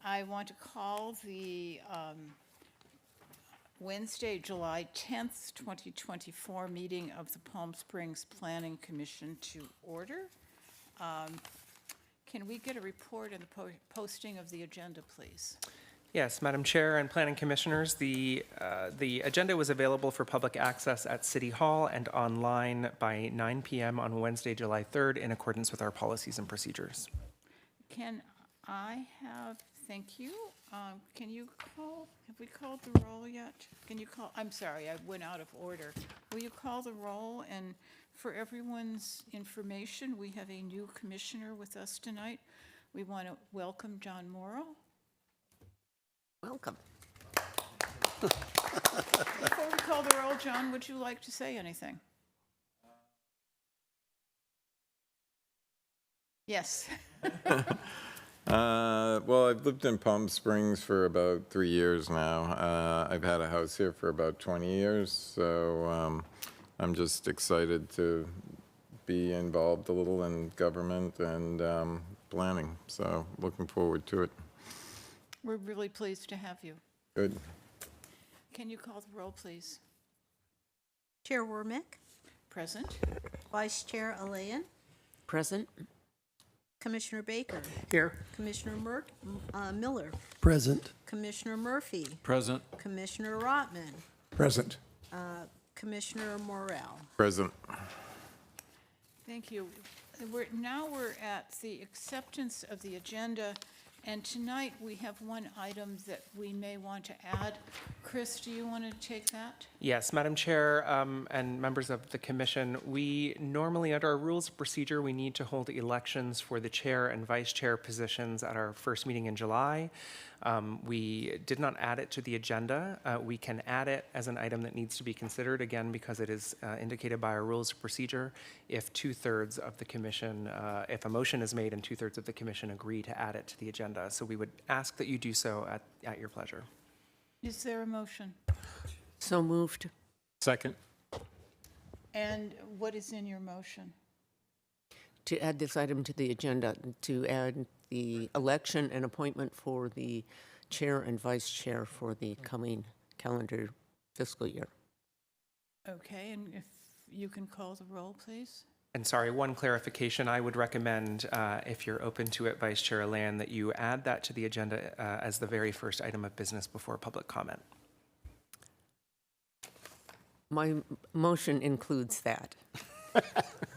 I want to call the Wednesday, July 10th, 2024 meeting of the Palm Springs Planning Commission to order. Can we get a report on the posting of the agenda, please? Yes, Madam Chair and Planning Commissioners, the agenda was available for public access at City Hall and online by 9 p.m. on Wednesday, July 3rd, in accordance with our policies and procedures. Can I have, thank you. Can you call, have we called the roll yet? Can you call, I'm sorry, I went out of order. Will you call the roll? And for everyone's information, we have a new commissioner with us tonight. We want to welcome John Morrow. Welcome. Before we call the roll, John, would you like to say anything? Yes. Well, I've lived in Palm Springs for about 3 years now. I've had a house here for about 20 years, so I'm just excited to be involved a little in government and planning, so looking forward to it. We're really pleased to have you. Good. Can you call the roll, please? Chair Wormick, Present. Vice Chair Alayan, Present? Commissioner Baker, Here. Commissioner Miller, Present. Commissioner Murphy, Present. Commissioner Rotman, Present. Commissioner Morrell. Present. Thank you. Now we're at the acceptance of the agenda, and tonight we have one item that we may want to add. Chris, do you want to take that? Yes, Madam Chair and members of the Commission, we normally, under our rules of procedure, we need to hold elections for the chair and vice chair positions at our first meeting in July. We did not add it to the agenda. We can add it as an item that needs to be considered, again, because it is indicated by our rules of procedure if 2/3 of the Commission, if a motion is made and 2/3 of the Commission agree to add it to the agenda. So we would ask that you do so at your pleasure. Is there a motion? So moved. Second. And what is in your motion? To add this item to the agenda, to add the election and appointment for the chair and vice chair for the coming calendar fiscal year. Okay, and if you can call the roll, please? And sorry, one clarification, I would recommend, if you're open to it, Vice Chair Land, that you add that to the agenda as the very first item of business before public comment. My motion includes that.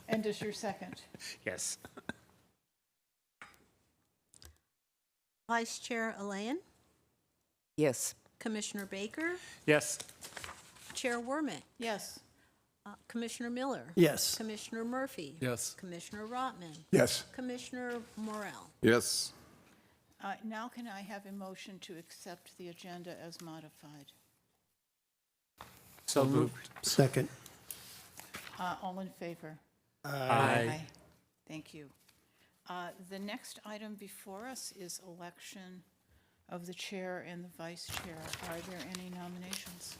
And does your second? Yes. Vice Chair Alayan, Yes. Commissioner Baker, Yes. Chair Wormick, Yes. Commissioner Miller, Yes. Commissioner Murphy, Yes. Commissioner Rotman, Yes. Commissioner Morrell. Yes. Now can I have a motion to accept the agenda as modified? So moved. Second. All in favor? Aye. Thank you. The next item before us is election of the chair and the vice chair. Are there any nominations?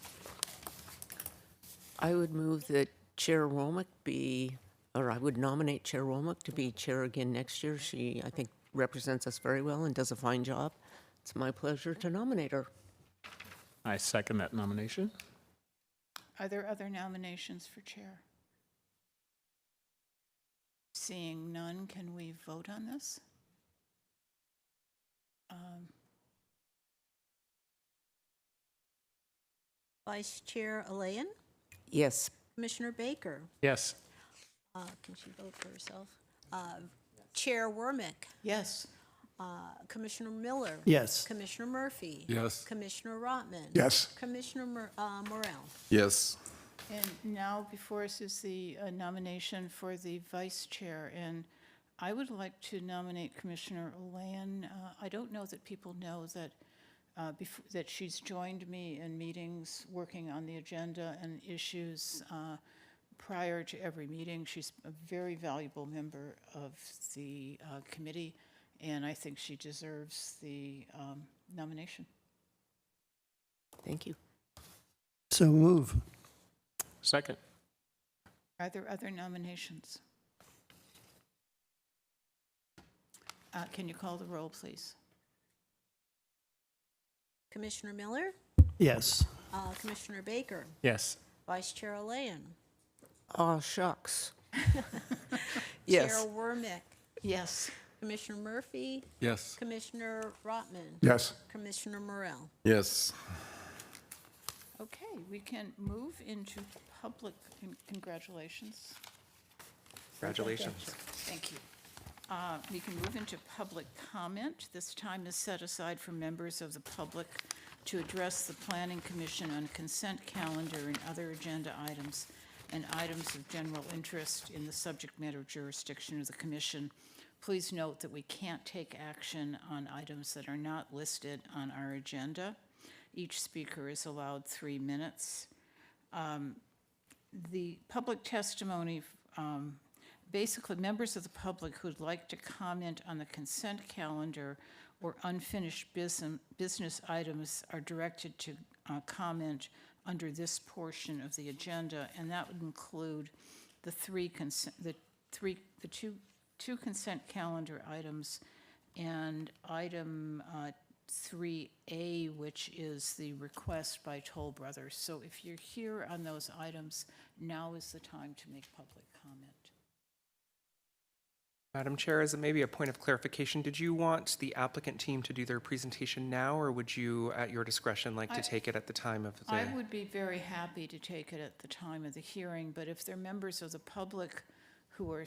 I would move that Chair Womack be, or I would nominate Chair Womack to be chair again next year. She, I think, represents us very well and does a fine job. It's my pleasure to nominate her. I second that nomination. Are there other nominations for chair? Seeing none, can we vote on this? Vice Chair Alayan, Yes. Commissioner Baker. Yes. Can she vote for herself? Chair Wormick, Yes. Commissioner Miller. Yes. Commissioner Murphy. Yes. Commissioner Rotman. Yes. Commissioner Morrell. Yes. And now before us is the nomination for the vice chair, and I would like to nominate Commissioner Alayan. I don't know that people know that that she's joined me in meetings working on the agenda and issues prior to every meeting. She's a very valuable member of the committee, and I think she deserves the nomination. Thank you. So move. Second. Are there other nominations? Can you call the roll, please? Commissioner Miller, Yes. Commissioner Baker, Yes. Vice Chair Olayan, Aw, shucks. Chair Yes. Wormick, Yes. Commissioner Murphy, Yes. Commissioner Rotman, Yes. Commissioner Morel. Yes. Okay, we can move into public, congratulations. Congratulations. Thank you. We can move into public comment. This time is set aside for members of the public to address the Planning Commission on consent calendar and other agenda items and items of general interest in the subject matter jurisdiction of the commission. Please note that we can't take action on items that are not listed on our agenda. Each speaker is allowed 3 minutes. The public testimony, basically, members of the public who'd like to comment on the consent calendar or unfinished business items are directed to comment under this portion of the agenda, and that would include the two consent calendar items and item 3A, which is the request by Toll Brothers. So if you're here on those items, now is the time to make public comment. Madam Chair, as it may be a point of clarification, did you want the applicant team to do their presentation now, or would you, at your discretion, like to take it at the time of the? I would be very happy to take it at the time of the hearing, but if there are members of the public who are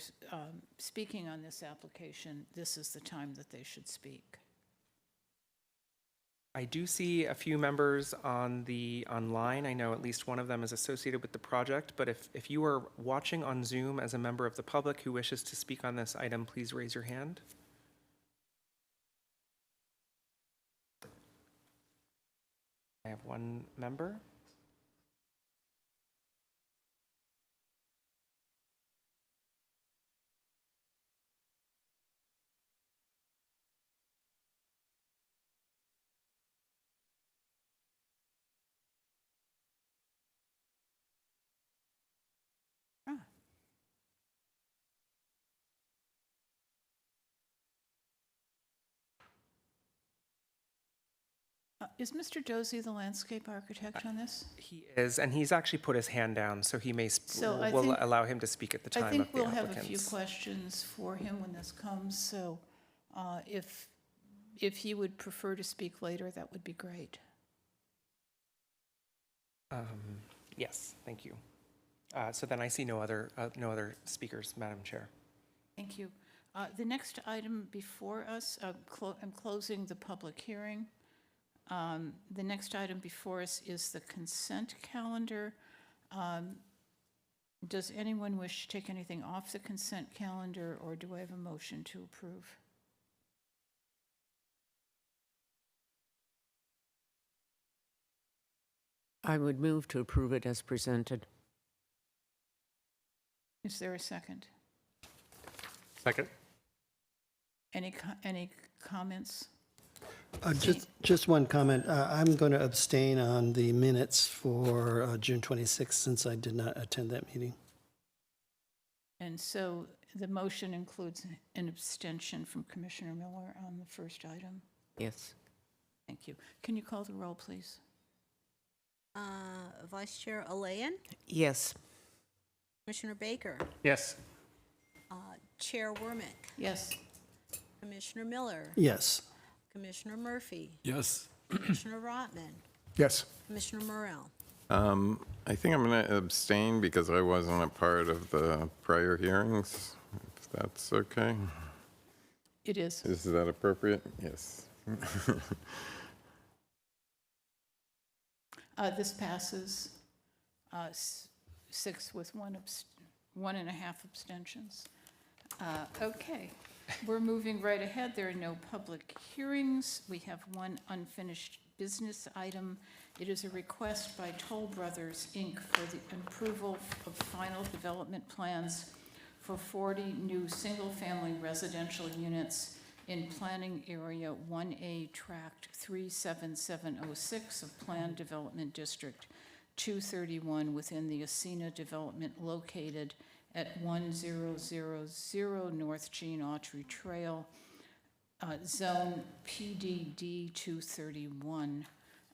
speaking on this application, this is the time that they should speak. I do see a few members on the online. I know at least one of them is associated with the project, but if you are watching on Zoom as a member of the public who wishes to speak on this item, please raise your hand. I have one member. Is Mr. Dozy the landscape architect on this? He is, and he's actually put his hand down, so he may, So I we'll think- allow him to speak at the I time think of the we'll have a few applicants. questions for him when this comes, so if he would prefer to speak later, that would be great. Yes, thank you. So then I see no other speakers, Madam Chair. Thank you. The next item before us, I'm closing the public hearing. The next item before us is the consent calendar. Does anyone wish to take anything off the consent calendar, or do I have a motion to approve? I would move to approve it as presented. Is there a second? Second. Any comments? Just one comment. I'm going to abstain on the minutes for June 26th since I did not attend that meeting. And so the motion includes an abstention from Commissioner Miller on the first item. Yes. Thank you. Can you call the roll, please? Vice Chair Olayan, Yes. Commissioner Baker, Yes. Chair Wormick, Yes. Commissioner Miller, Yes. Commissioner Murphy, Yes. Commissioner Rotman, Yes. Commissioner Morel. I think I'm going to abstain because I wasn't a part of the prior hearings, if that's okay. It is. Is that appropriate? Yes. This passes 6 with 1.5 abstentions. Okay, we're moving right ahead. There are no public hearings. We have one unfinished business item. It is a request by Toll Brothers, Inc. for the approval of final development plans for 40 new single-family residential units in Planning Area 1A Tract 37706 of Planned Development District 231 within the Ascena development located at 1000 North Gene Autry Trail, Zone PDD 231.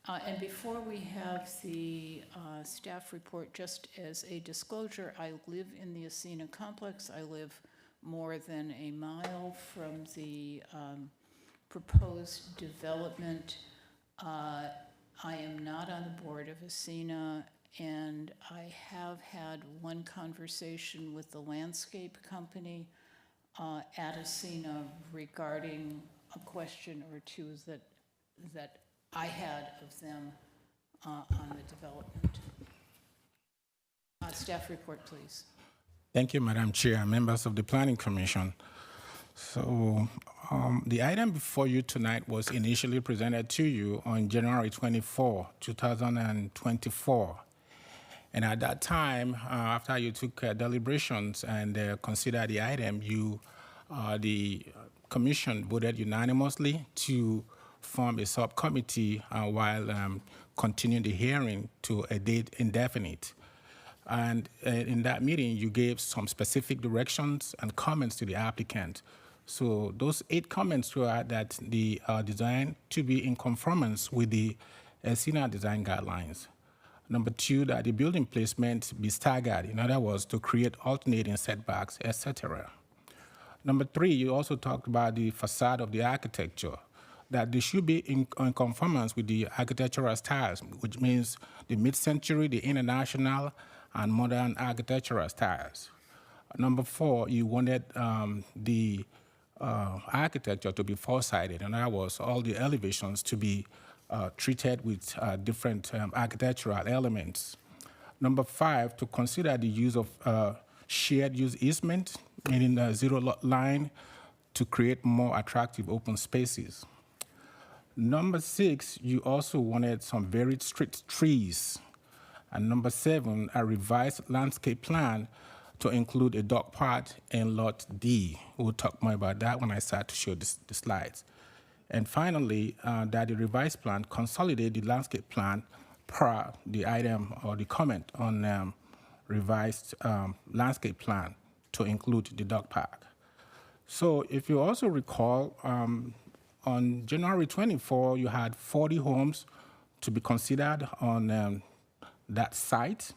And before we have the staff report, just as a disclosure, I live in the Ascena complex. I live more than a mile from the proposed development. I am not on the board of Ascena, and I have had one conversation with the landscape company at Ascena regarding a question or two that I had of them on the development. Staff report, please. Thank you, Madam Chair, members of the Planning Commission. So the item before you tonight was initially presented to you on January 24, 2024. And at that time, after you took deliberations and considered the item, the commission voted unanimously to form a subcommittee while continuing the hearing to a date indefinite. And in that meeting, you gave some specific directions and comments to the applicant. So those 8 comments were that the design to be in conformance with the Ascena design guidelines. Number 2, that the building placement be staggered, in other words, to create alternating setbacks, etc. Number 3, you also talked about the facade of the architecture, that they should be in conformance with the architectural styles, which means the mid-century, the international, and modern architectural styles. Number 4, you wanted the architecture to be four-sided, and that was all the elevations to be treated with different architectural elements. Number 5, to consider the use of shared use easement, meaning a zero lot line, to create more attractive open spaces. Number 6, you also wanted some varied street trees. And number 7, a revised landscape plan to include a dog park in Lot D. We'll talk more about that when I start to show the slides. And finally, that the revised plan consolidate the landscape plan per the item or the comment on revised landscape plan to include the dog park. So if you also recall, on January 24, you had 40 homes to be considered on that site.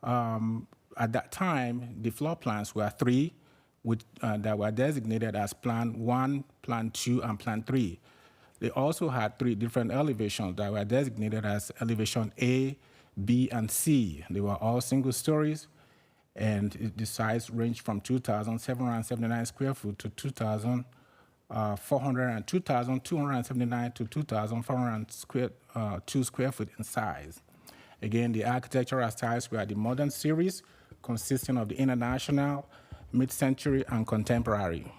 At that time, the floor plans were 3 that were designated as Plan 1, Plan 2, and Plan 3. They also had 3 different elevations that were designated as Elevation A, B, and C. They were all single stories, and the size ranged from 2,779 square foot to 2,279 to 2,402 square foot in size. Again, the architectural styles were the modern series, consisting of the international, mid-century, and contemporary.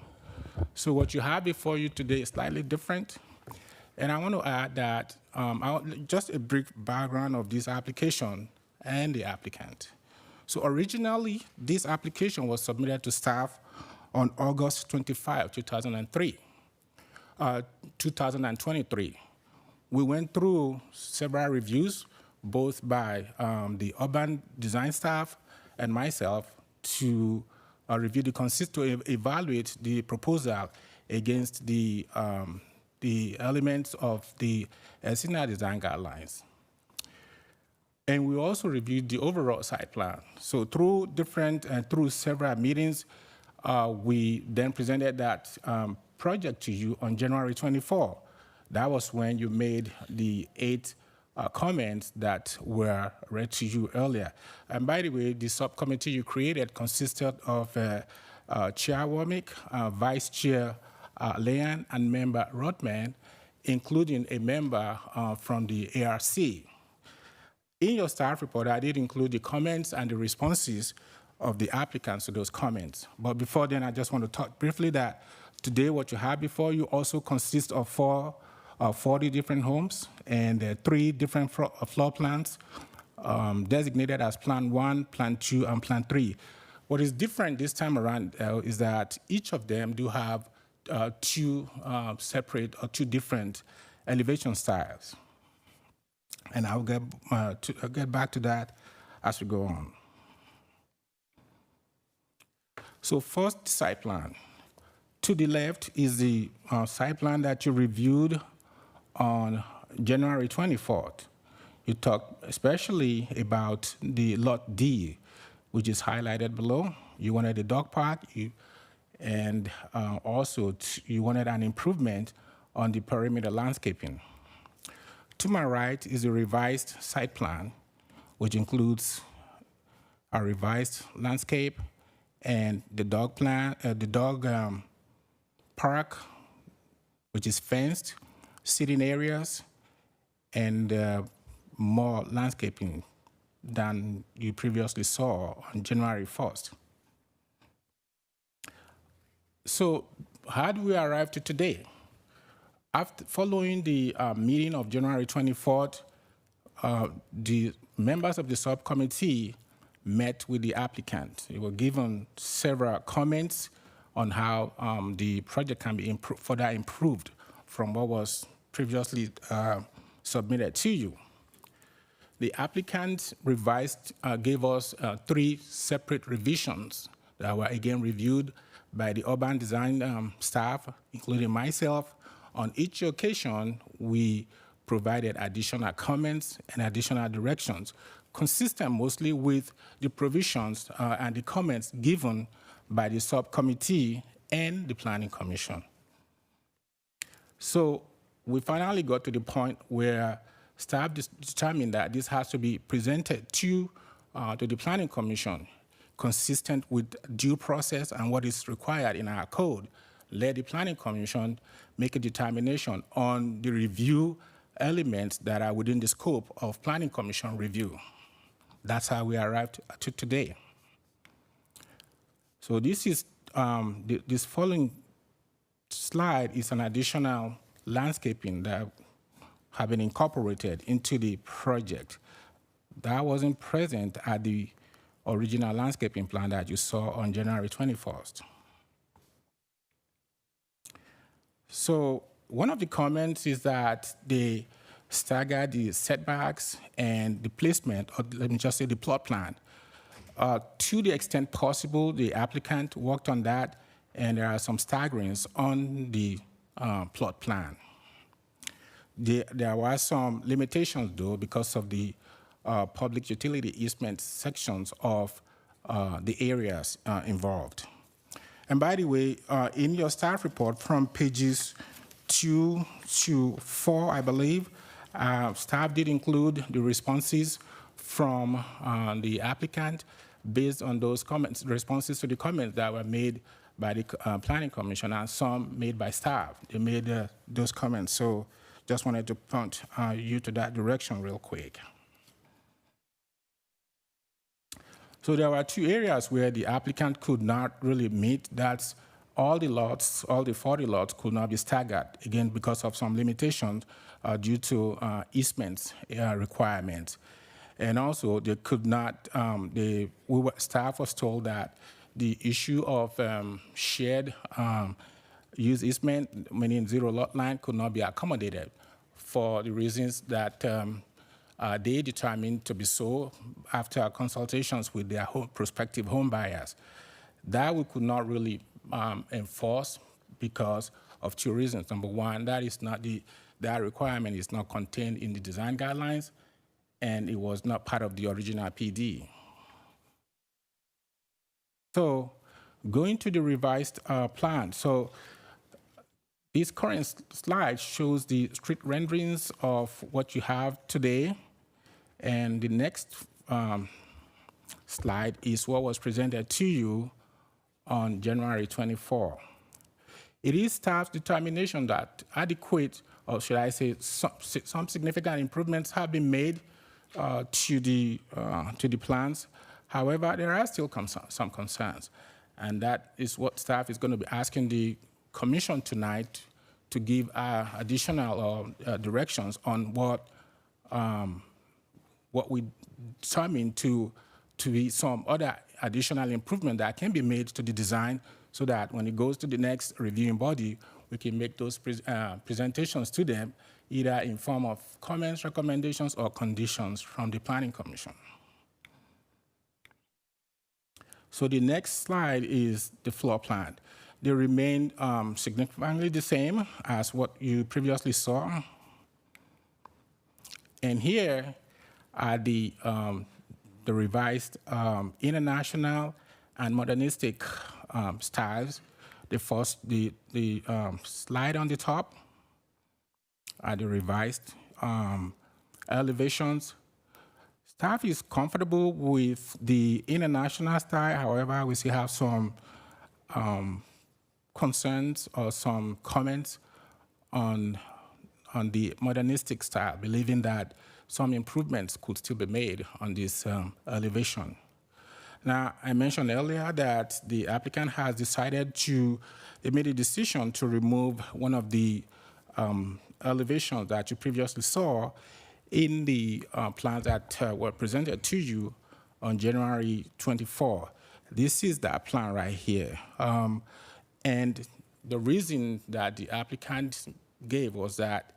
So what you have before you today is slightly different. And I want to add that just a brief background of this application and the applicant. So originally, this application was submitted to staff on August 25, 2023. We went through several reviews, both by the urban design staff and myself, to review to evaluate the proposal against the elements of the Ascena design guidelines. And we also reviewed the overall site plan. So through several meetings, we then presented that project to you on January 24. That was when you made the 8 comments that were read to you earlier. And by the way, the subcommittee you created consisted of Chair Womack, Vice Chair Leon, and Member Rodman, including a member from the ARC. In your staff report, I did include the comments and the responses of the applicants to those comments. But before then, I just want to talk briefly that today what you have before you also consists of 40 different homes and 3 different floor plans designated as Plan 1, Plan 2, and Plan 3. What is different this time around is that each of them do have 2 separate or 2 different elevation styles. And I'll get back to that as we go on. So first, site plan. To the left is the site plan that you reviewed on January 24th, you talked especially about the Lot D, which is highlighted below. You wanted a dog park, and also you wanted an improvement on the perimeter landscaping. To my right is a revised site plan, which includes a revised landscape and the dog park, which is fenced, sitting areas, and more landscaping than you previously saw on January 1st. So how do we arrive to today? Following the meeting of January 24th, the members of the subcommittee met with the applicant. They were given several comments on how the project can be further improved from what was previously submitted to you. The applicant gave us 3 separate revisions that were again reviewed by the urban design staff, including myself. On each occasion, we provided additional comments and additional directions, consistent mostly with the provisions and the comments given by the subcommittee and the Planning Commission. So we finally got to the point where staff determined that this has to be presented to the Planning Commission, consistent with due process and what is required in our code. Let the Planning Commission make a determination on the review elements that are within the scope of Planning Commission review. That's how we arrived to today. So this is this following slide is an additional landscaping that have been incorporated into the project. That wasn't present at the original landscaping plan that you saw on January 21st. So one of the comments is that they stagger the setbacks and the placement, or let me just say the plot plan. To the extent possible, the applicant worked on that, and there are some staggerings on the plot plan. There were some limitations, though, because of the public utility easement sections of the areas involved. And by the way, in your staff report from pages 2 to 4, I believe, staff did include the responses from the applicant based on those comments, responses to the comments that were made by the Planning Commission and some made by staff. They made those comments. So just wanted to point you to that direction real quick. So there were 2 areas where the applicant could not really meet. That's all the lots, all the 40 lots could not be staggered, again, because of some limitations due to easements requirements. And also, they could not, staff was told that the issue of shared use easement, meaning 0 lot line, could not be accommodated for the reasons that they determined to be so after consultations with their prospective home buyers. That we could not really enforce because of 2 reasons. Number one, that requirement is not contained in the design guidelines, and it was not part of the original PD. So going to the revised plan. So this current slide shows the street renderings of what you have today. And the next slide is what was presented to you on January 24. It is staff's determination that adequate, or should I say, some significant improvements have been made to the plans. However, there are still some concerns, and that is what staff is going to be asking the commission tonight to give additional directions on what we determine to be some other additional improvement that can be made to the design, so that when it goes to the next reviewing body, we can make those presentations to them, either in form of comments, recommendations, or conditions from the Planning Commission. So the next slide is the floor plan. They remain significantly the same as what you previously saw. And here are the revised international and modernistic styles. The first, the slide on the top are the revised elevations. Staff is comfortable with the international style. However, we still have some concerns or some comments on the modernistic style, believing that some improvements could still be made on this elevation. Now, I mentioned earlier that the applicant has decided they made a decision to remove one of the elevations that you previously saw in the plans that were presented to you on January 24. This is that plan right here. And the reason that the applicant gave was that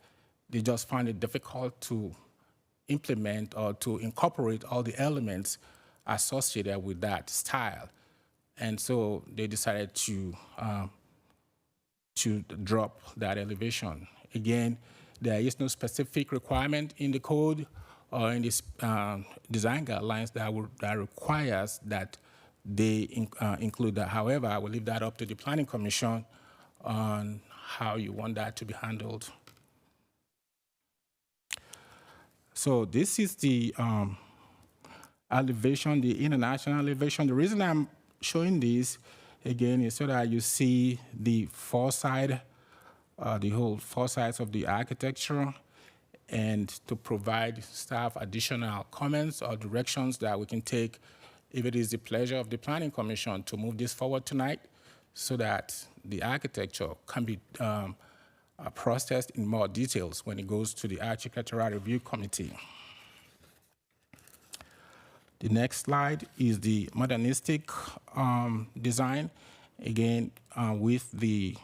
they just found it difficult to implement or to incorporate all the elements associated with that style. And so they decided to drop that elevation. Again, there is no specific requirement in the code or in this design guidelines that requires that they include that. However, I will leave that up to the Planning Commission on how you want that to be handled. So this is the elevation, the international elevation. The reason I'm showing this again is so that you see the foresight, the whole four sides of the architecture, and to provide staff additional comments or directions that we can take if it is the pleasure of the Planning Commission to move this forward tonight so that the architecture can be processed in more details when it goes to the Architectural Review Committee. The next slide is the modernistic design, again, with the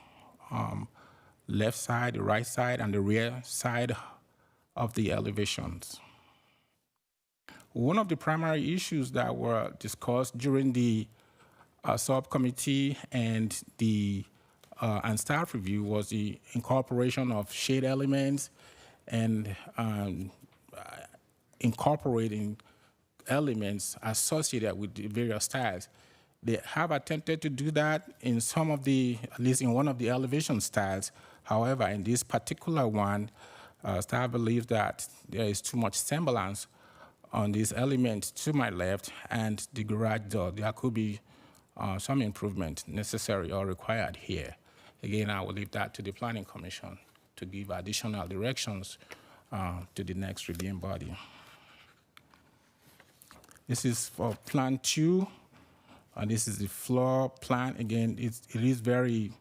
left side, the right side, and the rear side of the elevations. One of the primary issues that were discussed during the subcommittee and the staff review was the incorporation of shade elements and incorporating elements associated with the various styles. They have attempted to do that in some of the, at least in one of the elevation styles. However, in this particular one, staff believes that there is too much semblance on these elements to my left and the garage door. There could be some improvement necessary or required here. Again, I will leave that to the Planning Commission to give additional directions to the next reviewing body. This is for Plan 2. This is the floor plan. Again, it is very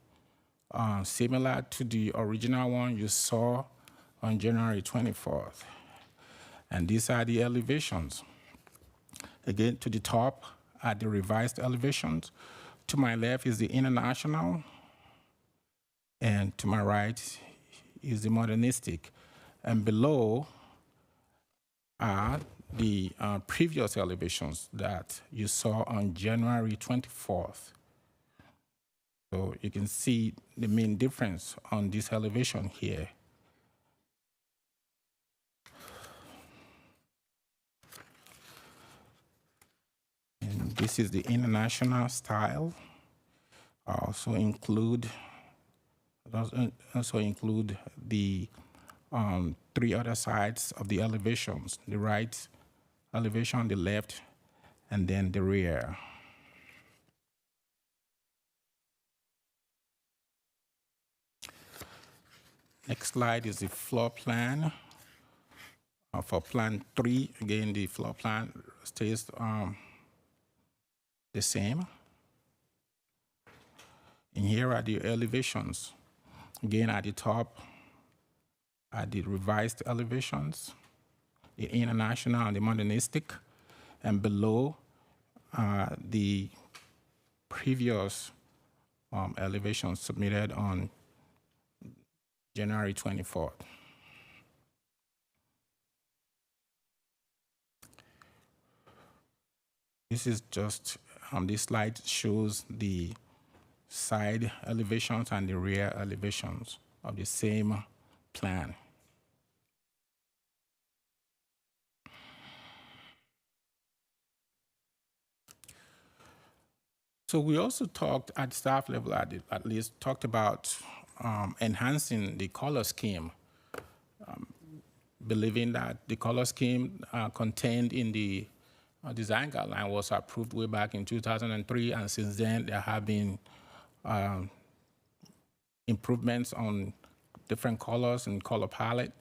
similar to the original one you saw on January 24th. And these are the elevations. Again, to the top are the revised elevations. To my left is the international, and to my right is the modernistic. And below are the previous elevations that you saw on January 24th. So you can see the main difference on this elevation here. And this is the international style. Also include the three other sides of the elevations: the right elevation, the left, and then the rear. Next slide is the floor plan. For Plan 3, again, the floor plan stays the same. And here are the elevations. Again, at the top are the revised elevations, the international and the modernistic, and below the previous elevations submitted on January 24th. This is just, this slide shows the side elevations and the rear elevations of the same plan. So we also talked at staff level, at least, talked about enhancing the color scheme, believing that the color scheme contained in the design guideline was approved way back in 2003, and since then there have been improvements on different colors and color palette.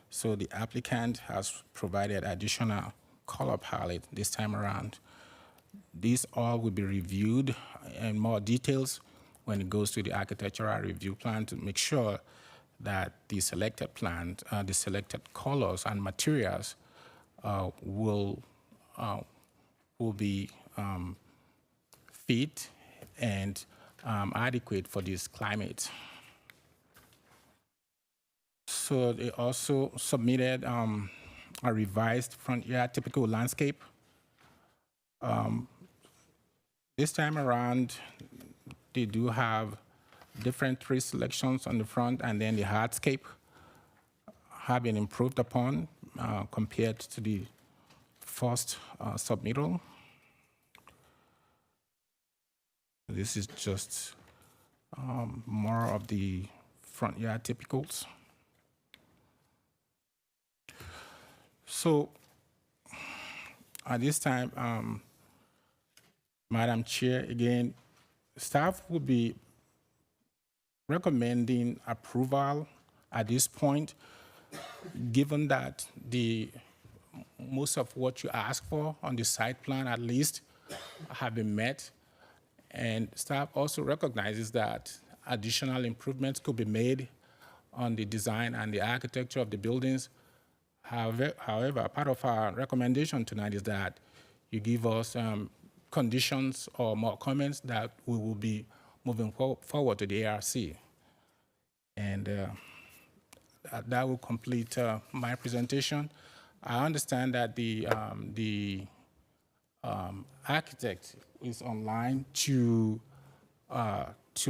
So the applicant has provided additional color palette this time around. These all will be reviewed in more details when it goes to the architectural review plan to make sure that the selected plan, the selected colors and materials will be fit and adequate for this climate. So they also submitted a revised front yard typical landscape. This time around, they do have different tree selections on the front, and then the hardscape have been improved upon compared to the first submittal. This is just more of the front yard typicals. So at this time, Madam Chair, again, staff would be recommending approval at this point, given that most of what you asked for on the site plan, at least, have been met. And staff also recognizes that additional improvements could be made on the design and the architecture of the buildings. However, part of our recommendation tonight is that you give us conditions or more comments that we will be moving forward to the ARC. And that will complete my presentation. I understand that the architect is online to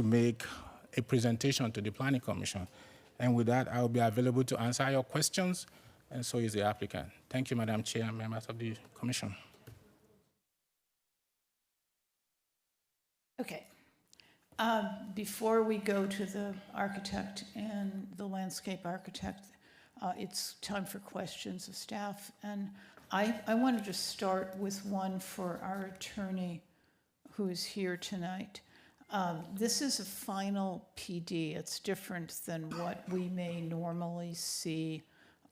make a presentation to the Planning Commission. And with that, I will be available to answer your questions, and so is the applicant. Thank you, Madam Chair and members of the Commission. Okay. Before we go to the architect and the landscape architect, it's time for questions of staff. And I wanted to start with one for our attorney who is here tonight. This is a final PD. It's different than what we may normally see,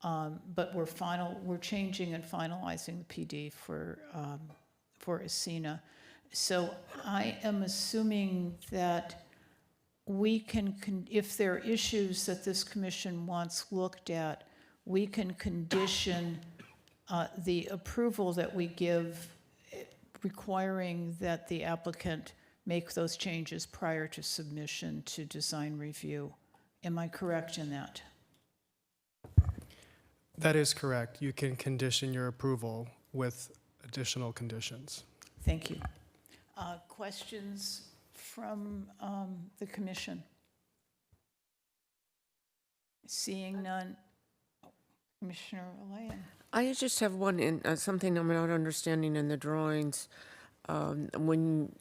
but we're changing and finalizing the PD for Ascena. So I am assuming that we can, if there are issues that this commission wants looked at, we can condition the approval that we give, requiring that the applicant make those changes prior to submission to design review. Am I correct in that? That is correct. You can condition your approval with additional conditions. Thank you. Questions from the commission? Seeing none. Commissioner Olayan. I just have one, in something I'm not understanding in the drawings. When,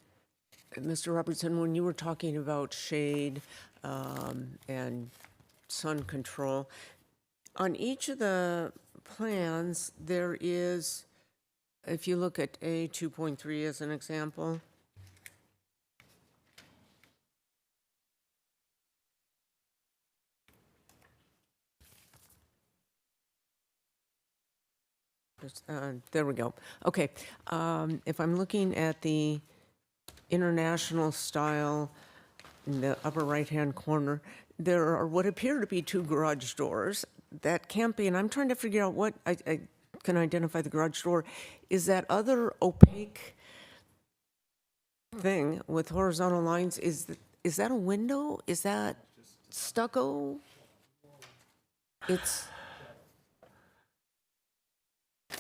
Mr. Robertson, when you were talking about shade and sun control, on each of the plans, there is, if you look at A 2.3 as an example, there we go. Okay, if I'm looking at the international style in the upper right-hand corner, there are what appear to be two garage doors. That can't be, and I'm trying to figure out what, I can identify the garage door. Is that other opaque thing with horizontal lines, is that a window? Is that stucco? It's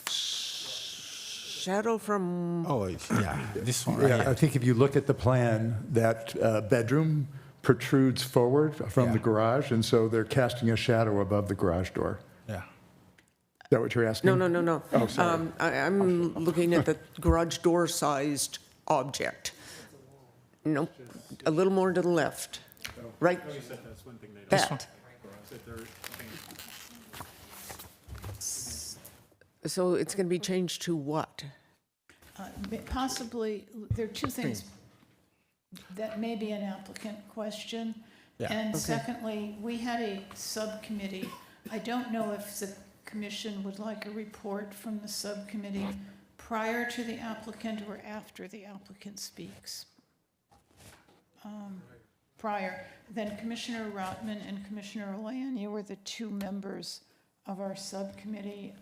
shadow from, Oh, yeah, this one right Yeah, I here. think if you look at the plan, that bedroom protrudes forward from the Yeah. garage, and so they're casting a shadow above the garage door. Yeah. Is that what you're asking? no. Oh, sorry. I'm looking at the garage door-sized object. Nope, a little more to the left. Right. That. So it's going to be changed to what? Possibly, there are two things. That may be an applicant question. And secondly, we had a subcommittee. I don't know if the commission would like a report from the subcommittee prior to the applicant or after the applicant speaks. Prior. Then Commissioner Rotman and Commissioner Land, you were the two members of our subcommittee.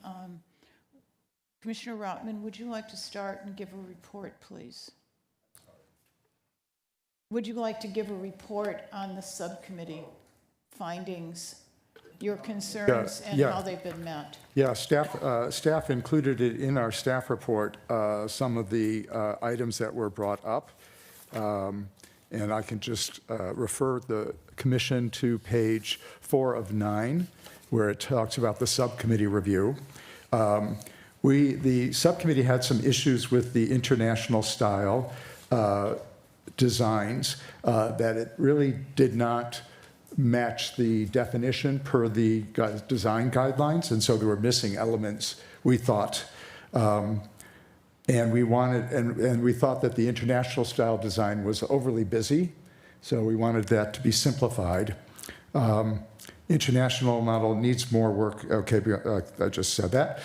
Commissioner Rotman, would you like to start and give a report, please? Would you like to give a report on the subcommittee findings, your concerns, and yeah. how they've been met? Yeah, staff included it in our staff report, some of the items that were brought up. And I can just refer the commission to page 4 of 9, where it talks about the subcommittee review. The subcommittee had some issues with the international style designs, that it really did not match the definition per the design guidelines, and so there were missing elements, we thought. And we wanted, and we thought that the international style design was overly busy, so we wanted that to be simplified. International model needs more work. Okay, I just said that.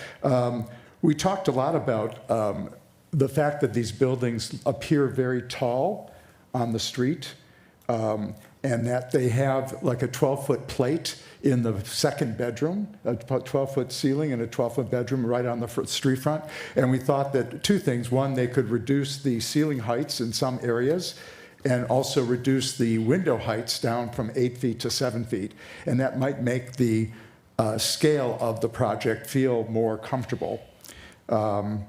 We talked a lot about the fact that these buildings appear very tall on the street, and that they have like a 12-foot plate in the second bedroom, a 12-foot ceiling and a 12-foot bedroom right on the street front. And we thought that two things. One, they could reduce the ceiling heights in some areas and also reduce the window heights down from 8 feet to 7 feet. And that might make the scale of the project feel more comfortable. So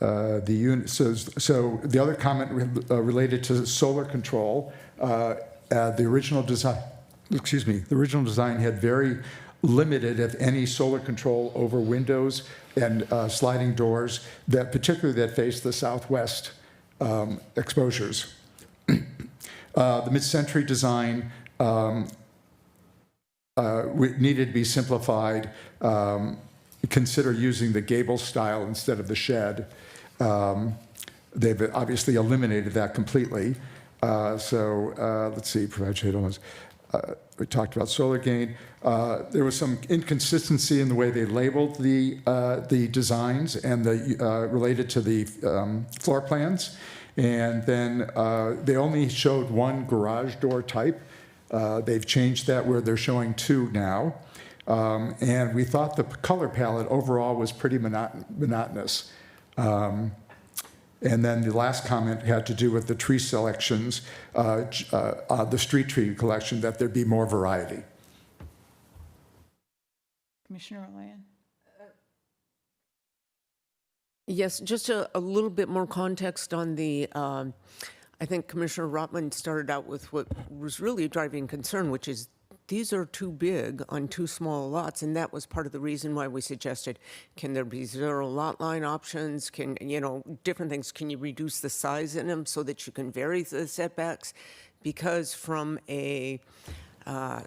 the other comment related to solar control, the original design had very limited, if any, solar control over windows and sliding doors, that particularly that face the southwest exposures. The mid-century design needed to be simplified. Consider using the gable style instead of the shed. They've obviously eliminated that completely. Let's see, provide shade almost. We talked about solar gain. There was some inconsistency in the way they labeled the designs and related to the floor plans. And then they only showed one garage door type. They've changed that where they're showing two now. And we thought the color palette overall was pretty monotonous. And then the last comment had to do with the tree selections, the street tree collection, that there'd be more variety. Commissioner Land? Yes, just a little bit more context on the, I think Commissioner Rotman started out with what was really a driving concern, which is these are too big on too small lots, and that was part of the reason why we suggested, can there be zero lot line options? Can, different things, can you reduce the size in them so that you can vary the setbacks? Because from a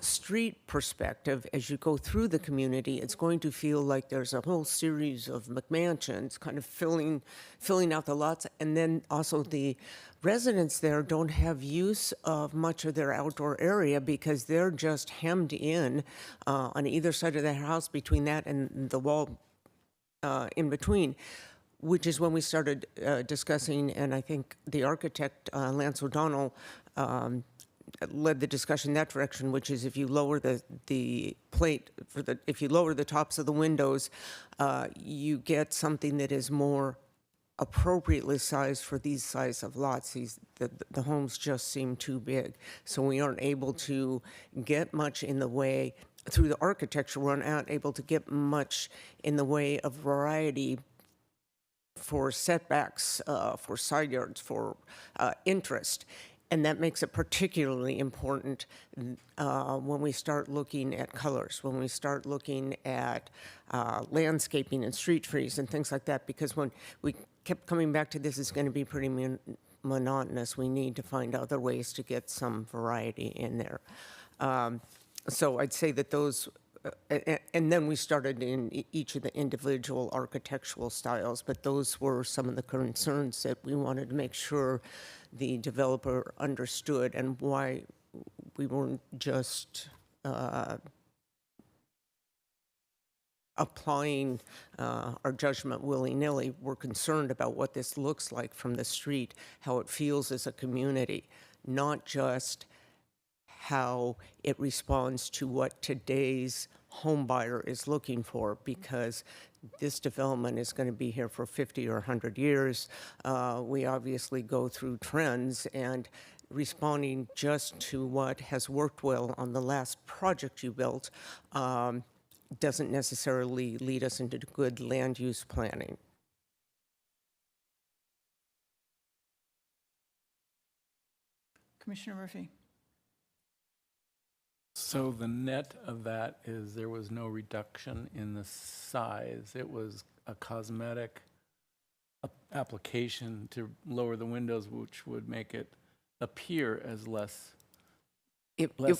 street perspective, as you go through the community, it's going to feel like there's a whole series of McMansions kind of filling out the lots. And then also the residents there don't have use of much of their outdoor area because they're just hemmed in on either side of the house between that and the wall in between, which is when we started discussing, and I think the architect, Lance O'Donnell, led the discussion that direction, which is if you lower the plate if you lower the tops of the windows, you get something that is more appropriately sized for these size of lots. The homes just seem too big, so we aren't able to get much in the way through the architecture. We're not able to get much in the way of variety for setbacks, for side yards, for interest. And that makes it particularly important when we start looking at colors, when we start looking at landscaping and street trees and things like that, because when we kept coming back to this is going to be pretty monotonous. We need to find other ways to get some variety in there. So I'd say that those, and then we started in each of the individual architectural styles, but those were some of the concerns that we wanted to make sure the developer understood, and why we weren't just applying our judgment willy-nilly. We're concerned about what this looks like from the street, how it feels as a community, not just how it responds to what today's home buyer is looking for, because this development is going to be here for 50 or 100 years. We obviously go through trends, and responding just to what has worked well on the last project you built doesn't necessarily lead us into good land use planning. Commissioner Murphy? So the net of that is there was no reduction in the size. It was a cosmetic application to lower the windows, which would make it appear as less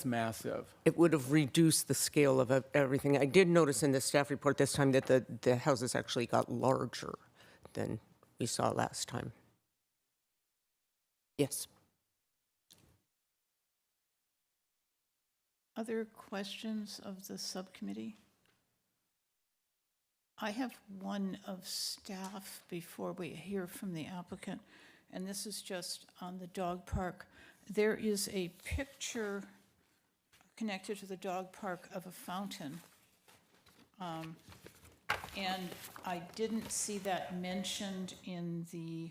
massive. It would have reduced the scale of everything. I did notice in the staff report this time that the houses actually got larger than we saw last time. Yes. Other questions of the subcommittee? I have one of staff before we hear from the applicant, and this is just on the dog park. There is a picture connected to the dog park of a fountain. And I didn't see that mentioned in the,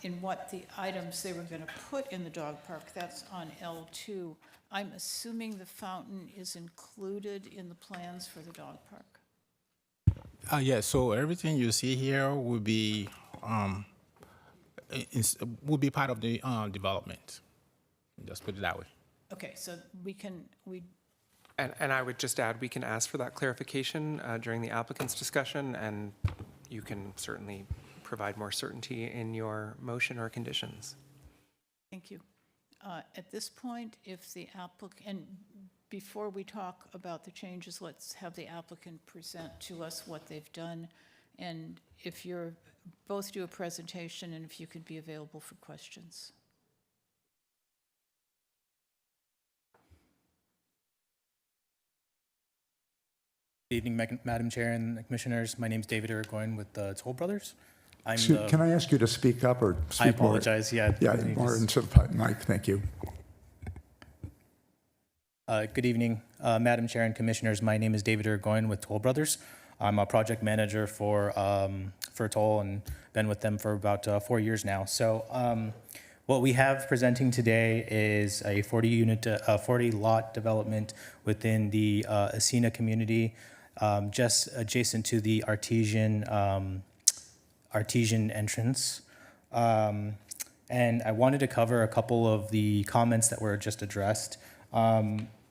in what the items they were going to put in the dog park. That's on L2. I'm assuming the fountain is included in the plans for the dog park. Yeah, so everything you see here will be part of the development. Just put it that way. Okay, so we And I would just add, we can ask for that clarification during the applicant's discussion, and you can certainly provide more certainty in your motion or conditions. Thank you. At this point, if the applicant, and before we talk about the changes, let's have the applicant present to us what they've done. And if you're, both do a presentation, and if you could be available for questions. Good evening, Madam Chair and Commissioners. My name is David Irigoyen with Toll Brothers. Can I ask you to speak up or speak more? I apologize, yeah. Yeah, more into the mic, thank you. Good evening, Madam Chair and Commissioners. My name is David Irigoyen with Toll Brothers. I'm a project manager for Toll and been with them for about 4 years now. So what we have presenting today is a 40 lot development within the Asina community, just adjacent to the artesian entrance. And I wanted to cover a couple of the comments that were just addressed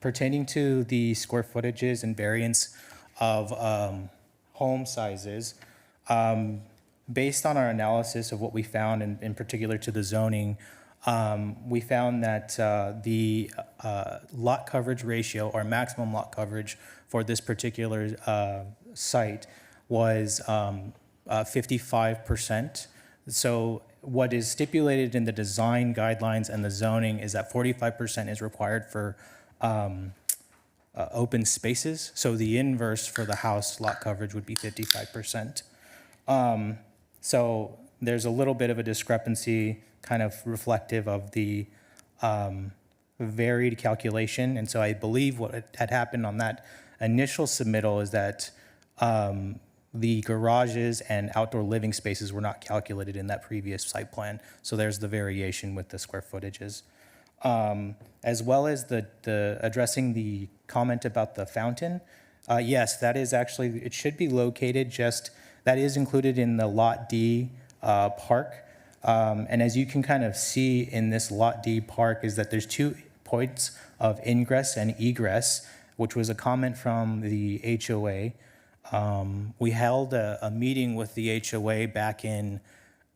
pertaining to the square footages and variance of home sizes. Based on our analysis of what we found, and in particular to the zoning, we found that the lot coverage ratio, or maximum lot coverage for this particular site was 55%. So what is stipulated in the design guidelines and the zoning is that 45% is required for open spaces. So the inverse for the house lot coverage would be 55%. So there's a little bit of a discrepancy, kind of reflective of the varied calculation. And so I believe what had happened on that initial submittal is that the garages and outdoor living spaces were not calculated in that previous site plan. So there's the variation with the square footages. As well as the addressing the comment about the fountain. Yes, that is actually, it should be located that is included in the Lot D park. And as you can kind of see in this Lot D park is that there's 2 points of ingress and egress, which was a comment from the HOA. We held a meeting with the HOA back in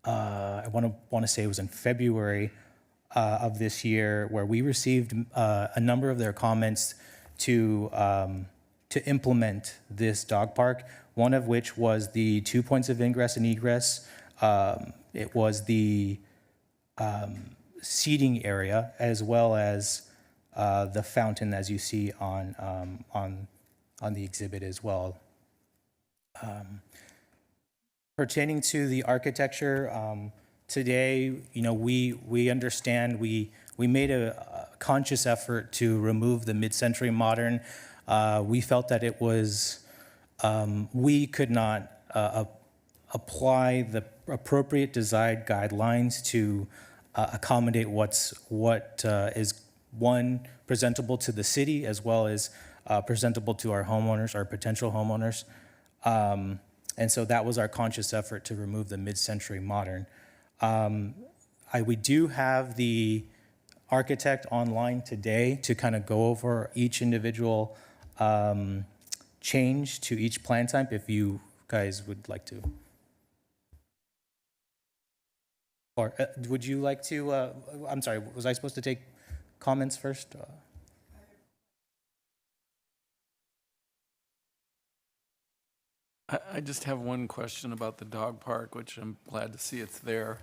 I want to say it was in February of this year, where we received a number of their comments to implement this dog park. One of which was the 2 points of ingress and egress. It was the seating area, as well as the fountain, as you see on the exhibit as well. Pertaining to the architecture, today, we understand we made a conscious effort to remove the mid-century modern. We felt that it was, we could not apply the appropriate design guidelines to accommodate what is, one, presentable to the city, as well as presentable to our homeowners, our potential homeowners. And so that was our conscious effort to remove the mid-century modern. We do have the architect online today to kind of go over each individual change to each plan type, if you guys would like to. Or would you like to, I'm sorry, was I supposed to take comments first? I just have one question about the dog park, which I'm glad to see it's there.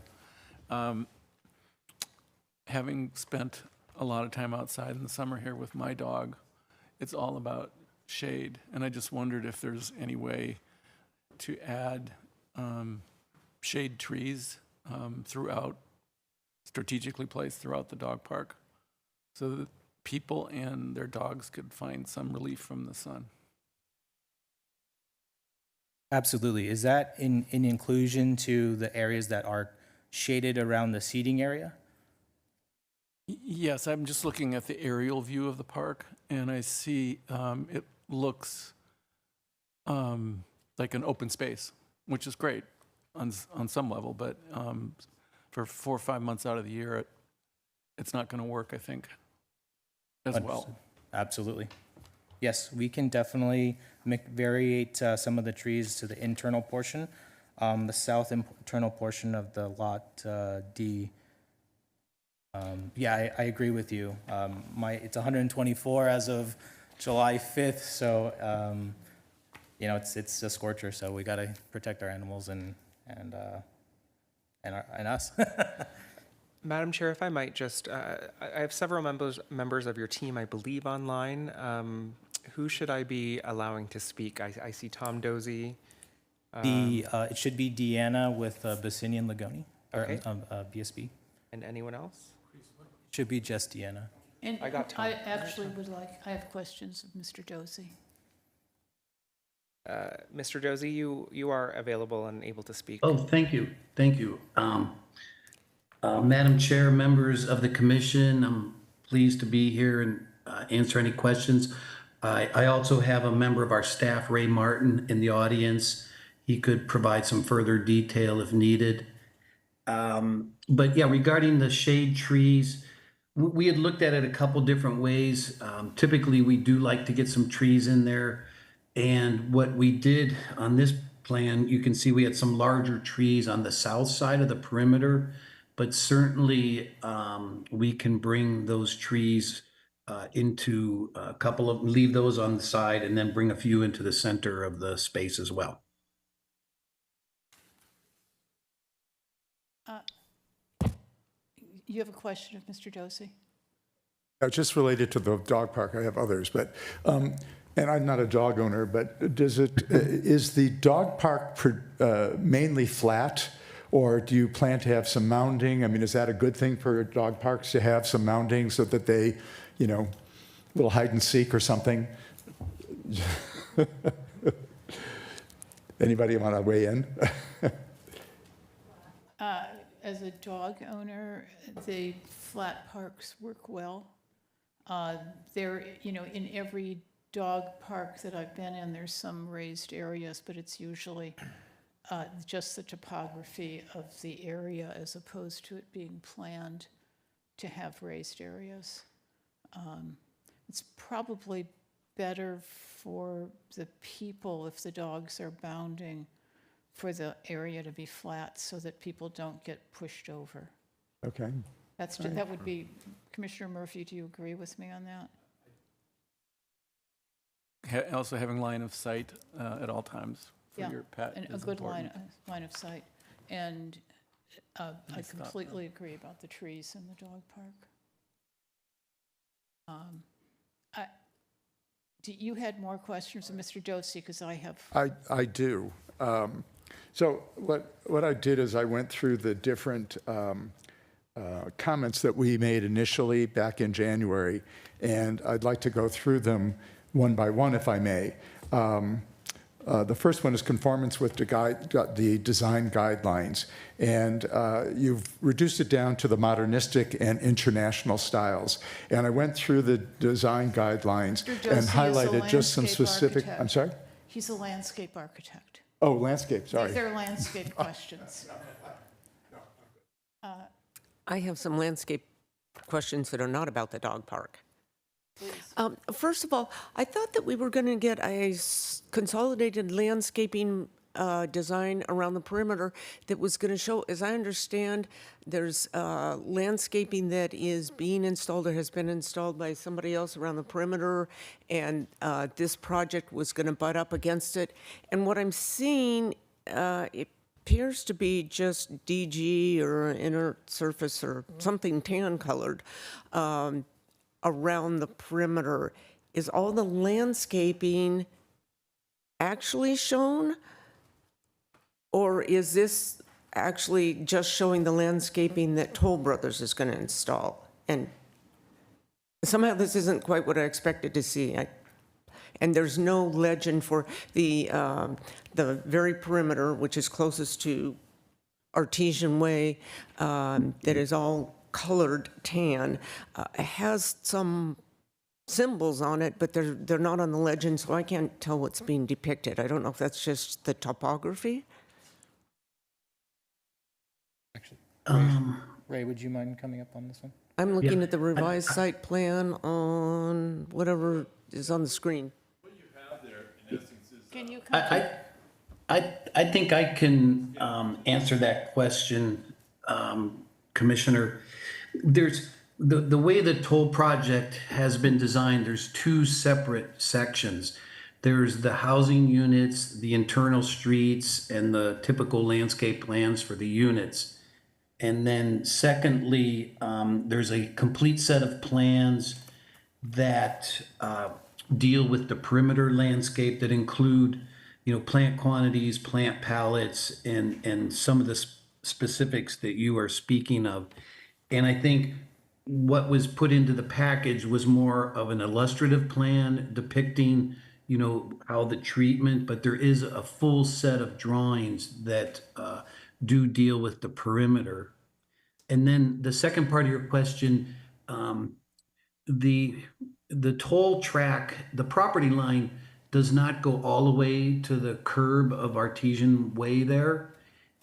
Having spent a lot of time outside in the summer here with my dog, it's all about shade, and I just wondered if there's any way to add shade trees throughout, strategically placed throughout the dog park, so that people and their dogs could find some relief from the sun. Absolutely. Is that in inclusion to the areas that are shaded around the seating area? Yes, I'm just looking at the aerial view of the park, and I see it looks like an open space, which is great on some level, but for 4 or 5 months out of the year, it's not going to work, I think, as well. Absolutely. Yes, we can definitely variate some of the trees to the internal portion. The south internal portion of the lot D. Yeah, I agree with you. It's 124 as of July 5th, so it's a scorcher. So we got to protect our animals and us. Madam Chair, if I might just, I have several members of your team, I believe, online. Who should I be allowing to speak? I see Tom Dozy. It should be Deanna with Bassinian Lagoni, or Okay. BSB. And anyone else? Should be just Deanna. And I got Tom. I actually I have questions of Mr. Dozy. Mr. Dozy, you are available and able to speak. Oh, thank you. Thank you. Madam Chair, members of the commission, I'm pleased to be here and answer any questions. I also have a member of our staff, Ray Martin, in the audience. He could provide some further detail if needed. But yeah, regarding the shade trees, we had looked at it a couple different ways. Typically, we do like to get some trees in there. And what we did on this plan, you can see we had some larger trees on the south side of the perimeter, but certainly we can bring those trees into a couple of, leave those on the side and then bring a few into the center of the space as well. You have a question of Mr. Dozy? Just related to the dog park, I have others, but, and I'm not a dog owner, but is the dog park mainly flat, or do you plan to have some mounding? I mean, is that a good thing for dog parks to have some mounding so that they, little hide and seek or something? Anybody want to weigh in? As a dog owner, the flat parks work well. There, in every dog park that I've been in, there's some raised areas, but it's usually just the topography of the area as opposed to it being planned to have raised areas. It's probably better for the people if the dogs are bounding for the area to be flat so that people don't get pushed over. Okay. That would be, Commissioner Murphy, do you agree with me on that? Also having line of sight at all times for Yeah, your pet and a is good important. line of sight. And I completely agree about the trees in the dog park. You had more questions of Mr. Dotsie, because I have. I do. So what I did is I went through the different comments that we made initially back in January, and I'd like to go through them one by one, if I may. The first one is conformance with the design guidelines, and you've reduced it down to the modernistic and international styles. And I went through the design guidelines Mr. Dotsie and is a highlighted just some landscape specific. architect. I'm sorry. He's a landscape architect. Oh, landscape. Sorry. They're landscape questions. I have some landscape questions that are not about the dog park. First of all, I thought that we were going to get a consolidated landscaping design around the perimeter that was going to show, as I understand, there's landscaping that is being installed or has been installed by somebody else around the perimeter, and this project was going to butt up against it. And what I'm seeing, it appears to be just DG or inert surface or something tan colored around the perimeter. Is all the landscaping actually shown? Or is this actually just showing the landscaping that Toll Brothers is going to install? And somehow this isn't quite what I expected to see. And there's no legend for the very perimeter, which is closest to Artesian Way, that is all colored tan. It has some symbols on it, but they're not on the legend, so I can't tell what's being depicted. I don't know if that's just the topography. Ray, would you mind coming up on this one? I'm looking at the revised site plan on whatever is on the screen. Can you come? I think I can answer that question, Commissioner. There's the way the toll project has been designed, there's two separate sections. There's the housing units, the internal streets, and the typical landscape plans for the units. And then secondly, there's a complete set of plans that deal with the perimeter landscape that include, plant quantities, plant palettes, and some of the specifics that you are speaking of. And I think what was put into the package was more of an illustrative plan depicting, how the treatment, but there is a full set of drawings that do deal with the perimeter. And then the second part of your question, the toll track, the property line does not go all the way to the curb of Artesian Way there.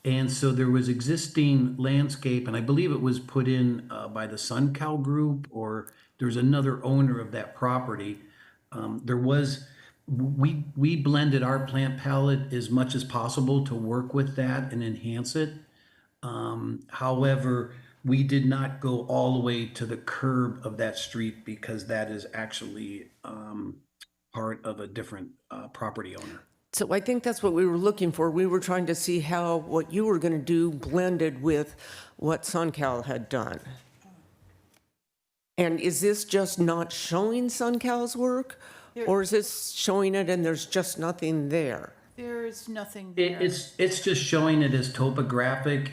And so there was existing landscape, and I believe it was put in by the SunCal Group, or there's another owner of that property. We blended our plant palette as much as possible to work with that and enhance it. However, we did not go all the way to the curb of that street because that is actually part of a different property owner. So I think that's what we were looking for. We were trying to see how what you were going to do blended with what SunCal had done. And is this just not showing SunCal's work? Or is this showing it and there's just nothing there? There's nothing there. It's just showing it as topographic,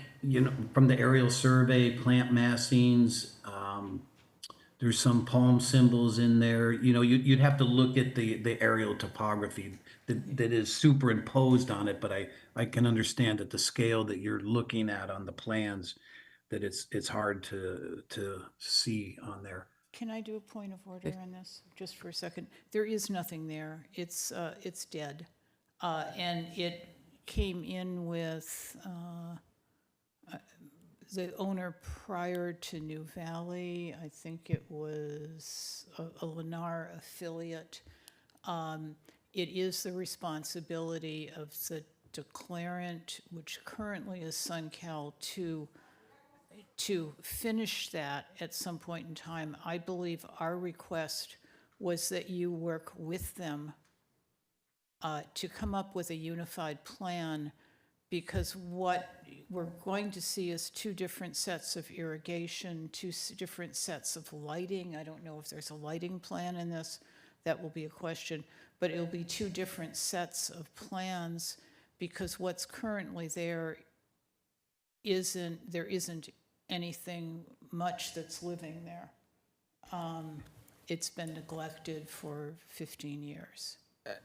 from the aerial survey, plant massings. There's some palm symbols in there. You'd have to look at the aerial topography that is superimposed on it, but I can understand at the scale that you're looking at on the plans that it's hard to see on there. Can I do a point of order on this, just for a second? There is nothing there. It's dead. And it came in with the owner prior to New Valley. I think it was a Lennar affiliate. It is the responsibility of the declarant, which currently is SunCal, to finish that at some point in time. I believe our request was that you work with them to come up with a unified plan, because what we're going to see is two different sets of irrigation, different sets of lighting. I don't know if there's a lighting plan in this. That will be a question, but it'll be two different sets of plans, because what's currently there isn't anything much that's living there. It's been neglected for 15 years.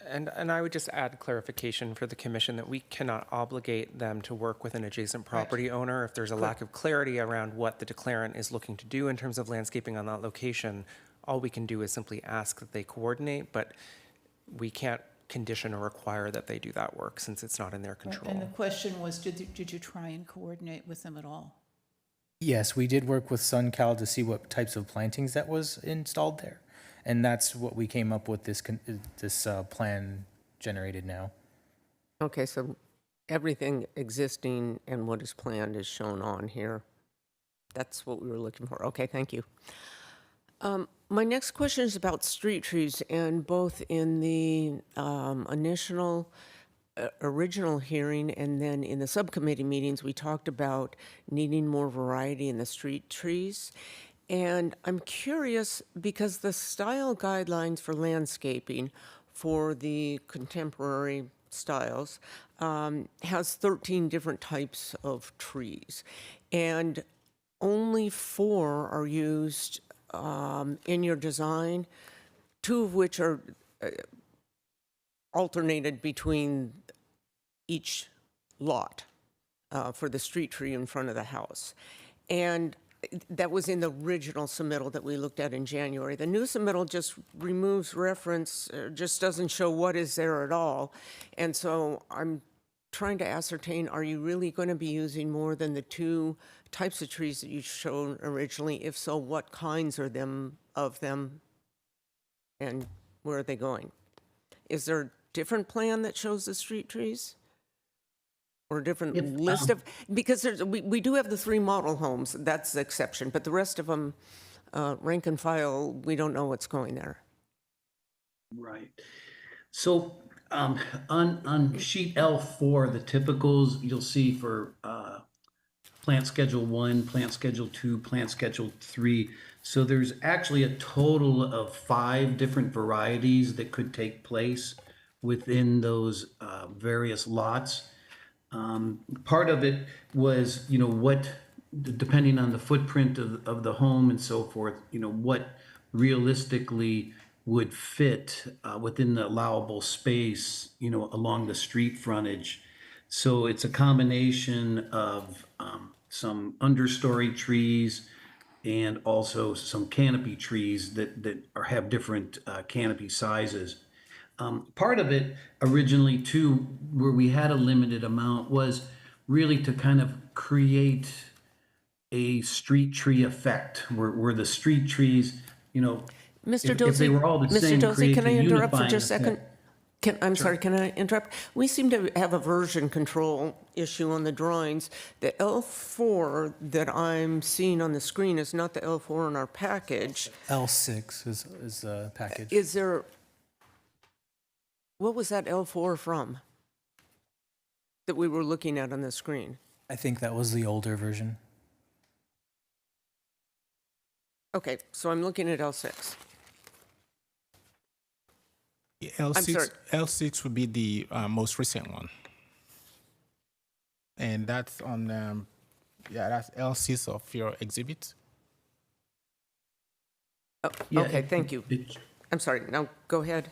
And I would just add clarification for the commission that we cannot obligate them to work with an adjacent property owner. If there's a lack of clarity around what the declarant is looking to do in terms of landscaping on that location, all we can do is simply ask that they coordinate, but we can't condition or require that they do that work since it's not in their control. And the question was, did you try and coordinate with them at all? Yes, we did work with SunCal to see what types of plantings that was installed there. And that's what we came up with, this plan generated now. Okay, so everything existing and what is planned is shown on here. That's what we were looking for. Okay, thank you. My next question is about street trees, and both in the original hearing and then in the subcommittee meetings, we talked about needing more variety in the street trees. And I'm curious, because the style guidelines for landscaping for the contemporary styles has 13 different types of trees, and only 4 are used in your design, 2 of which are alternated between each lot for the street tree in front of the house. And that was in the original submittal that we looked at in January. The new submittal just removes reference, just doesn't show what is there at all. And so I'm trying to ascertain, are you really going to be using more than the 2 types of trees that you showed originally? If so, what kinds are of them, and where are they going? Is there a different plan that shows the street trees? Or a different list of, because we do have the 3 model homes, that's the exception, but the rest of them, rank and file, we don't know what's going there. Right. So on sheet L4, the typicals you'll see for plant schedule 1, plant schedule 2, plant schedule 3. So there's actually a total of 5 different varieties that could take place within those various lots. Part of it was, what, depending on the footprint of the home and so forth, what realistically would fit within the allowable space, along the street frontage. So it's a combination of some understory trees and also some canopy trees that have different canopy sizes. Part of it originally too, where we had a limited amount, was really to kind of create a street tree effect, where the street trees, Mr. if they were all the Mr. same, Dozy, create can a I interrupt for unifying just a second? effect. Sorry, can I interrupt? We seem to have a version control issue on the drawings. The L4 that I'm seeing on the screen is not the L4 in our package. L6 is the package. Is there, what was that L4 from that we were looking at on the screen? I think that was the older version. Okay, so I'm looking at L6. L6, L6 would be the most recent one. And that's on, that's L6 of your exhibit. Oh, Yeah, okay, thank you. I'm sorry, now go ahead.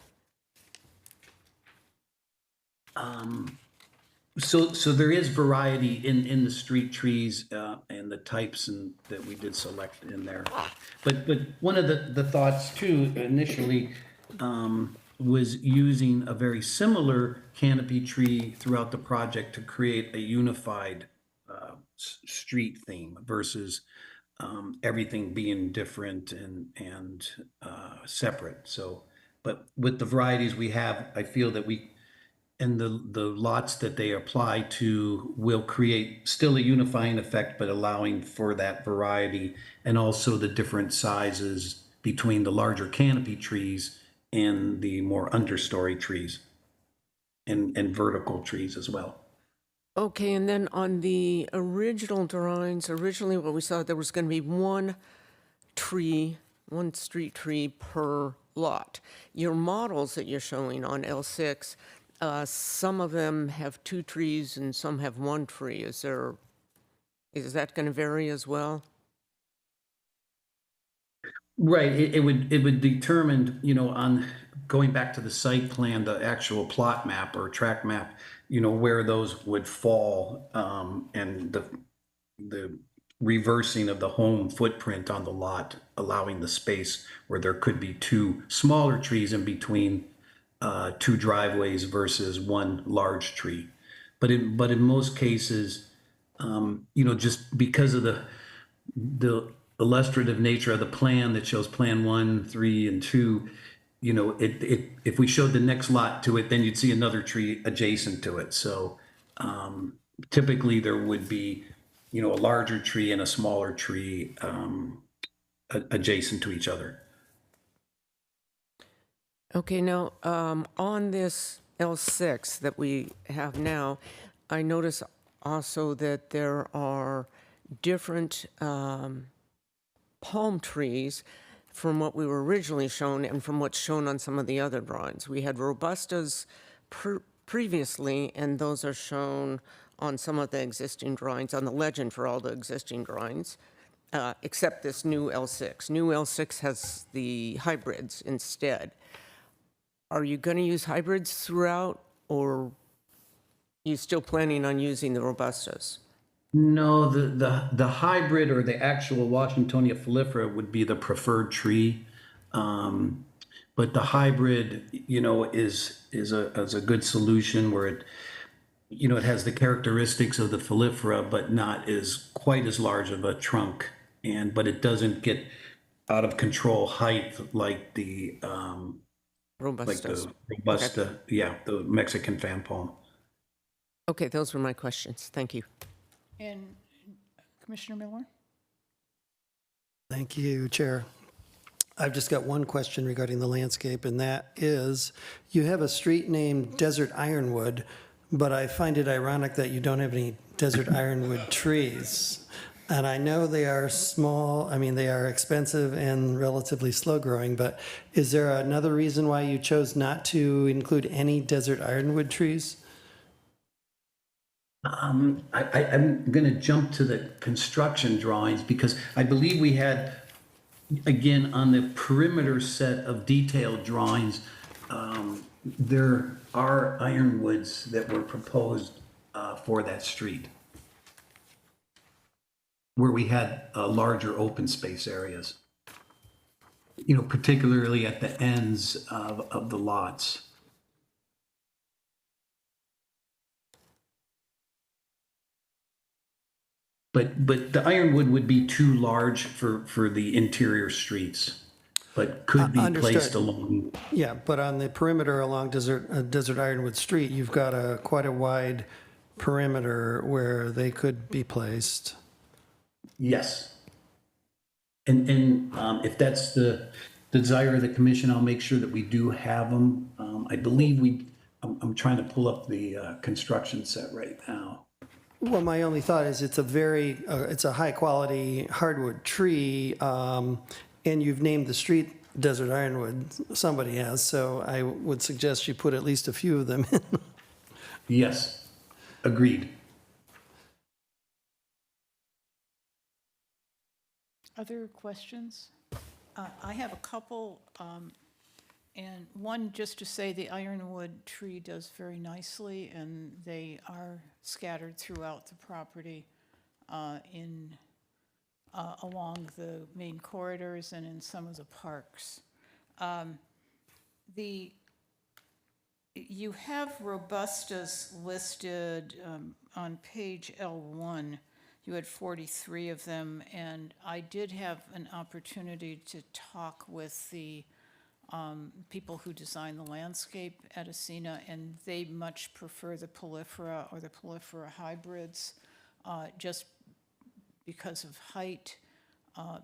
So there is variety in the street trees and the types that we did select in there. But one of the thoughts too initially was using a very similar canopy tree throughout the project to create a unified street theme versus everything being different and separate. So, but with the varieties we have, I feel that we and the lots that they apply to will create still a unifying effect, but allowing for that variety and also the different sizes between the larger canopy trees and the more understory trees and vertical trees as well. Okay, and then on the original drawings, originally what we saw, there was going to be one street tree per lot. Your models that you're showing on L6, some of them have 2 trees and some have 1 tree. Is that going to vary as well? Right, it would determine, on going back to the site plan, the actual plot map or track map, where those would fall, and the reversing of the home footprint on the lot, allowing the space where there could be 2 smaller trees in between 2 driveways versus 1 large tree. But in most cases, just because of the illustrative nature of the plan that shows plan 1, 3, and 2, if we showed the next lot to it, then you'd see another tree adjacent to it. So typically there would be, a larger tree and a smaller tree adjacent to each other. Okay, now, on this L6 that we have now, I notice also that there are different palm trees from what we were originally shown and from what's shown on some of the other drawings. We had robustas previously, and those are shown on some of the existing drawings, on the legend for all the existing drawings, except this new L6. New L6 has the hybrids instead. Are you going to use hybrids throughout, or are you still planning on using the robustas? No, the hybrid or the actual Washingtonia foliifera would be the preferred tree. But the hybrid, is a good solution where it has the characteristics of the foliifera, but not quite as large of a trunk, but it doesn't get out of control height like the Robustas. Robusta, yeah, the Mexican fan palm. Okay, those were my questions. Thank you. And Commissioner Miller? Thank you, Chair. I've just got one question regarding the landscape, and that is, you have a street named Desert Ironwood, but I find it ironic that you don't have any desert ironwood trees. And I know they are small, they are expensive and relatively slow growing, but is there another reason why you chose not to include any desert ironwood trees? I'm going to jump to the construction drawings because I believe we had, again, on the perimeter set of detailed drawings, there are ironwoods that were proposed for that street where we had larger open space areas, particularly at the ends of the lots. But the ironwood would be too large for the interior streets, but could be placed along. Yeah, but on the perimeter along Desert Ironwood Street, you've got quite a wide perimeter where they could be placed. Yes. And if that's the desire of the commission, I'll make sure that we do have them. I believe I'm trying to pull up the construction set right now. Well, my only thought is it's a high quality hardwood tree, and you've named the street Desert Ironwood. Somebody has, so I would suggest you put at least a few of them in. Yes, agreed. Other questions? I have a couple, and one just to say the ironwood tree does very nicely, and they are scattered throughout the property along the main corridors and in some of the parks. You have robustas listed on page L1. You had 43 of them, and I did have an opportunity to talk with the people who design the landscape at Asina, and they much prefer the Polyphora or the Polyphora hybrids, just because of height,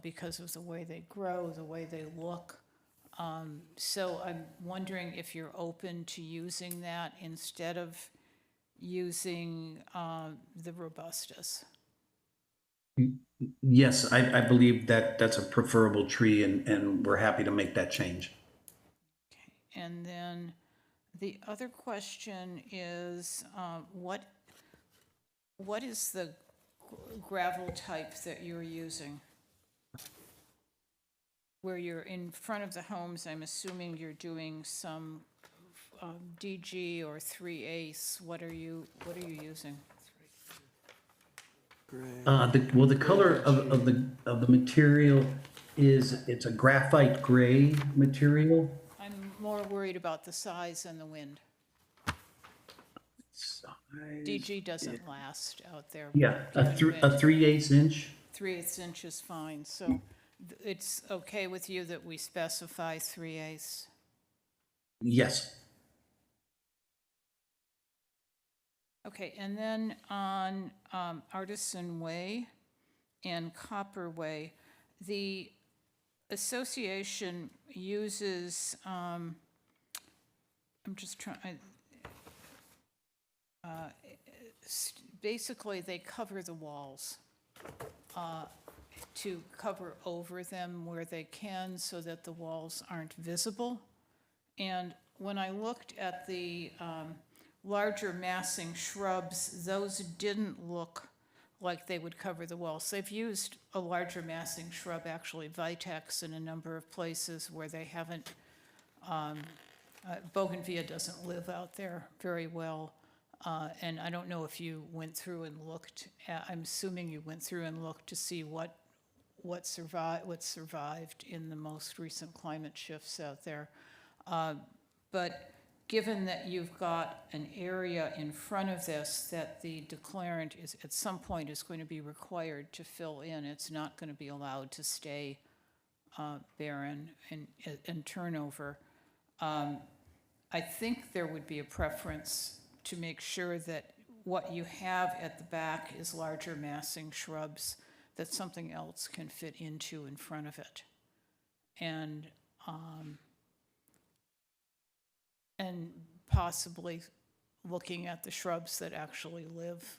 because of the way they grow, the way they look. So I'm wondering if you're open to using that instead of using the Robustus. Yes, I believe that that's a preferable tree, and we're happy to make that change. And then the other question is, what is the gravel type that you're using? Where you're in front of the homes, I'm assuming you're doing some DG or 3/8. What are you using? The color of the material it's a graphite gray material. I'm more worried about the size and the wind. DG doesn't last out there. Yeah, a given wind. 3/8 inch. 3/8 inch is fine, so it's okay with you that we specify 3/8? Yes. Okay, and then on Artisan Way and Copper Way, the association uses, I'm just trying, basically they cover the walls to cover over them where they can so that the walls aren't visible. And when I looked at the larger massing shrubs, those didn't look like they would cover the walls. They've used a larger massing shrub, actually Vitex, in a number of places where they haven't, Bougainvillea doesn't live out there very well. And I don't know if you went through and looked, I'm assuming you went through and looked to see what survived in the most recent climate shifts out there. But given that you've got an area in front of this that the declarant is, at some point, is going to be required to fill in, it's not going to be allowed to stay barren and turnover. I think there would be a preference to make sure that what you have at the back is larger massing shrubs that something else can fit into in front of it. And possibly looking at the shrubs that actually live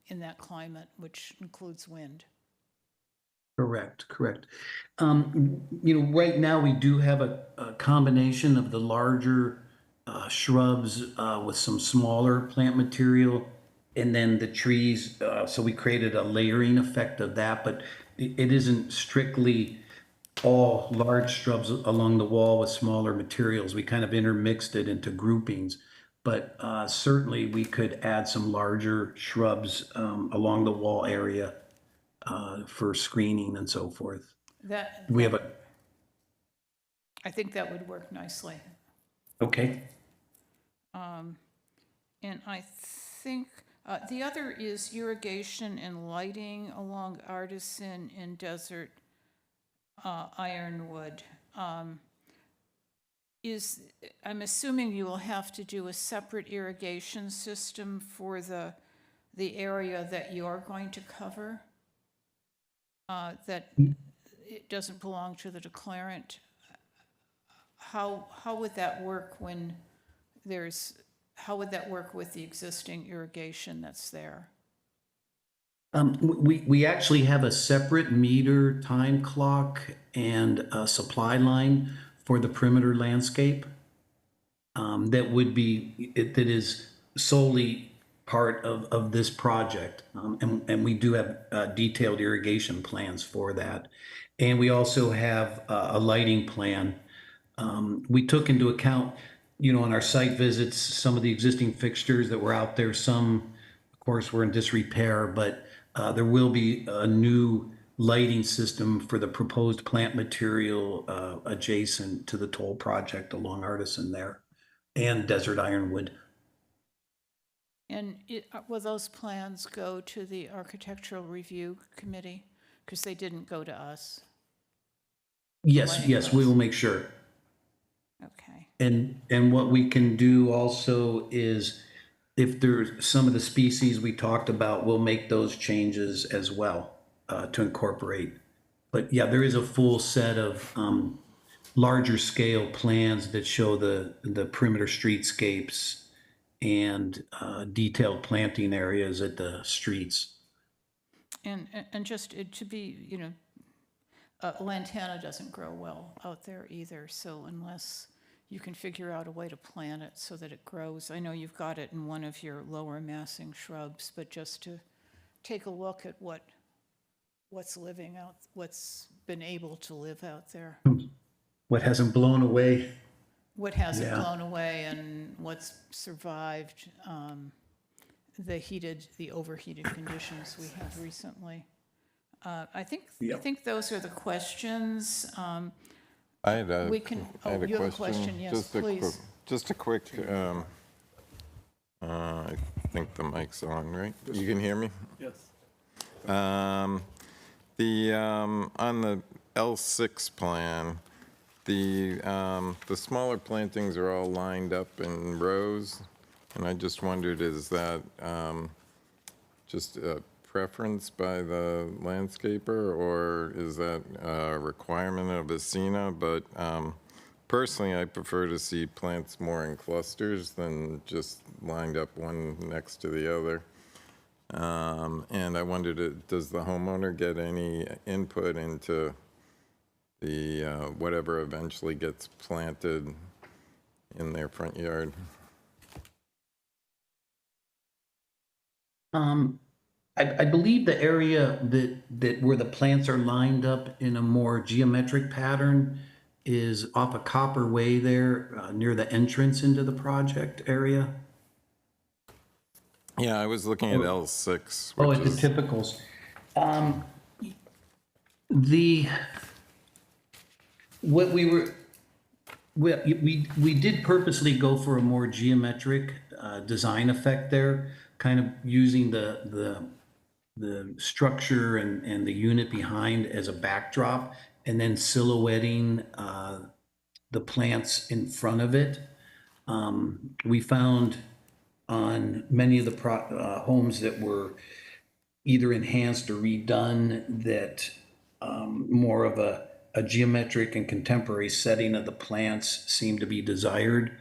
in that climate, which includes wind. Correct. Right now we do have a combination of the larger shrubs with some smaller plant material, and then the trees. So we created a layering effect of that, but it isn't strictly all large shrubs along the wall with smaller materials. We kind of intermixed it into groupings, but certainly we could add some larger shrubs along the wall area for screening and so forth. I think that would work nicely. Okay. And I think the other is irrigation and lighting along Artisan and Desert Ironwood. I'm assuming you will have to do a separate irrigation system for the area that you're going to cover, that it doesn't belong to the declarant. How would that work when how would that work with the existing irrigation that's there? We actually have a separate meter, time clock, and a supply line for the perimeter landscape. That is solely part of this project, and we do have detailed irrigation plans for that, and we also have a lighting plan. We took into account, on our site visits, some of the existing fixtures that were out there. Some, of course, were in disrepair, but there will be a new lighting system for the proposed plant material adjacent to the toll project along Artisan there and Desert Ironwood. And will those plans go to the Architectural Review Committee? Because they didn't go to us. Yes, we will make sure. And what we can do also is, if there's some of the species we talked about, we'll make those changes as well to incorporate. But yeah, there is a full set of larger scale plans that show the perimeter streetscapes and detailed planting areas at the streets. And just to be, lantana doesn't grow well out there either, so unless you can figure out a way to plant it so that it grows. I know you've got it in one of your lower massing shrubs, but just to take a look at what's been able to live out there. What hasn't blown away? What hasn't Yeah. blown away and what's survived the overheated conditions we had recently. I think those are the questions. I had a, We can, I had you have a question, yes, Just a quick- please. Just a quick, I think the mic's on, right? You can hear me? Yes. On the L6 plan, the smaller plantings are all lined up in rows, and I just wondered, is that just a preference by the landscaper, or is that a requirement of ASCENA? But personally, I prefer to see plants more in clusters than just lined up one next to the other. And I wondered, does the homeowner get any input into the whatever eventually gets planted in their front yard? I believe the area that where the plants are lined up in a more geometric pattern is off of Copper Way there, near the entrance into the project area. Yeah, I was looking at L6, Oh, which at the is, typicals. What we did purposely go for a more geometric design effect there, kind of using the structure and the unit behind as a backdrop, and then silhouetting the plants in front of it. We found on many of the homes that were either enhanced or redone that more of a geometric and contemporary setting of the plants seemed to be desired.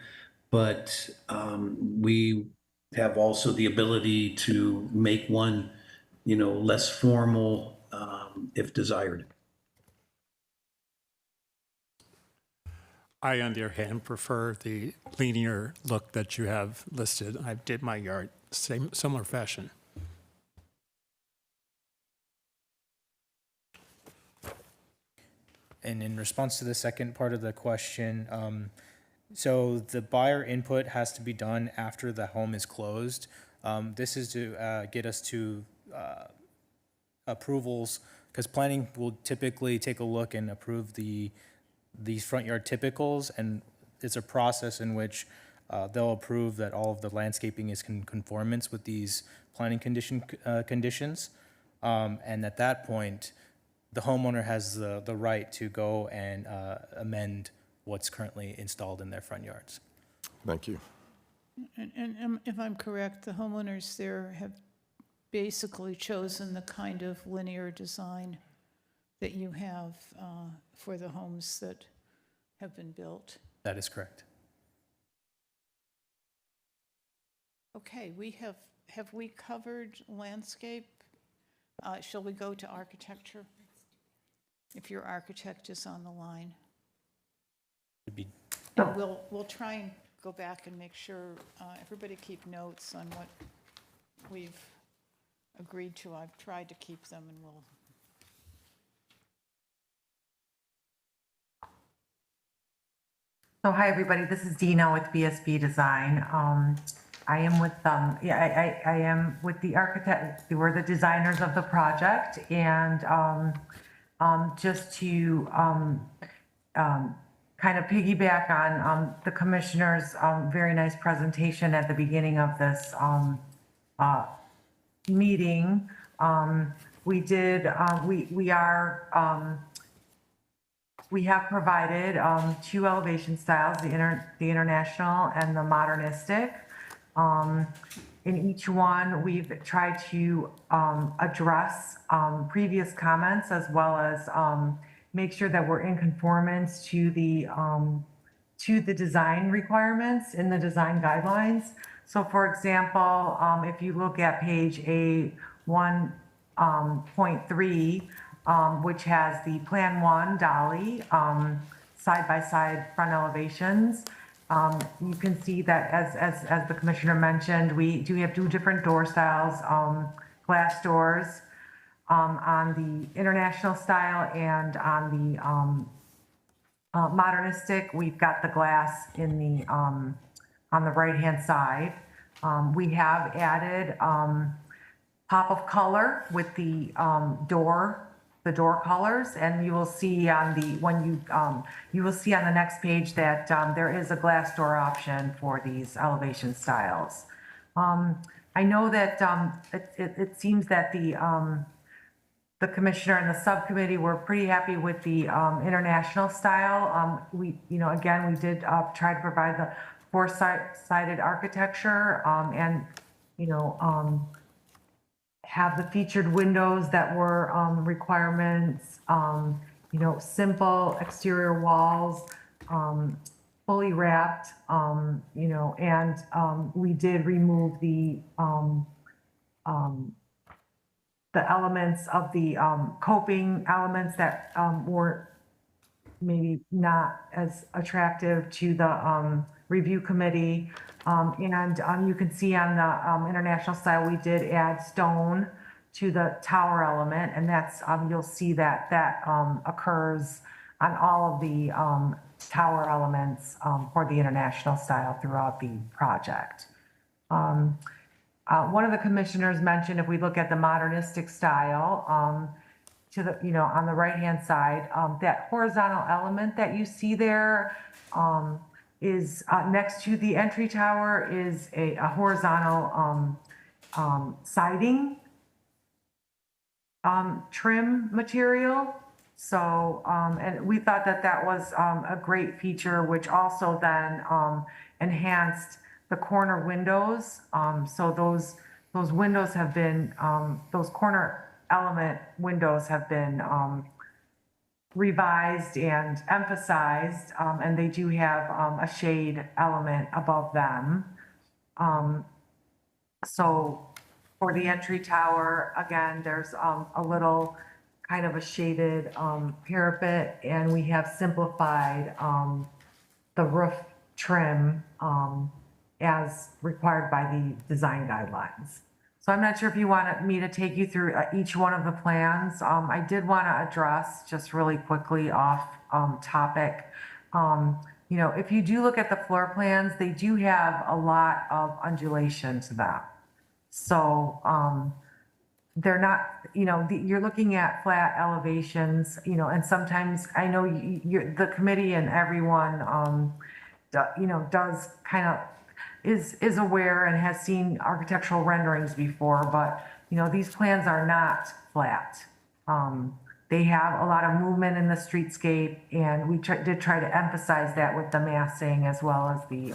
But we have also the ability to make one, less formal if desired. I, on the other hand, prefer the linear look that you have listed. I did my yard similar fashion. And in response to the second part of the question, so the buyer input has to be done after the home is closed. This is to get us to approvals, because planning will typically take a look and approve these front yard typicals, and it's a process in which they'll approve that all of the landscaping is in conformance with these planning conditions. And at that point, the homeowner has the right to go and amend what's currently installed in their front yards. thank you. And if I'm correct, the homeowners there have basically chosen the kind of linear design that you have for the homes that have been built. That is correct. Okay, have we covered landscape? Shall we go to architecture? If your architect is on the line. It'd be And we'll try and go back and make sure, everybody keep notes on what we've agreed to. I've tried to keep them, and we'll. So hi, everybody. This is Dina with BSB Design. I am with I am with the architect. We're the designers of the project, and just to kind of piggyback on the commissioner's very nice presentation at the beginning of this meeting. We are we have provided 2 elevation styles, the international and the modernistic. In each one, we've tried to address previous comments as well as make sure that we're in conformance to the design requirements in the design guidelines. So for example, if you look at page A1.3, which has the Plan 1 dolly, side-by-side front elevations, you can see that as the commissioner mentioned, we do have 2 different door styles, glass doors on the international style, and on the modernistic, we've got the glass in the on the right-hand side. We have added pop of color with the door colors, and you will see on the you will see on the next page that there is a glass door option for these elevation styles. I know that it seems that the commissioner and the subcommittee were pretty happy with the international style. Again, we did try to provide the 4-sided architecture and have the featured windows that were requirements, simple exterior walls, fully wrapped, and we did remove the elements of the coping elements that were maybe not as attractive to the review committee. You can see on the international style, we did add stone to the tower element, and that's, you'll see that occurs on all of the tower elements for the international style throughout the project. One of the commissioners mentioned, if we look at the modernistic style, to the, on the right-hand side, that horizontal element that you see there is next to the entry tower is a horizontal siding trim material. So, and we thought that was a great feature, which also then enhanced the corner windows. So those windows have been, those corner element windows have been revised and emphasized, and they do have a shade element above them. So for the entry tower, again, there's a little kind of a shaded parapet, and we have simplified the roof trim as required by the design guidelines. So I'm not sure if you want me to take you through each one of the plans. I did want to address just really quickly off topic. If you do look at the floor plans, they do have a lot of undulation to them. So they're not, you're looking at flat elevations, and sometimes I know the committee and everyone, does kind of is aware and has seen architectural renderings before, but these plans are not flat. They have a lot of movement in the streetscape, and we did try to emphasize that with the massing as well as the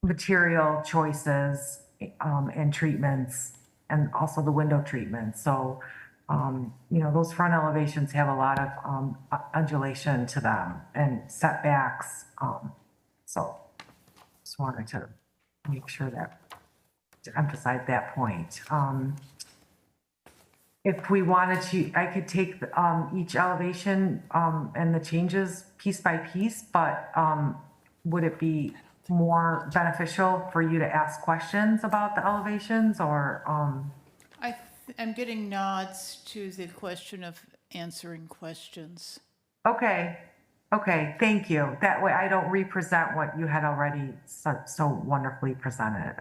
material choices and treatments, and also the window treatments. So, those front elevations have a lot of undulation to them and setbacks. So just wanted to make sure to emphasize that point. If we wanted to, I could take each elevation and the changes piece by piece, but would it be more beneficial for you to ask questions about the elevations, or? I'm getting nods to the question of answering questions. Okay, thank you. That way I don't represent what you had already so wonderfully presented.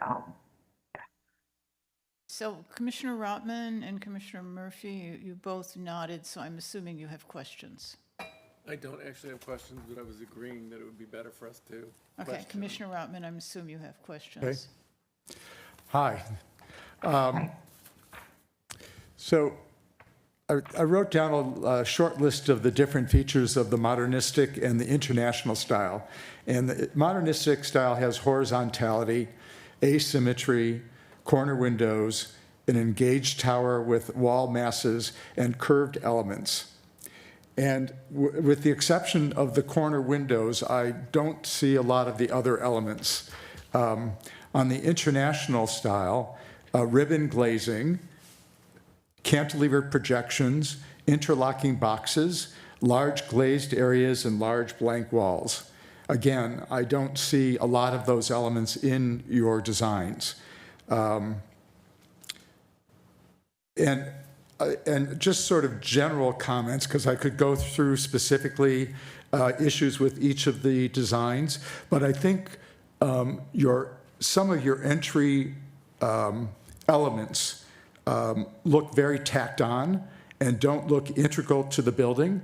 So Commissioner Rotman and Commissioner Murphy, you both nodded, so I'm assuming you have questions. I don't actually have questions, but I was agreeing that it would be better for us to. Okay, question. Commissioner Rotman, I'm assuming you have questions. Hi. So I wrote down a short list of the different features of the modernistic and the international style. And the modernistic style has horizontality, asymmetry, corner windows, an engaged tower with wall masses, and curved elements. And with the exception of the corner windows, I don't see a lot of the other elements. On the international style, ribbon glazing, cantilever projections, interlocking boxes, large glazed areas, and large blank walls. Again, I don't see a lot of those elements in your designs. And just sort of general comments, because I could go through specifically issues with each of the designs, but I think some of your entry elements look very tacked on and don't look integral to the building.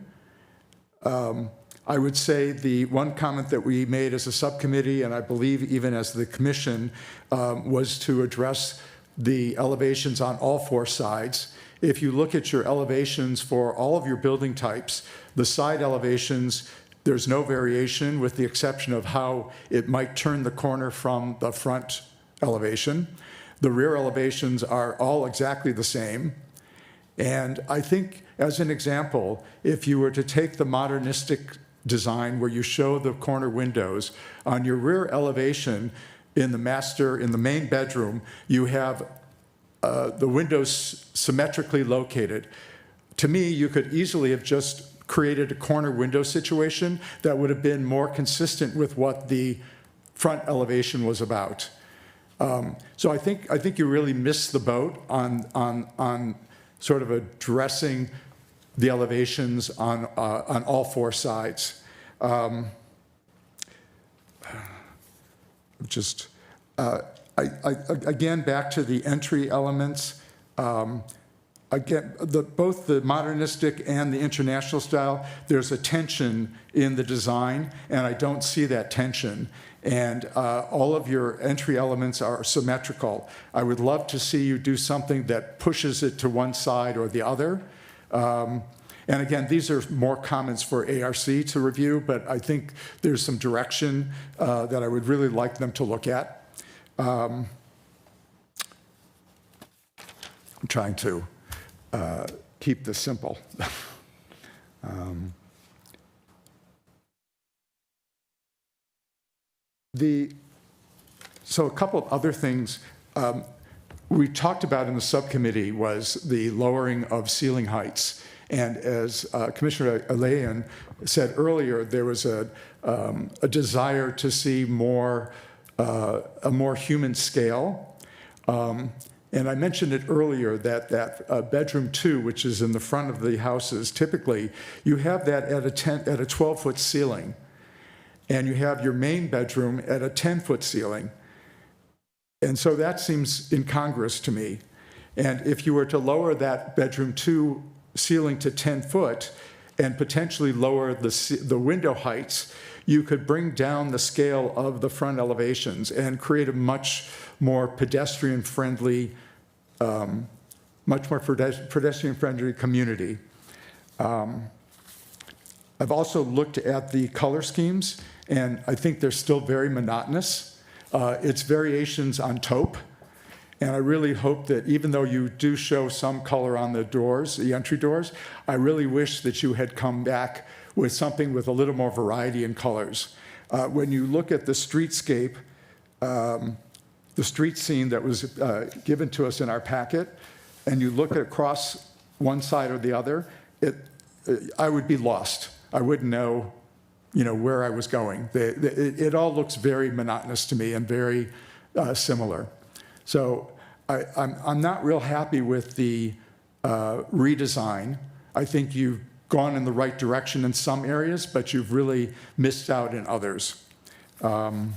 I would say the one comment that we made as a subcommittee, and I believe even as the commission, was to address the elevations on all four sides. If you look at your elevations for all of your building types, the side elevations, there's no variation with the exception of how it might turn the corner from the front elevation. The rear elevations are all exactly the same. And I think, as an example, if you were to take the modernistic design where you show the corner windows, on your rear elevation in the main bedroom, you have the windows symmetrically located. To me, you could easily have just created a corner window situation that would have been more consistent with what the front elevation was about. So I think you really missed the boat on sort of addressing the elevations on all four sides. Again, back to the entry elements. Again, both the modernistic and the international style, there's a tension in the design, and I don't see that tension. And all of your entry elements are symmetrical. I would love to see you do something that pushes it to one side or the other. And again, these are more comments for ARC to review, but I think there's some direction that I would really like them to look at. I'm trying to keep this simple. So a couple of other things we talked about in the subcommittee was the lowering of ceiling heights. And as Commissioner Alain said earlier, there was a desire to see a more human scale. And I mentioned it earlier that bedroom 2, which is in the front of the houses, typically you have that at a 12-foot ceiling. And you have your main bedroom at a 10-foot ceiling. And so that seems incongruous to me. And if you were to lower that bedroom 2 ceiling to 10 foot and potentially lower the window heights, you could bring down the scale of the front elevations and create a much more pedestrian-friendly community. I've also looked at the color schemes, and I think they're still very monotonous. It's variations on taupe, and I really hope that even though you do show some color on the doors, the entry doors, I really wish that you had come back with something with a little more variety in colors. When you look at the streetscape, the street scene that was given to us in our packet, and you look across one side or the other, I would be lost. I wouldn't know, where I was going. It all looks very monotonous to me and very similar. So I'm not real happy with the redesign. I think you've gone in the right direction in some areas, but you've really missed out in others. Well,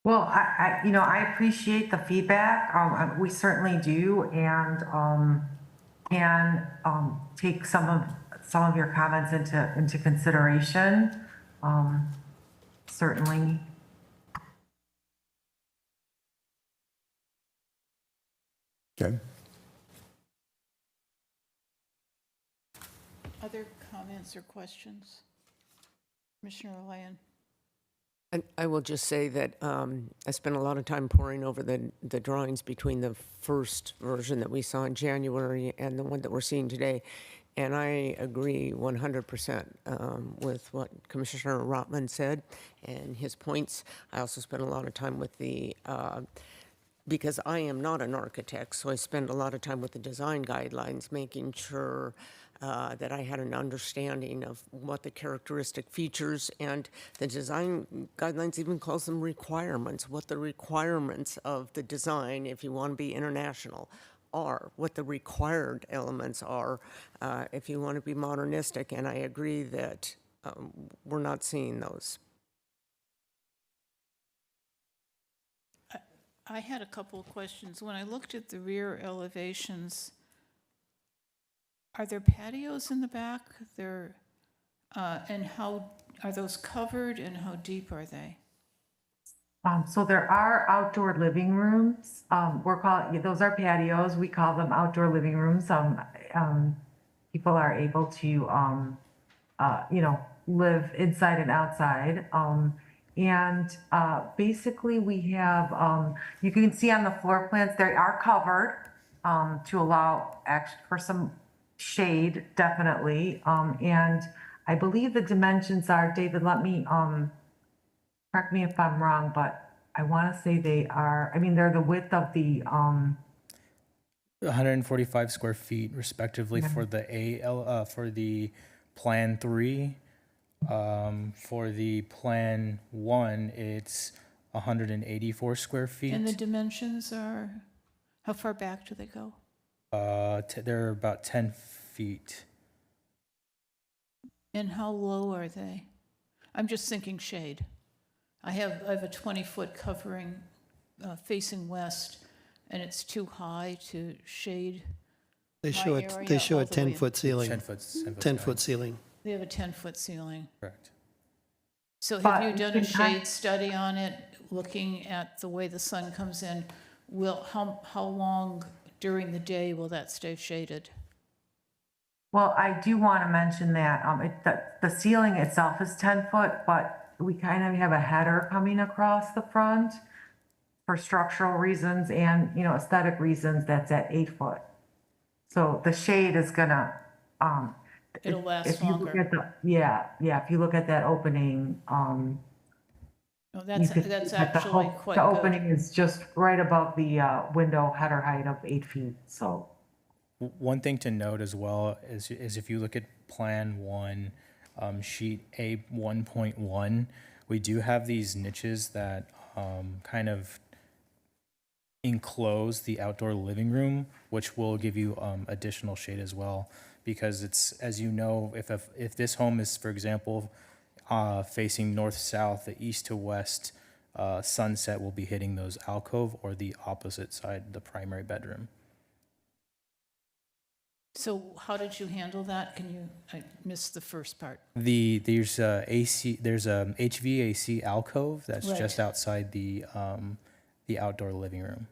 I appreciate the feedback. We certainly do, and can take some of your comments into consideration. Certainly. Okay. Other comments or questions? Commissioner Land? And I will just say that I spent a lot of time poring over the drawings between the first version that we saw in January and the one that we're seeing today. And I agree 100% with what Commissioner Rotman said and his points. I also spent a lot of time with because I am not an architect, so I spend a lot of time with the design guidelines, making sure that I had an understanding of what the characteristic features, and the design guidelines even calls them requirements, what the requirements of the design, if you want to be international, are, what the required elements are if you want to be modernistic, and I agree that we're not seeing those. I had a couple of questions. When I looked at the rear elevations, are there patios in the back? And how are those covered, and how deep are they? So there are outdoor living rooms. Those are patios. We call them outdoor living rooms. People are able to, live inside and outside. Basically we have, you can see on the floor plans, they are covered to allow for some shade, definitely. And I believe the dimensions are, David, let me, correct me if I'm wrong, but I want to say they're the width of the, 145 square feet respectively for for the Plan 3. For the Plan 1, it's 184 square feet. And the dimensions are, how far back do they go? They're about 10 feet. And how low are they? I'm just thinking shade. I have a 20-foot covering facing west, and it's too high to shade. They show my a area they show all a the way 10-foot ceiling. 10-foot ceiling. They have a 10-foot ceiling. Correct. So But have you done a you can- shade study on it, looking at the way the sun comes in? How long during the day will that stay shaded? Well, I do want to mention that the ceiling itself is 10 foot, but we kind of have a header coming across the front for structural reasons and, aesthetic reasons that's at 8 foot. So the shade is gonna, It'll last if you look longer. at if you look at that opening, Oh, you that's could see that actually quite the good. opening is just right above the window header height of 8 feet, so. One thing to note as well is if you look at Plan 1, sheet A 1.1, we do have these niches that kind of enclose the outdoor living room, which will give you additional shade as well. Because it's, as you know, if this home is, for example, facing north-south, the east to west sunset will be hitting those alcove or the opposite side, the primary bedroom. So how did you handle that? I missed the first part. There's a HVAC alcove that's Right. just outside the outdoor living room.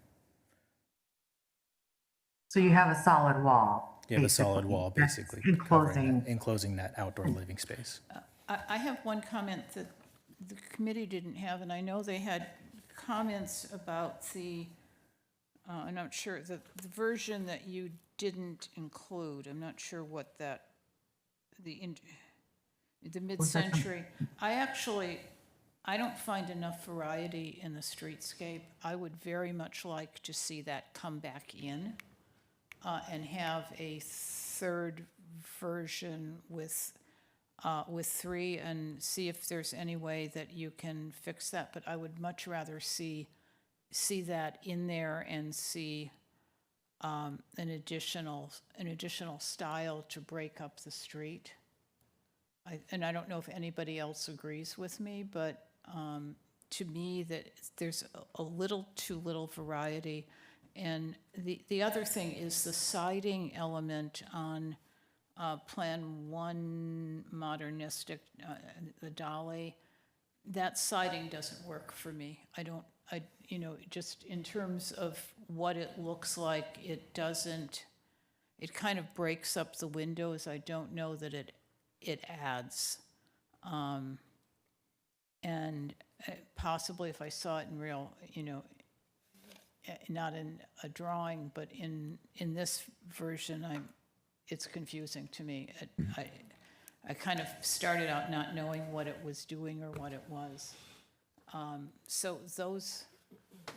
So you have a solid wall. You have a solid basically, wall, that's basically, enclosing that outdoor living space. I have one comment that the committee didn't have, and I know they had comments about I'm not sure, the version that you didn't include. I'm not sure what the mid-century. I don't find enough variety in the streetscape. I would very much like to see that come back in and have a third version with 3 and see if there's any way that you can fix that. But I would much rather see that in there and see an additional style to break up the street. And I don't know if anybody else agrees with me, but to me that there's a little too little variety. And the other thing is the siding element on Plan 1 modernistic, the Dolly. That siding doesn't work for me. Just in terms of what it looks like, it doesn't, it kind of breaks up the windows. I don't know that it adds. And possibly if I saw it in real, not in a drawing, but in this version, it's confusing to me. I kind of started out not knowing what it was doing or what it was. So those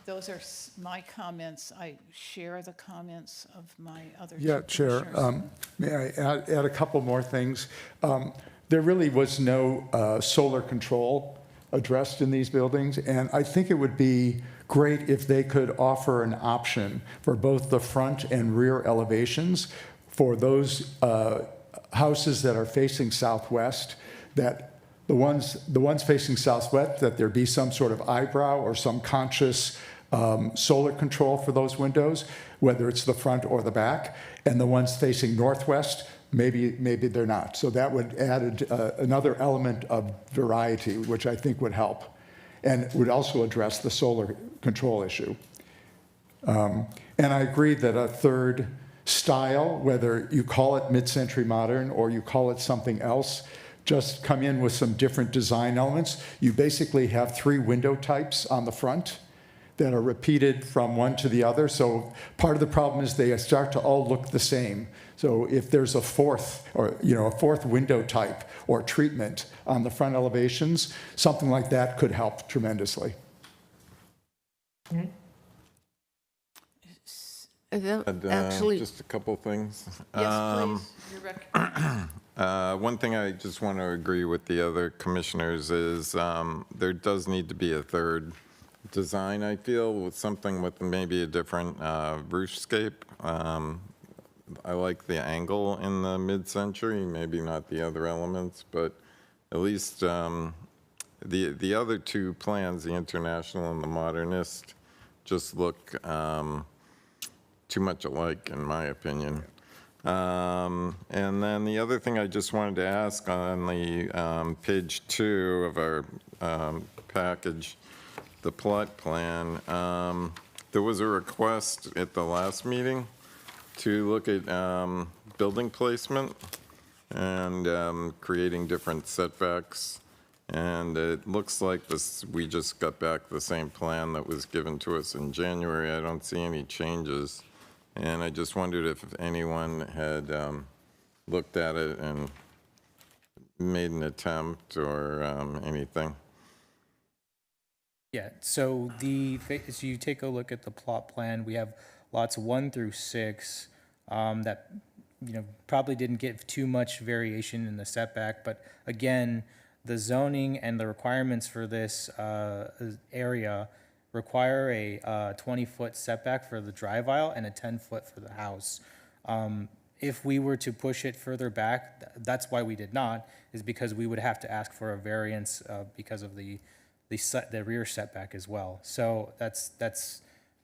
are my comments. I share the comments of my other two Yeah, Chair, commissioners. may I add a couple more things? There really was no solar control addressed in these buildings, and I think it would be great if they could offer an option for both the front and rear elevations for those houses that are facing southwest, that the ones facing southwest, that there be some sort of eyebrow or some conscious solar control for those windows, whether it's the front or the back, and the ones facing northwest, maybe they're not. So that would add another element of variety, which I think would help, and would also address the solar control issue. And I agree that a third style, whether you call it mid-century modern or you call it something else, just come in with some different design elements. You basically have 3 window types on the front that are repeated from one to the other. So part of the problem is they start to all look the same. So if there's a fourth window type or treatment on the front elevations, something like that could help tremendously. Actually, Just a couple things. Yes, please. You're recognized. One thing I just want to agree with the other commissioners is there does need to be a third design, I feel, with something with maybe a different roofscape. I like the angle in the mid-century, maybe not the other elements, but at least the other 2 plans, the International and the Modernist, just look too much alike, in my opinion. And then the other thing I just wanted to ask on the page 2 of our package, the plot plan, there was a request at the last meeting to look at building placement and creating different setbacks. And it looks like we just got back the same plan that was given to us in January. I don't see any changes. And I just wondered if anyone had looked at it and made an attempt or anything. Yeah, so as you take a look at the plot plan, we have lots 1 through 6 that probably didn't get too much variation in the setback, but again, the zoning and the requirements for this area require a 20-foot setback for the drive aisle and a 10-foot for the house. If we were to push it further back, that's why we did not, is because we would have to ask for a variance because of the rear setback as well. So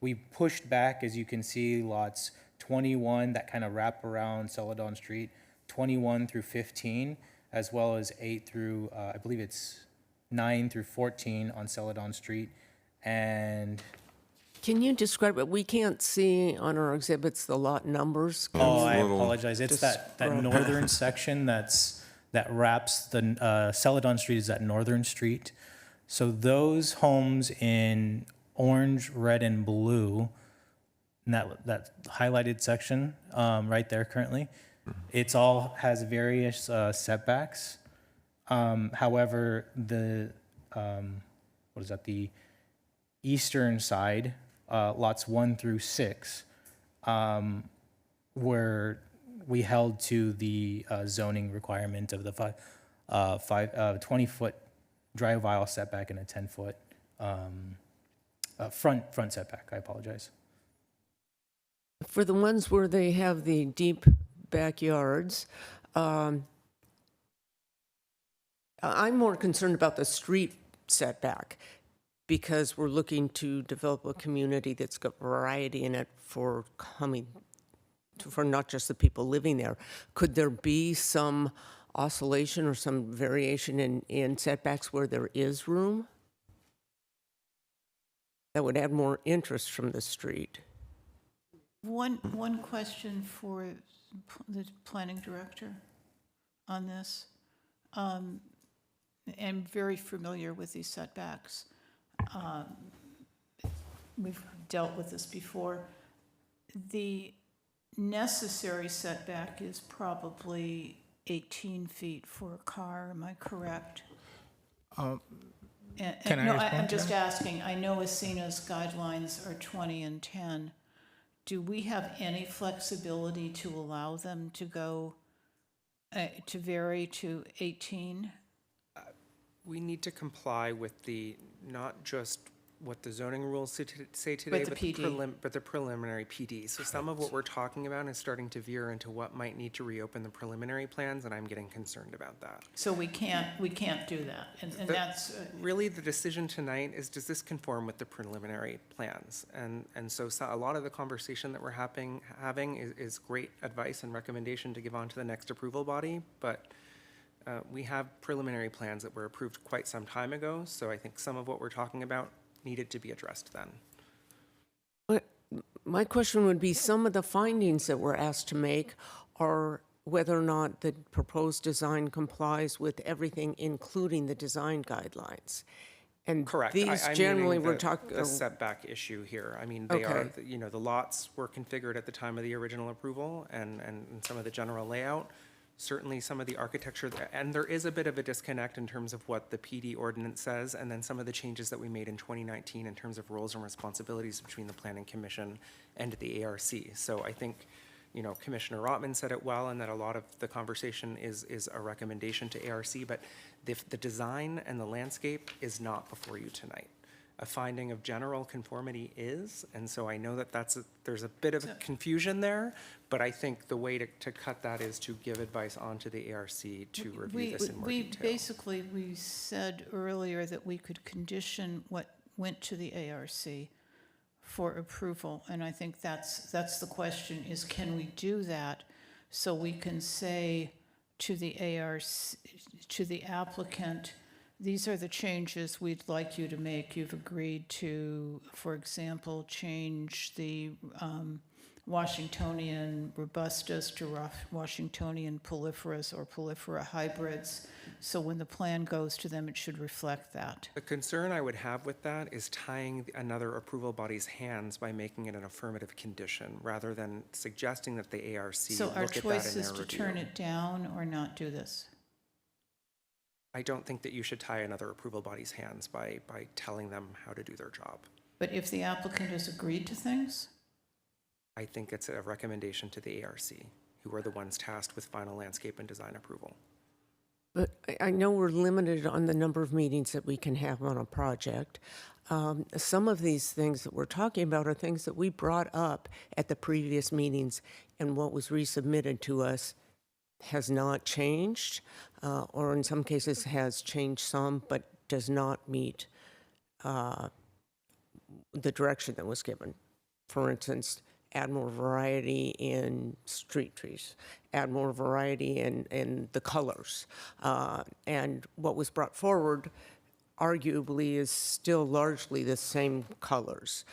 we pushed back, as you can see, lots 21 that kind of wrap around Celadon Street, 21 through 15, as well as 8 through, I believe it's 9 through 14 on Celadon Street. And can you describe it? We can't see on our exhibits the lot numbers. I apologize. It's that describe- northern section that wraps the Celadon Street is that northern street. So those homes in orange, red, and blue, in that highlighted section right there currently, it's all has various setbacks. However, the eastern side, lots 1 through 6, where we held to the zoning requirement of the 20-foot drive aisle setback and a 10-foot front setback. I apologize. For the ones where they have the deep backyards, I'm more concerned about the street setback, because we're looking to develop a community that's got variety in it for not just the people living there. Could there be some oscillation or some variation in setbacks where there is room? That would add more interest from the street. One question for the planning director on this. I'm very familiar with these setbacks. We've dealt with this before. The necessary setback is probably 18 feet for a car, am I correct? Can I No, respond I'm to just that? asking, I know Asina's guidelines are 20 and 10. Do we have any flexibility to allow them to go, to vary to 18? We need to comply with the, not just what the zoning rules say today, the PD. but the preliminary PD. So some of what we're talking about is starting to veer into what might need to reopen the preliminary plans, and I'm getting concerned about that. So we can't do that, and that's, Really, the decision tonight is, does this conform with the preliminary plans? And so a lot of the conversation that we're having is great advice and recommendation to give on to the next approval body, but we have preliminary plans that were approved quite some time ago, so I think some of what we're talking about needed to be addressed then. But my question would be, some of the findings that we're asked to make are whether or not the proposed design complies with everything, including the design guidelines. And Correct. these I'm generally, meaning we're the talking, setback issue here. I mean, they are, Okay. the lots were configured at the time of the original approval and some of the general layout. Certainly some of the architecture, and there is a bit of a disconnect in terms of what the PD ordinance says, and then some of the changes that we made in 2019 in terms of roles and responsibilities between the Planning Commission and the ARC. So I think, Commissioner Rotman said it well, and that a lot of the conversation is a recommendation to ARC, but the design and the landscape is not before you tonight. A finding of general conformity is, and so I know that there's a bit of confusion there, but I think the way to cut that is to give advice onto the ARC to review this in more detail. Basically, we said earlier that we could condition what went to the ARC for approval, and I think that's the question, is can we do that so we can say to the ARC, to the applicant, these are the changes we'd like you to make. You've agreed to, for example, change the Washingtonian robustus to Washingtonian pulliferus or pulliferà hybrids. So when the plan goes to them, it should reflect that. The concern I would have with that is tying another approval body's hands by making it an affirmative condition, rather than suggesting that the ARC So look our at that in choice their is to review. turn it down or not do this. I don't think that you should tie another approval body's hands by telling them how to do their job. But if the applicant has agreed to things, I think it's a recommendation to the ARC, who are the ones tasked with final landscape and design approval. but I know we're limited on the number of meetings that we can have on a project. Some of these things that we're talking about are things that we brought up at the previous meetings, and what was resubmitted to us has not changed, or in some cases has changed some, but does not meet the direction that was given. For instance, add more variety in street trees, add more variety in the colors. And what was brought forward arguably is still largely the same colors.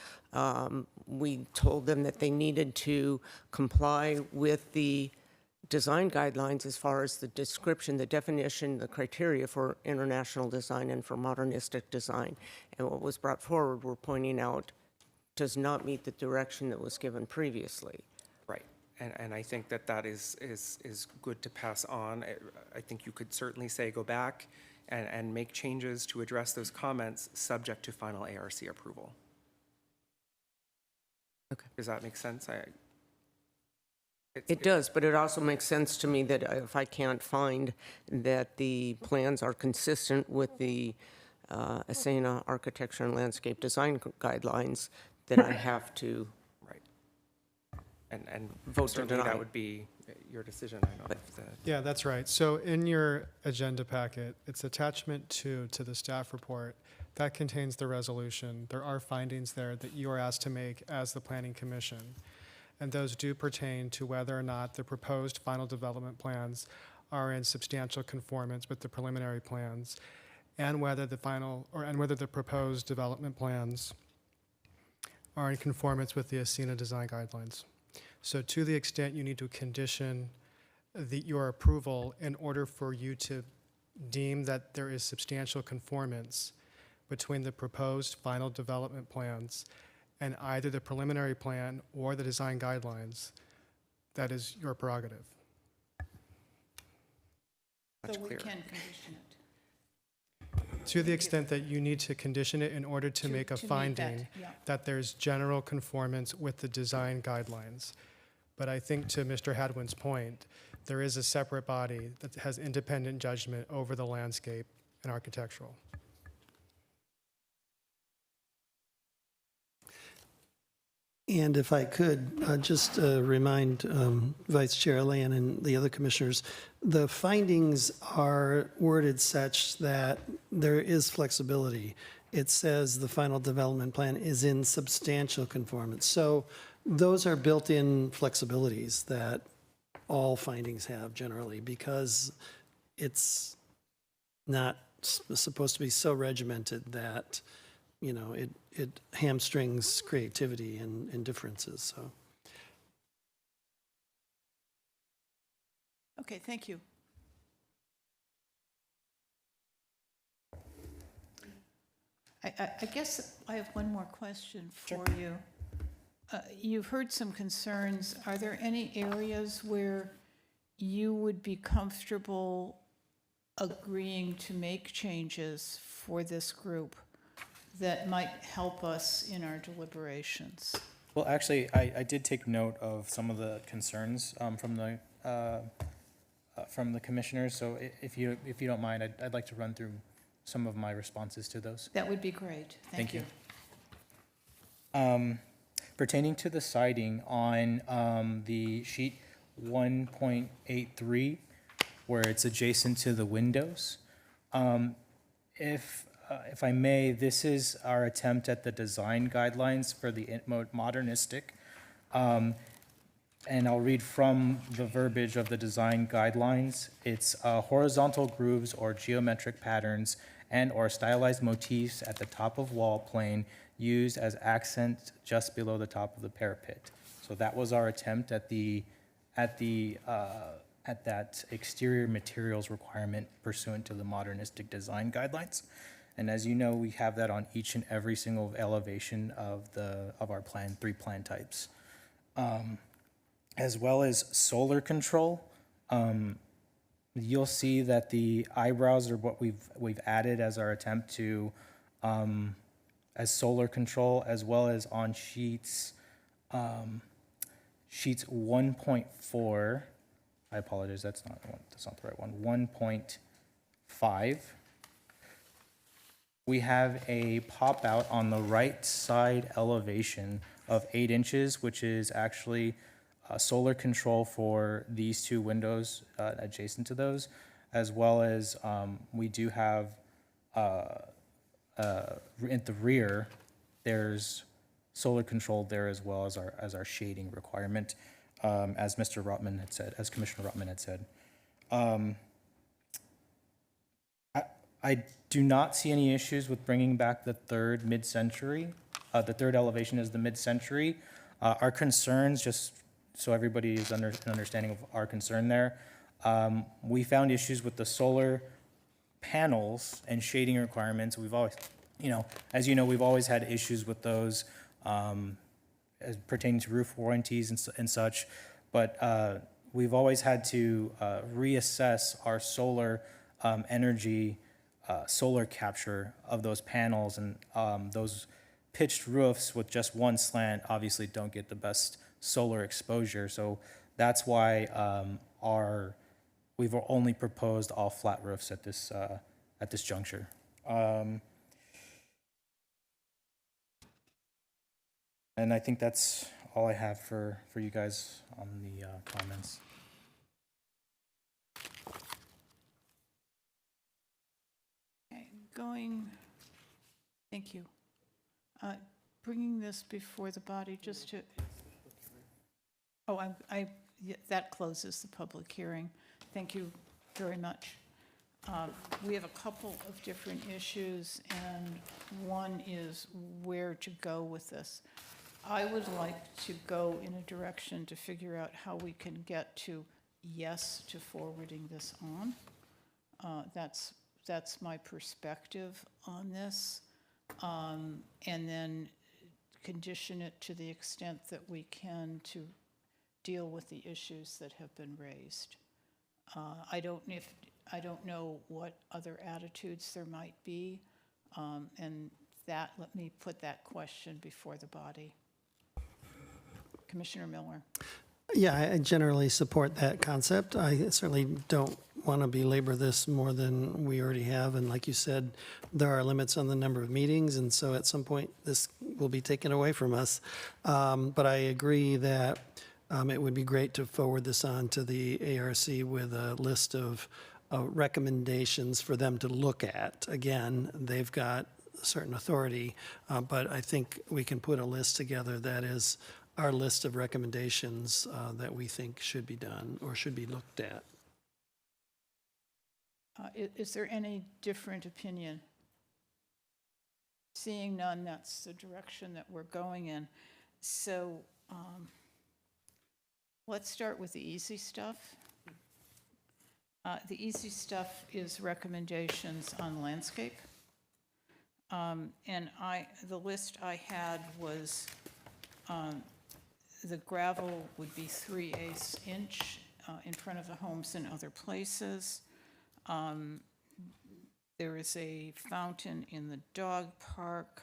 We told them that they needed to comply with the design guidelines as far as the description, the definition, the criteria for international design and for modernistic design. And what was brought forward, we're pointing out, does not meet the direction that was given previously. Right, and I think that is good to pass on. I think you could certainly say go back and make changes to address those comments, subject to final ARC approval. Okay. Does that make sense? It does, but it also makes sense to me that if I can't find that the plans are consistent with the Asena Architecture and Landscape Design Guidelines, then I have to Right. And vote to certainly deny. that would be your decision. I don't know if the Yeah, that's right. So in your agenda packet, it's attachment 2 to the staff report. That contains the resolution. There are findings there that you are asked to make as the Planning Commission. And those do pertain to whether or not the proposed final development plans are in substantial conformance with the preliminary plans, and whether the proposed development plans are in conformance with the Asena design guidelines. So to the extent you need to condition your approval in order for you to deem that there is substantial conformance between the proposed final development plans and either the preliminary plan or the design guidelines, that is your prerogative. Much So we clearer. can condition it. To the extent that you need to condition it in order to make a to meet that, finding yeah. that there's general conformance with the design guidelines. But I think to Mr. Hadwin's point, there is a separate body that has independent judgment over the landscape and architectural. And if I could, just remind Vice Chair Land and the other commissioners, the findings are worded such that there is flexibility. It says the final development plan is in substantial conformance. So those are built-in flexibilities that all findings have generally, because it's not supposed to be so regimented that, you know, it hamstrings creativity and differences, so. Okay, thank you. I guess I have one more question for you. You've heard some concerns. Are there any areas where you would be comfortable agreeing to make changes for this group that might help us in our deliberations? Well, actually, I did take note of some of the concerns from the commissioners. So if you don't mind, I'd like to run through some of my responses to those. That would be great. Thank you. Pertaining to the siding on the sheet 1.83, where it's adjacent to the windows, if I may, this is our attempt at the design guidelines for the modernistic. And I'll read from the verbiage of the design guidelines. It's horizontal grooves or geometric patterns and/or stylized motifs at the top of wall plane used as accent just below the top of the parapet. So that was our attempt at that exterior materials requirement pursuant to the modernistic design guidelines. And as you know, we have that on each and every single elevation of our plan, 3 plan types. As well as solar control, you'll see that the eyebrows are what we've added as our attempt to as solar control, as well as on sheets 1.4. I apologize, that's not the right one. 1.5. We have a pop out on the right side elevation of 8 inches, which is actually solar control for these 2 windows adjacent to those, as well as we do have at the rear, there's solar control there as well as our shading requirement, as Mr. Rotman had said, as Commissioner Rotman had said. I do not see any issues with bringing back the third mid-century. The third elevation is the mid-century. Our concerns, just so everybody is an understanding of our concern there, we found issues with the solar panels and shading requirements. We've always, as you know, we've always had issues with those as pertaining to roof warranties and such. But we've always had to reassess our solar energy, solar capture of those panels, and those pitched roofs with just one slant obviously don't get the best solar exposure. So that's why we've only proposed all flat roofs at this juncture. And I think that's all I have for you guys on the comments. Okay, thank you. Bringing this before the body just to, that closes the public hearing. Thank you very much. We have a couple of different issues, and one is where to go with this. I would like to go in a direction to figure out how we can get to yes to forwarding this on. That's my perspective on this. And then condition it to the extent that we can to deal with the issues that have been raised. I don't know what other attitudes there might be, and let me put that question before the body. Commissioner Miller. Yeah, I generally support that concept. I certainly don't want to belabor this more than we already have. And like you said, there are limits on the number of meetings, and so at some point, this will be taken away from us. But I agree that it would be great to forward this on to the ARC with a list of recommendations for them to look at. Again, they've got certain authority, but I think we can put a list together that is our list of recommendations that we think should be done or should be looked at. Is there any different opinion? Seeing none, that's the direction that we're going in. So let's start with the easy stuff. The easy stuff is recommendations on landscape. And the list I had was the gravel would be 3/8 inch in front of the homes and other places. There is a fountain in the dog park.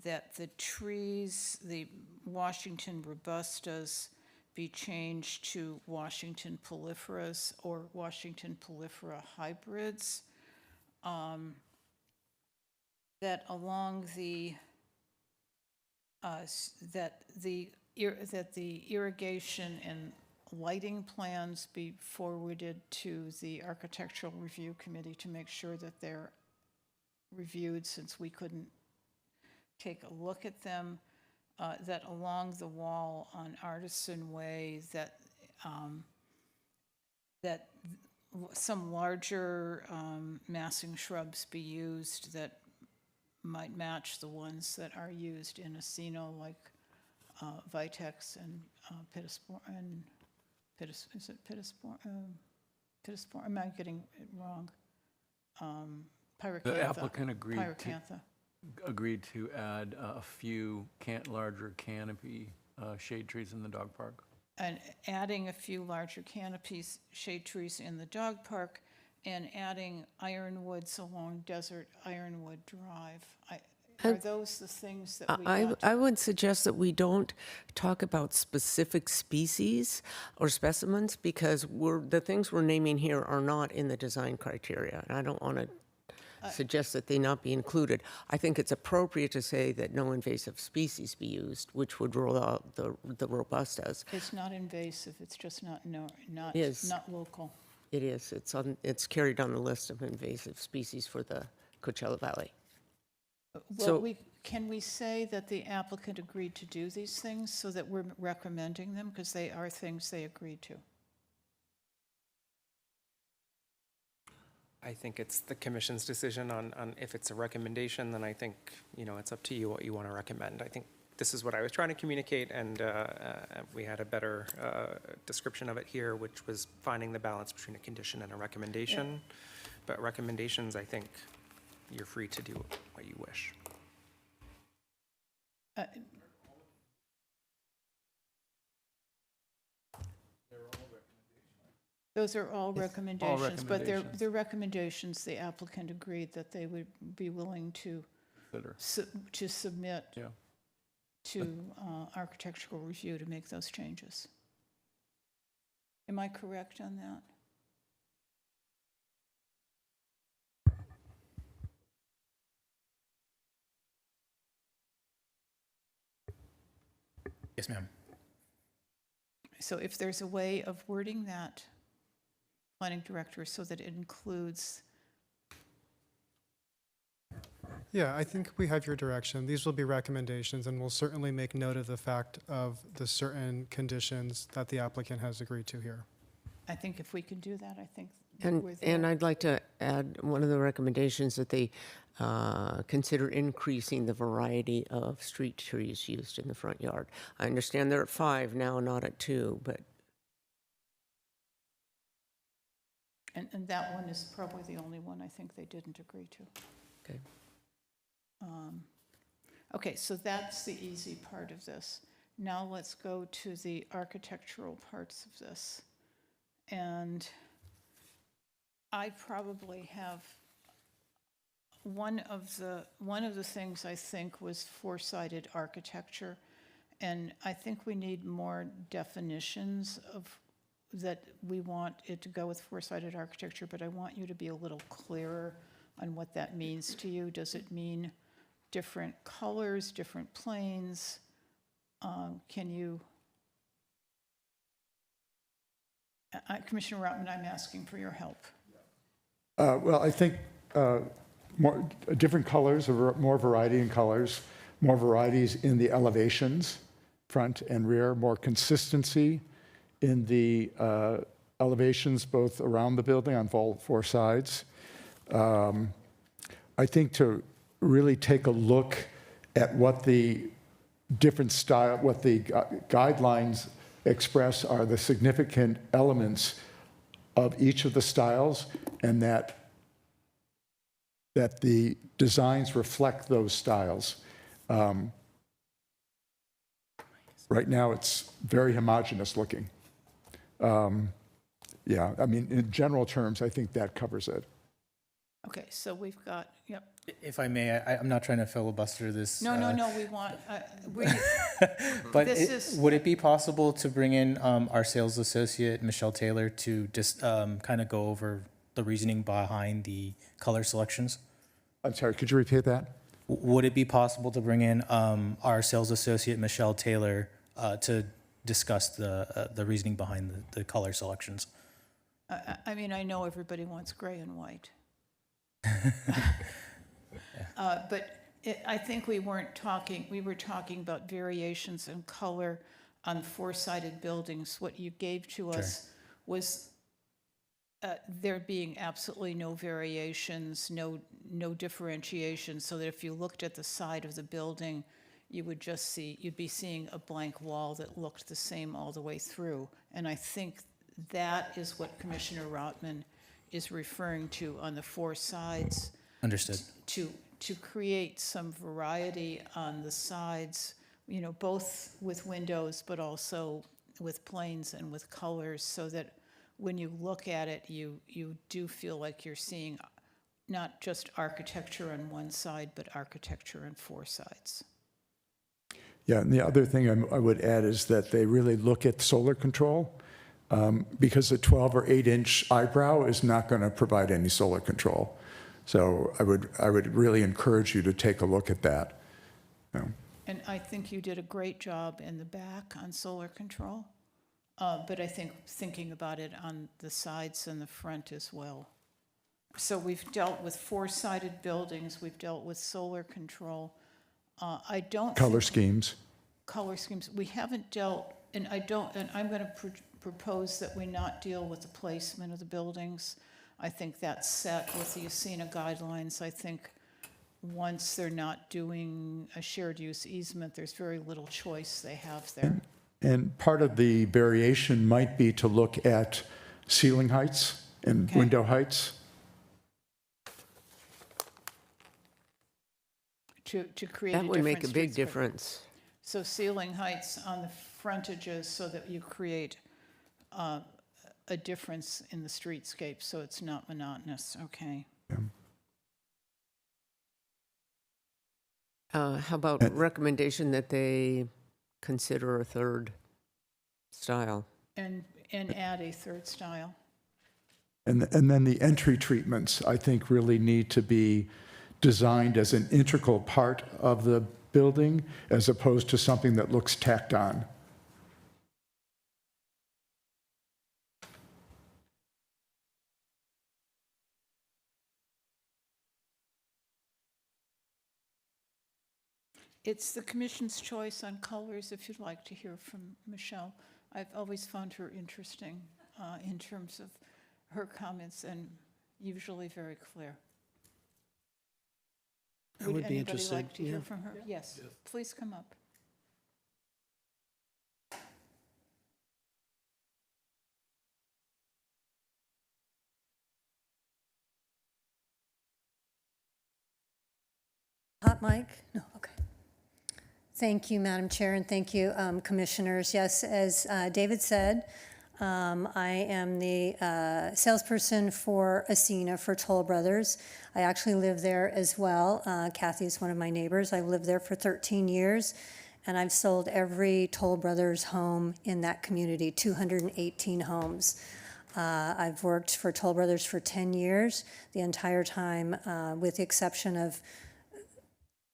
That the trees, the Washington robustas, be changed to Washington polypheras or Washington polyphera hybrids. That along the that the irrigation and lighting plans be forwarded to the Architectural Review Committee to make sure that they're reviewed, since we couldn't take a look at them. That along the wall on Artisan Way, that some larger massing shrubs be used that might match the ones that are used in Encino, like Vitex and Pittosporum. Is it Pittosporum? Pittosporum, am I getting it wrong? Pyracantha. The applicant agreed Pyracantha. to add a few larger canopy shade trees in the dog park. And adding a few larger canopies, shade trees in the dog park, and adding ironwoods along Desert Ironwood Drive. Are those the things that we got? I would suggest that we don't talk about specific species or specimens, because the things we're naming here are not in the design criteria. And I don't want to suggest that they not be included. I think it's appropriate to say that no invasive species be used, which would rule out the robustas. It's not invasive, it's just not local. It is. It's carried on the list of invasive species for the Coachella Valley. Well, can we say that the applicant agreed to do these things so that we're recommending them, because they are things they agreed to? I think it's the commission's decision on if it's a recommendation, then I think, it's up to you what you want to recommend. I think this is what I was trying to communicate, and we had a better description of it here, which was finding the balance between a condition and a recommendation. Yeah. But recommendations, I think you're free to do what you wish. Those are all recommendations, but they're recommendations the applicant agreed that they would be willing to submit to architectural review to make those changes. Am I correct on that? Yes, ma'am. So if there's a way of wording that, planning director, so that it includes. Yeah, I think we have your direction. These will be recommendations, and we'll certainly make note of the fact of the certain conditions that the applicant has agreed to here. I think if we can do that, I think. And I'd like to add one of the recommendations that they consider increasing the variety of street trees used in the front yard. I understand they're at 5 now, not at 2, but And that one is probably the only one I think they didn't agree to. okay. Okay, so that's the easy part of this. Now let's go to the architectural parts of this. And I probably have, one of the things I think was four-sided architecture. And I think we need more definitions of that we want it to go with four-sided architecture, but I want you to be a little clearer on what that means to you. Does it mean different colors, different planes? Can you, Commissioner Rotman, I'm asking for your help. Well, I think more different colors, or more variety in colors, more varieties in the elevations, front and rear, more consistency in the elevations, both around the building on all 4 sides. I think to really take a look at what the different style, what the guidelines express are the significant elements of each of the styles, and that the designs reflect those styles. Right now, it's very homogeneous looking. Yeah, I mean, in general terms, I think that covers it. Okay, so we've got, yep. If I may, I'm not trying to filibuster this. No, we want, But this is. would it be possible to bring in our sales associate, Michelle Taylor, to just kind of go over the reasoning behind the color selections? I'm sorry, could you repeat that? Would it be possible to bring in our sales associate, Michelle Taylor, to discuss the reasoning behind the color selections? I mean, I know everybody wants gray and white. But I think we were talking about variations in color on 4-sided buildings. What you gave to us was there being absolutely no variations, no differentiation, so that if you looked at the side of the building, you'd be seeing a blank wall that looked the same all the way through. And I think that is what Commissioner Rotman is referring to on the 4 sides. Understood. To create some variety on the sides, both with windows, but also with planes and with colors, so that when you look at it, you do feel like you're seeing not just architecture on one side, but architecture on 4 sides. Yeah, and the other thing I would add is that they really look at solar control, because a 12 or 8-inch eyebrow is not going to provide any solar control. So I would really encourage you to take a look at that. And I think you did a great job in the back on solar control, but I think thinking about it on the sides and the front as well. So we've dealt with 4-sided buildings, we've dealt with solar control. I don't Color schemes. Color schemes. We haven't dealt, and I'm going to propose that we not deal with the placement of the buildings. I think that's set with the ASENA guidelines. I think once they're not doing a shared use easement, there's very little choice they have there. And part of the variation might be to look at ceiling heights and window heights. To create a That different would make a big streetscape. difference. So ceiling heights on the frontages so that you create a difference in the streetscape, so it's not monotonous, okay? How about recommendation that they consider a 3rd style? And add a 3rd style. And then the entry treatments, I think, really need to be designed as an integral part of the building, as opposed to something that looks tacked on. It's the commission's choice on colors, if you'd like to hear from Michelle. I've always found her interesting in terms of her comments, and usually very clear. I would be anybody interested, like to hear yeah. from her? Yes, please come up. Hot mic? No, okay. Thank you, Madam Chair, and thank you, Commissioners. Yes, as David said, I am the salesperson for Ascena for Toll Brothers. I actually live there as well. Kathy is one of my neighbors. I've lived there for 13 years, and I've sold every Toll Brothers home in that community, 218 homes. I've worked for Toll Brothers for 10 years, the entire time, with the exception of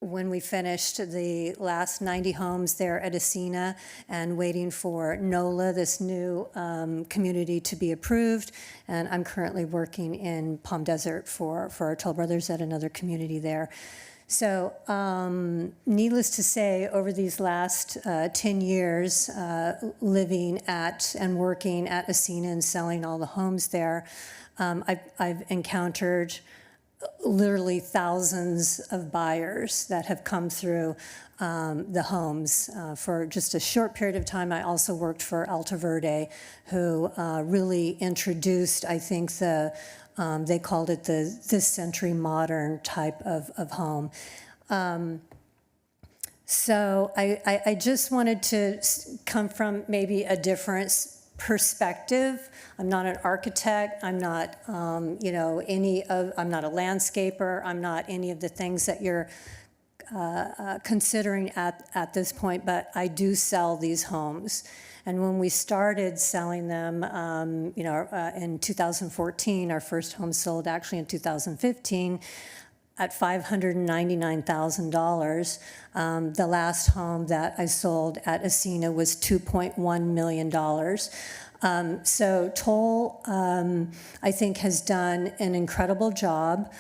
when we finished the last 90 homes there at Ascena and waiting for NOLA, this new community, to be approved. And I'm currently working in Palm Desert for our Toll Brothers at another community there. So needless to say, over these last 10 years, living at and working at Ascena and selling all the homes there, I've encountered literally thousands of buyers that have come through the homes. For just a short period of time, I also worked for Alta Verde, who really introduced, I think, they called it this century modern type of home. So I just wanted to come from maybe a different perspective. I'm not an architect. I'm not, I'm not a landscaper. I'm not any of the things that you're considering at this point, but I do sell these homes. And when we started selling them, in 2014, our first home sold actually in 2015 at $599,000. The last home that I sold at Ascena was $2.1 million. So Toll, I think, has done an incredible job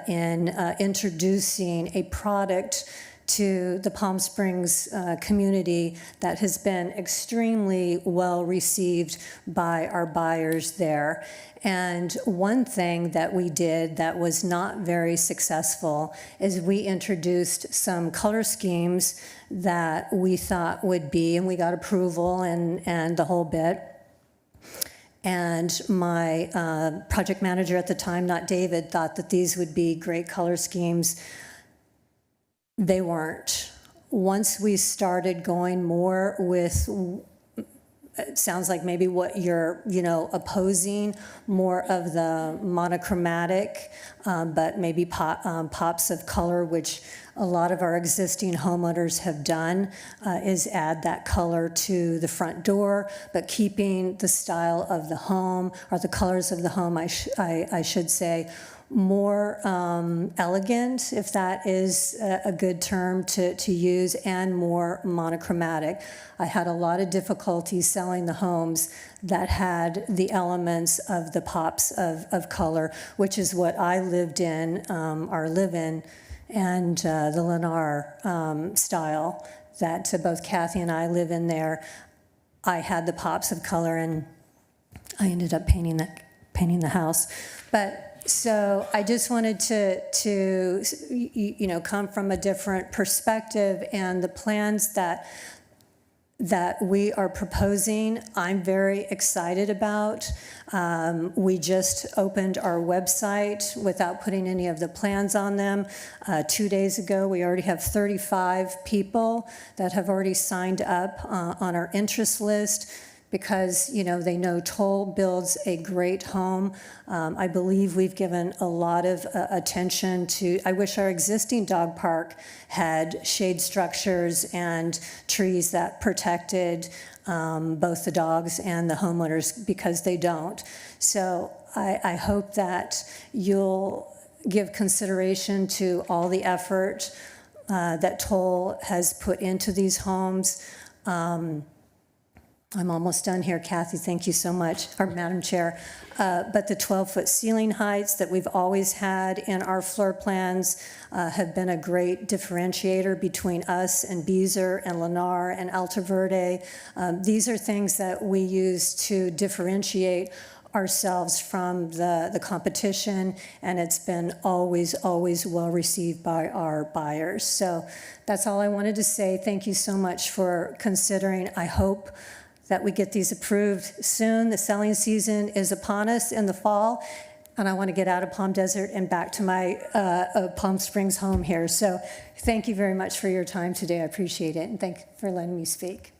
in introducing a product to the Palm Springs community that has been extremely well received by our buyers there. And one thing that we did that was not very successful is we introduced some color schemes that we thought would be, and we got approval and the whole bit. And my project manager at the time, not David, thought that these would be great color schemes. They weren't. Once we started going more with, it sounds like maybe what you're, opposing, more of the monochromatic, but maybe pops of color, which a lot of our existing homeowners have done, is add that color to the front door, but keeping the style of the home, or the colors of the home, I should say, more elegant, if that is a good term to use, and more monochromatic. I had a lot of difficulty selling the homes that had the elements of the pops of color, which is what I lived in, or live in, and the Lennar style that both Kathy and I live in there. I had the pops of color, and I ended up painting the house. But so I just wanted to come from a different perspective, and the plans that we are proposing, I'm very excited about. We just opened our website without putting any of the plans on them 2 days ago. We already have 35 people that have already signed up on our interest list, because they know Toll builds a great home. I believe we've given a lot of attention to, I wish our existing dog park had shade structures and trees that protected both the dogs and the homeowners, because they don't. So I hope that you'll give consideration to all the effort that Toll has put into these homes. I'm almost done here, Kathy, thank you so much, or Madam Chair. But the 12-foot ceiling heights that we've always had in our floor plans have been a great differentiator between us and Beazer and Lennar and Alta Verde. These are things that we use to differentiate ourselves from the competition, and it's been always, always well received by our buyers. So that's all I wanted to say. Thank you so much for considering. I hope that we get these approved soon. The selling season is upon us in the fall, and I want to get out of Palm Desert and back to my Palm Springs home here. So thank you very much for your time today. I appreciate it, and thank you for letting me speak.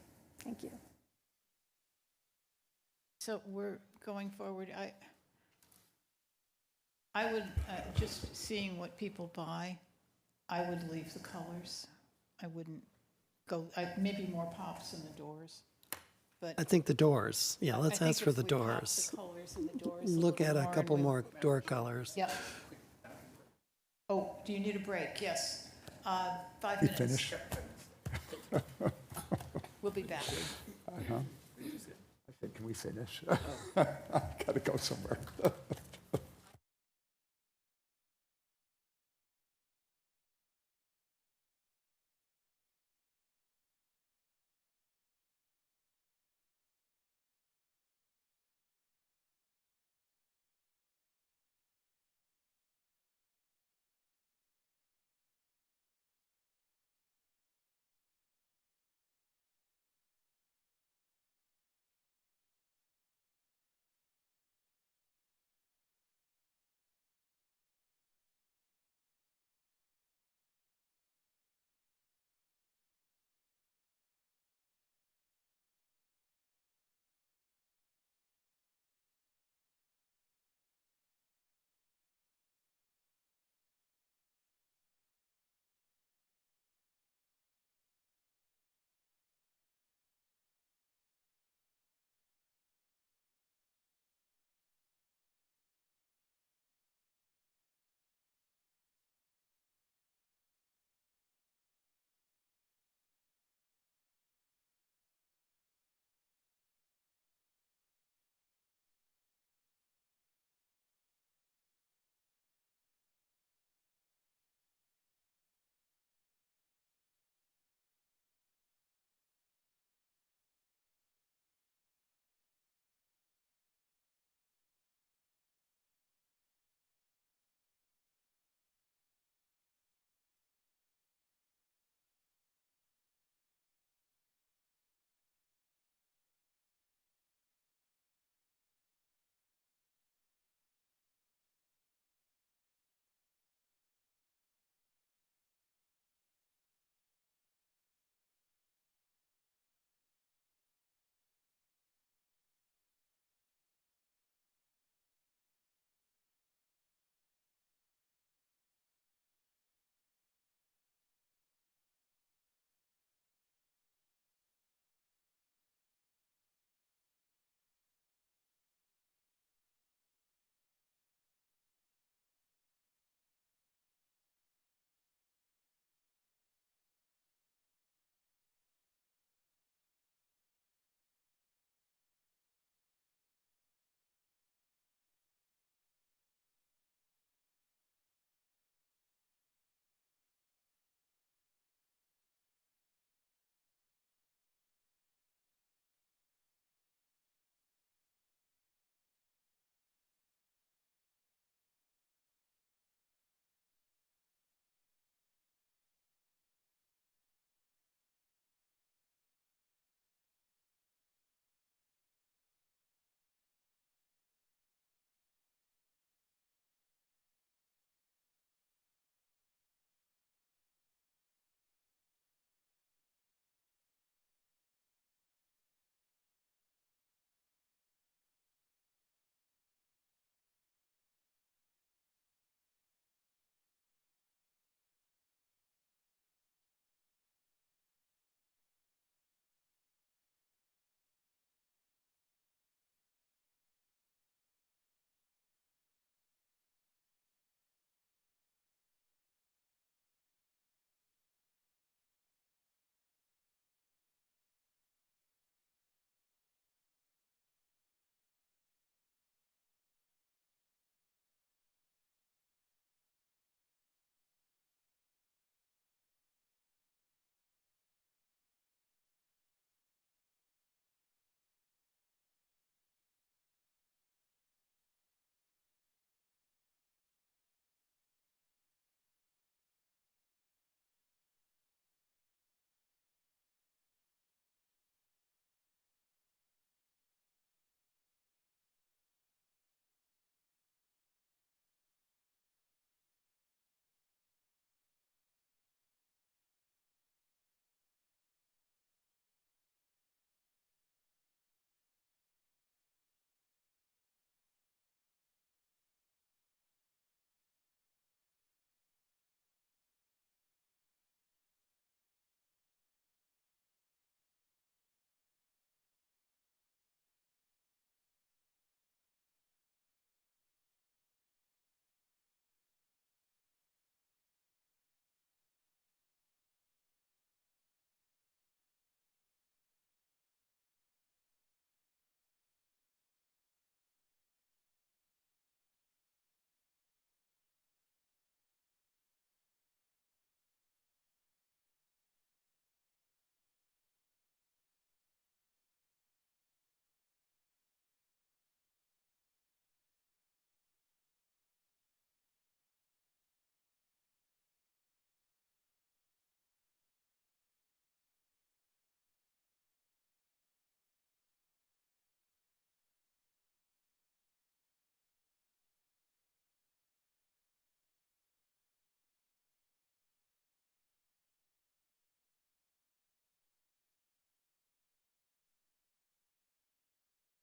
Thank you. So we're going forward. I would, just seeing what people buy, I would leave the colors. I wouldn't go, maybe more pops in the doors, but. I think the doors. Yeah, I let's think ask for if the we pop doors. the colors in the doors Look at a and couple we- more door colors. Yep. Oh, do you need a break? Yes. 5 You minutes. finish? We'll be back. Uh-huh. I said, can we finish? Gotta go somewhere.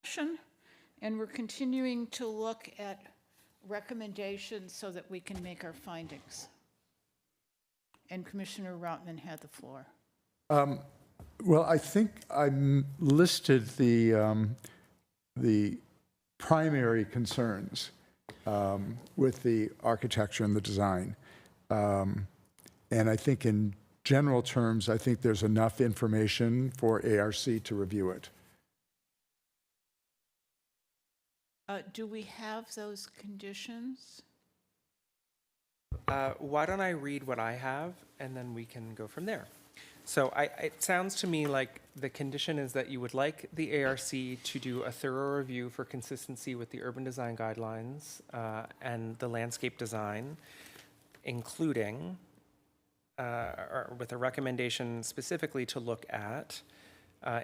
direction, and we're continuing to look at recommendations so that we can make our findings. And Commissioner Rotman had the floor. Well, I think listed the primary concerns with the architecture and the design. And I think in general terms, I think there's enough information for ARC to review it. Do we have those conditions? Why don't I read what I have, and then we can go from there. So it sounds to me like the condition is that you would like the ARC to do a thorough review for consistency with the urban design guidelines and the landscape design, including, or with a recommendation specifically to look at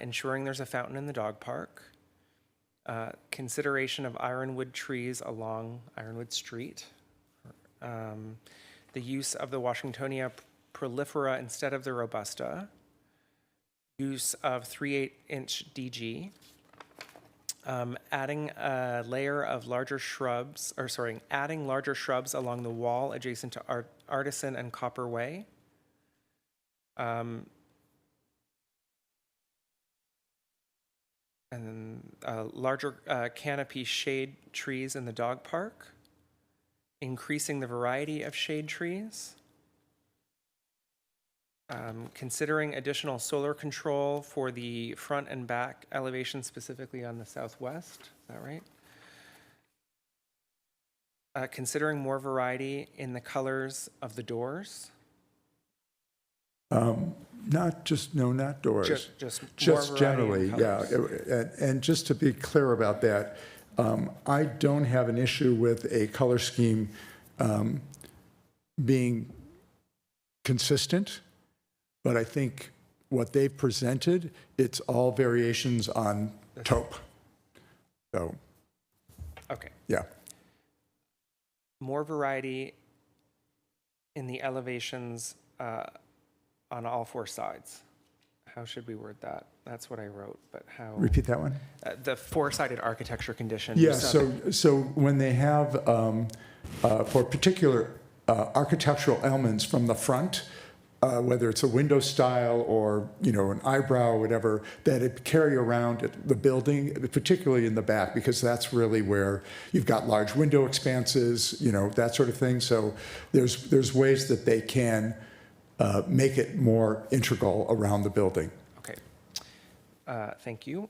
ensuring there's a fountain in the dog park, consideration of ironwood trees along Ironwood Street, the use of the Washingtonia prolifera instead of the robusta, use of 3/8-inch DG, adding a layer of larger shrubs, adding larger shrubs along the wall adjacent to Artisan and Copper Way, and then larger canopy shade trees in the dog park, increasing the variety of shade trees, considering additional solar control for the front and back elevation, specifically on the southwest, is that right? Considering more variety in the colors of the doors. Not doors. Just more Just variety in generally, yeah. colors. And just to be clear about that, I don't have an issue with a color scheme being consistent, but I think what they've presented, it's all variations on taupe. So, Okay. yeah. More variety in the elevations on all four sides. How should we word that? That's what I wrote, but how? Repeat that one? The four-sided architecture condition. Yeah, so when they have, for particular architectural elements from the front, whether it's a window style or, an eyebrow or whatever, that it carry around the building, particularly in the back, because that's really where you've got large window expanses, that sort of thing. So there's ways that they can make it more integral around the building. Okay. Thank you.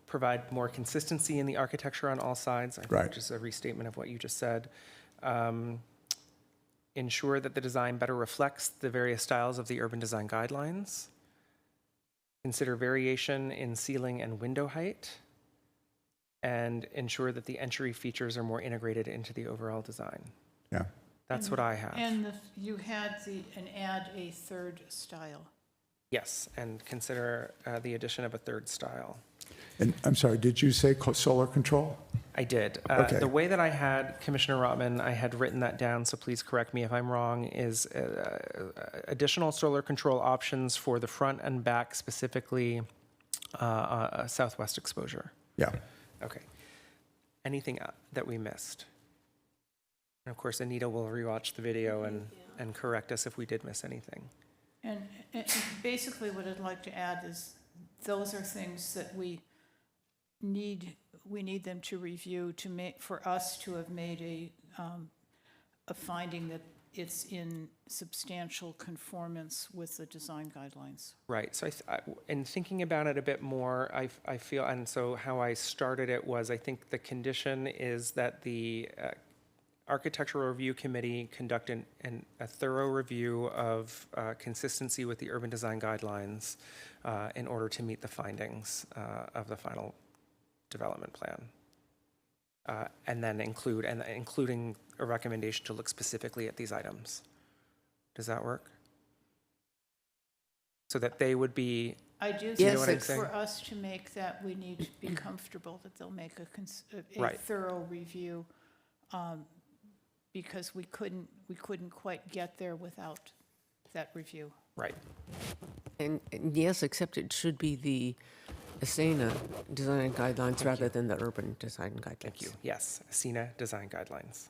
Provide more consistency in the architecture on all sides. I think Right. just a restatement of what you just said. Ensure that the design better reflects the various styles of the urban design guidelines. Consider variation in ceiling and window height. And ensure that the entry features are more integrated into the overall design. Yeah. That's what I have. And you had and add a third style. Yes, and consider the addition of a third style. And I'm sorry, did you say solar control? I did. Okay. The way that I had, Commissioner Rotman, I had written that down, so please correct me if I'm wrong, is additional solar control options for the front and back, specifically southwest exposure. Yeah. Okay. Anything that we missed? And of course, Anita will rewatch the video and correct us if we did miss anything. And basically what I'd like to add is those are things that we need them to review for us to have made a finding that it's in substantial conformance with the design guidelines. Right. So in thinking about it a bit more, I feel, and so how I started it was, I think the condition is that the Architectural Review Committee conduct a thorough review of consistency with the urban design guidelines in order to meet the findings of the final development plan. And then including a recommendation to look specifically at these items. Does that work? So that they would be. I do You know think what I'm that saying? for us to make that, we need to be comfortable that they'll make a Right. thorough review, because we couldn't quite get there without that review. Right. And yes, except it should be ASENA design guidelines rather than the urban design guidelines. Thank you. Yes, ASENA design guidelines.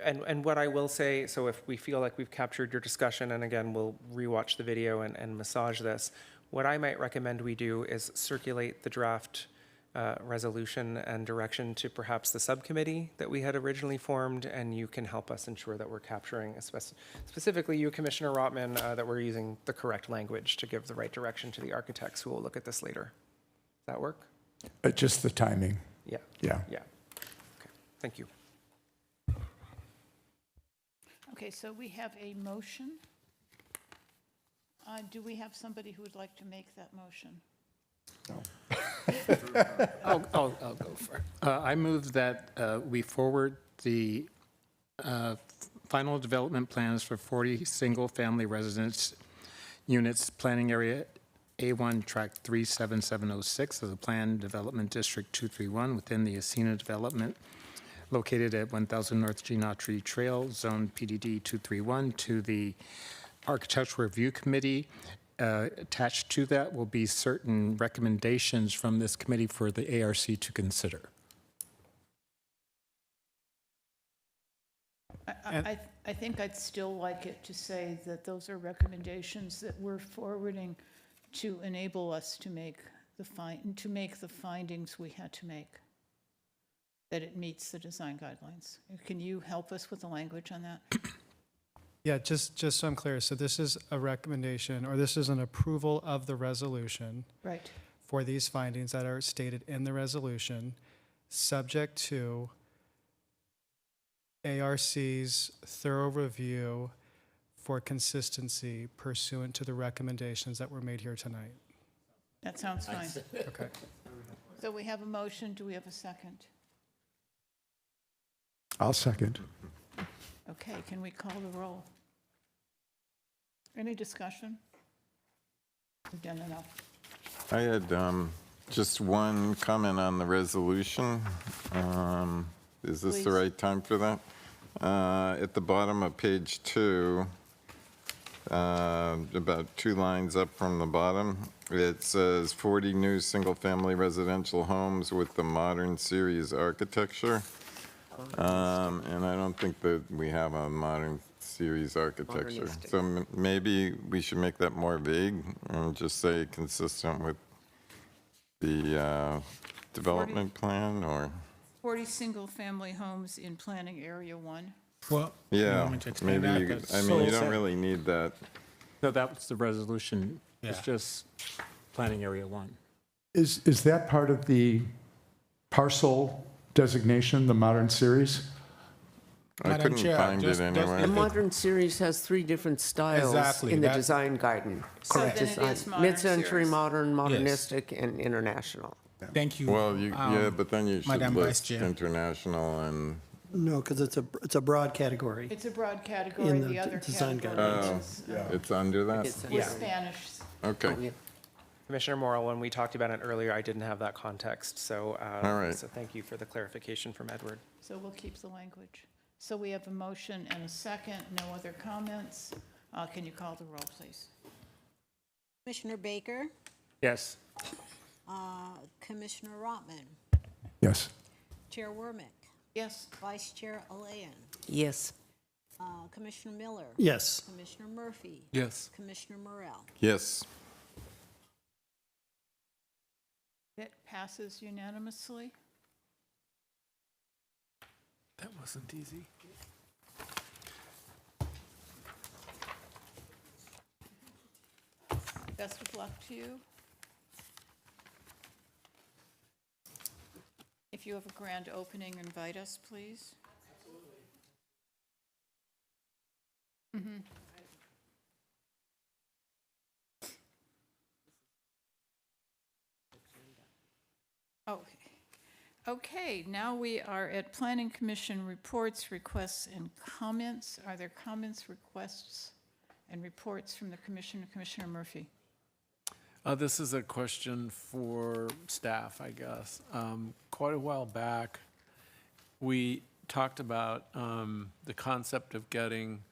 And what I will say, so if we feel like we've captured your discussion, and again, we'll rewatch the video and massage this, what I might recommend we do is circulate the draft resolution and direction to perhaps the subcommittee that we had originally formed, and you can help us ensure that we're capturing, specifically you, Commissioner Rotman, that we're using the correct language to give the right direction to the architects who will look at this later. Does that work? Just the timing. Yeah. Yeah. Yeah. Okay. Thank you. Okay, so we have a motion. Do we have somebody who would like to make that motion? I'll go for it. I move that we forward the final development plans for 40 single-family residence units, planning area A1, tract 37706 of the Planned Development District 231 within the ASENA development located at 1000 North Genotry Trail, Zone PDD 231, to the Architectural Review Committee. Attached to that will be certain recommendations from this committee for the ARC to consider. I think I'd still like it to say that those are recommendations that we're forwarding to enable us to make the findings we had to make, that it meets the design guidelines. Can you help us with the language on that? Yeah, just so I'm clear, so this is a recommendation, or this is an approval of the resolution Right. for these findings that are stated in the resolution, subject to ARC's thorough review for consistency pursuant to the recommendations that were made here tonight. That sounds fine. Okay. So we have a motion. Do we have a second? I'll second. Okay, can we call the roll? Any discussion? We've done enough. I had just one comment on the resolution. Is this the Please. right time for that? At the bottom of page 2, about 2 lines up from the bottom, it says 40 new single-family residential homes with the modern series architecture. And I don't think that we have a modern series architecture. Modernistic. So maybe we should make that more vague and just say consistent with the development plan, or? 40 single-family homes in planning area 1. Well, you Yeah, want me to explain maybe, that? I mean, you don't really need that. No, that was the resolution. It's Yeah. just planning area 1. Is that part of the parcel designation, the modern series? I Madam couldn't Chair, find it just- anywhere. The modern series has 3 different styles Exactly, in the that- design guidance. So then it Design- is modern Mid-century, series. modern, modernistic, and international. Thank you. Well, yeah, but then you should Madam Vice list Chair. international and, No, because it's a broad category. It's a broad category. In The the other design category is it's under that? It's- with Spanish. Okay. Commissioner Morrell, when we talked about it earlier, I didn't have that context, so, All right. so thank you for the clarification from Edward. So we'll keep the language. So we have a motion and a second. No other comments. Can you call the roll, please? Commissioner Baker, Yes. Commissioner Rotman, Yes. Chair Wormick, Yes. Vice Chair Alayan, Yes. Commissioner Miller, Yes. Commissioner Murphy, Yes. Commissioner Morrell. Yes. It passes unanimously. That wasn't easy. Best of luck to you. If you have a grand opening, invite us, please. Absolutely. Okay. Okay, now we are at Planning Commission reports, requests, and comments. Are there comments, requests, and reports from the Commission? Commissioner Murphy? This is a question for staff, I guess. Quite a while back, we talked about the concept of getting,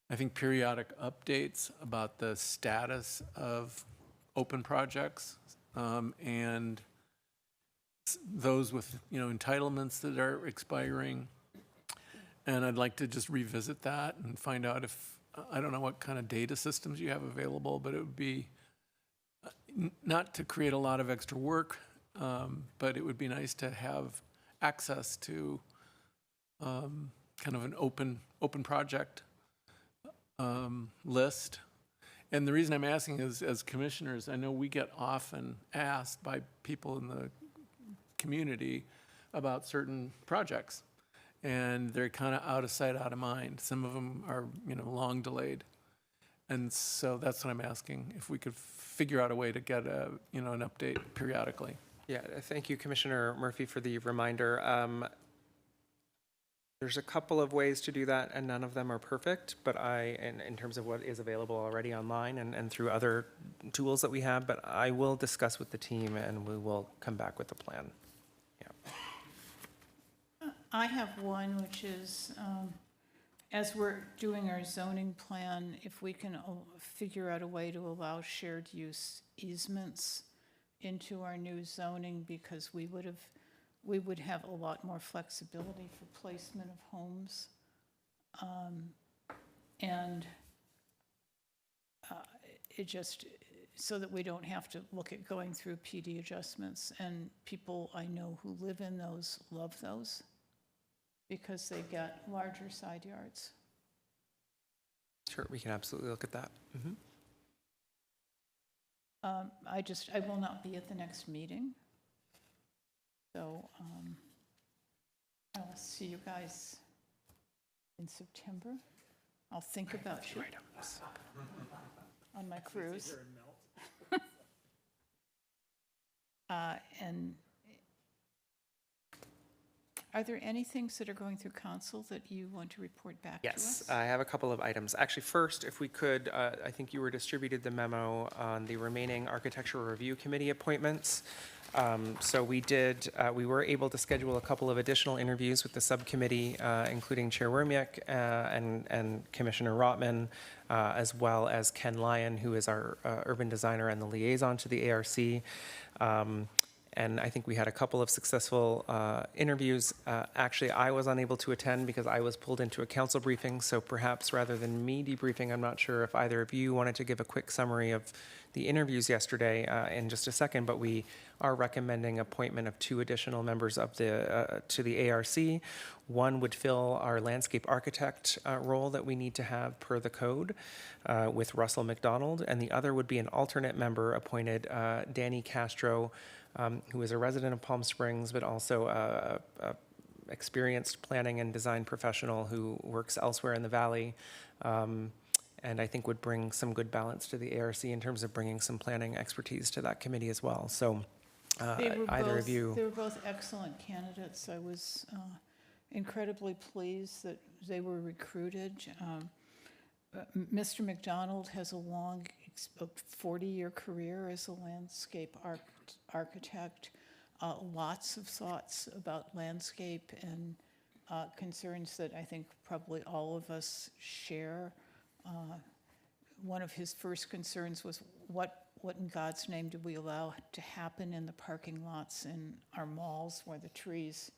I think, periodic updates about the status of open projects, and those with, entitlements that are expiring. And I'd like to just revisit that and find out if, I don't know what kind of data systems you have available, but it would be not to create a lot of extra work, but it would be nice to have access to kind of an open project list. And the reason I'm asking is, as commissioners, I know we get often asked by people in the community about certain projects, and they're kind of out of sight, out of mind. Some of them are, long delayed. And so that's what I'm asking, if we could figure out a way to get an update periodically. Yeah, thank you, Commissioner Murphy, for the reminder. There's a couple of ways to do that, and none of them are perfect, but in terms of what is available already online and through other tools that we have, but I will discuss with the team and we will come back with a plan. Yeah. I have one, which is, as we're doing our zoning plan, if we can figure out a way to allow shared use easements into our new zoning, because we would have a lot more flexibility for placement of homes. And it just, so that we don't have to look at going through PD adjustments. And people I know who live in those love those because they get larger side yards. Sure, we can absolutely look at that. Mm-hmm. I will not be at the next meeting. So I'll see you guys in September. I'll think about you on my cruise. And are there any things that are going through council that you want to report back to us? Yes, I have a couple of items. Actually, first, if we could, I think you were distributed the memo on the remaining Architectural Review Committee appointments. So we were able to schedule a couple of additional interviews with the subcommittee, including Chair Wormiak and Commissioner Rotman, as well as Ken Lyon, who is our urban designer and the liaison to the ARC. And I think we had a couple of successful interviews. Actually, I was unable to attend because I was pulled into a council briefing. So perhaps rather than me debriefing, I'm not sure if either of you wanted to give a quick summary of the interviews yesterday in just a second, but we are recommending appointment of 2 additional members of to the ARC. One would fill our landscape architect role that we need to have per the code with Russell McDonald, and the other would be an alternate member appointed, Danny Castro, who is a resident of Palm Springs, but also a experienced planning and design professional who works elsewhere in the valley. And I think would bring some good balance to the ARC in terms of bringing some planning expertise to that committee as well. So either of you. They were both excellent candidates. I was incredibly pleased that they were recruited. Mr. McDonald has a long 40-year career as a landscape architect, lots of thoughts about landscape and concerns that I think probably all of us share. One of his first concerns was what in God's name do we allow to happen in the parking lots in our malls where the trees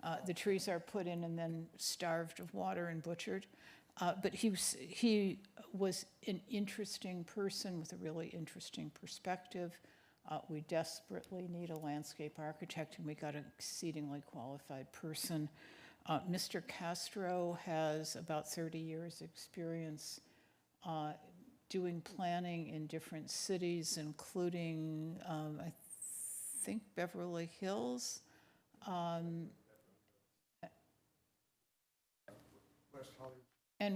are put in and then starved of water and butchered. But he was an interesting person with a really interesting perspective. We desperately need a landscape architect, and we got an exceedingly qualified person. Mr. Castro has about 30 years experience doing planning in different cities, including, I think, Beverly Hills.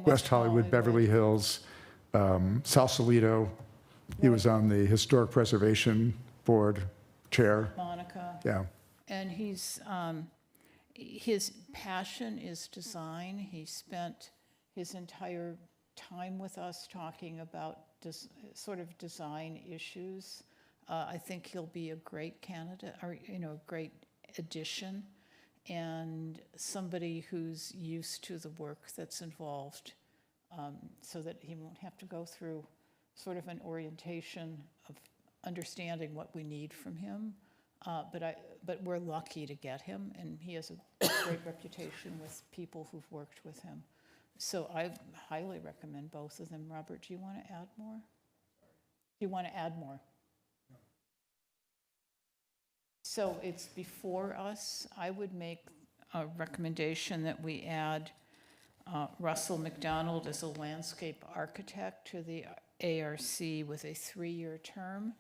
West Hollywood, Beverly Hills, Sausalito. He was on the Historic Preservation Board chair. Monica. Yeah. And his passion is design. He spent his entire time with us talking about sort of design issues. I think he'll be a great candidate, or a great addition, and somebody who's used to the work that's involved, so that he won't have to go through sort of an orientation understanding what we need from him. But we're lucky to get him, and he has a great reputation with people who've worked with him. So I highly recommend both of them. Robert, do you want to add more? Do you want to add more? So it's before us. I would make a recommendation that we add Russell McDonald as a landscape architect to the ARC with a 3-year term,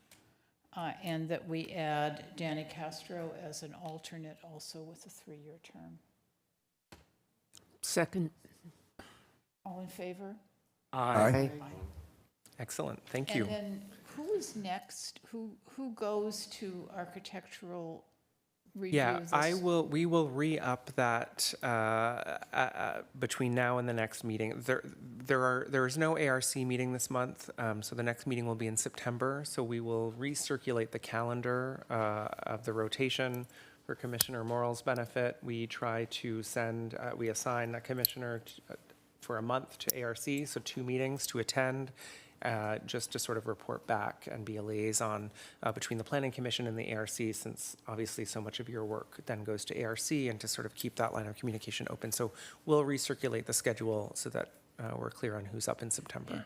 and that we add Danny Castro as an alternate also with a 3-year term. Second. All in favor? Aye. Excellent, thank you. And then who is next? Who goes to architectural review? Yeah, this? we will re-up that between now and the next meeting. There is no ARC meeting this month, so the next meeting will be in September. So we will recirculate the calendar of the rotation for Commissioner Morrell's benefit. We try to we assign a commissioner for a month to ARC, so 2 meetings to attend. Just to sort of report back and be a liaison between the Planning Commission and the ARC, since obviously so much of your work then goes to ARC, and to sort of keep that line of communication open. So we'll recirculate the schedule so that we're clear on who's up in September.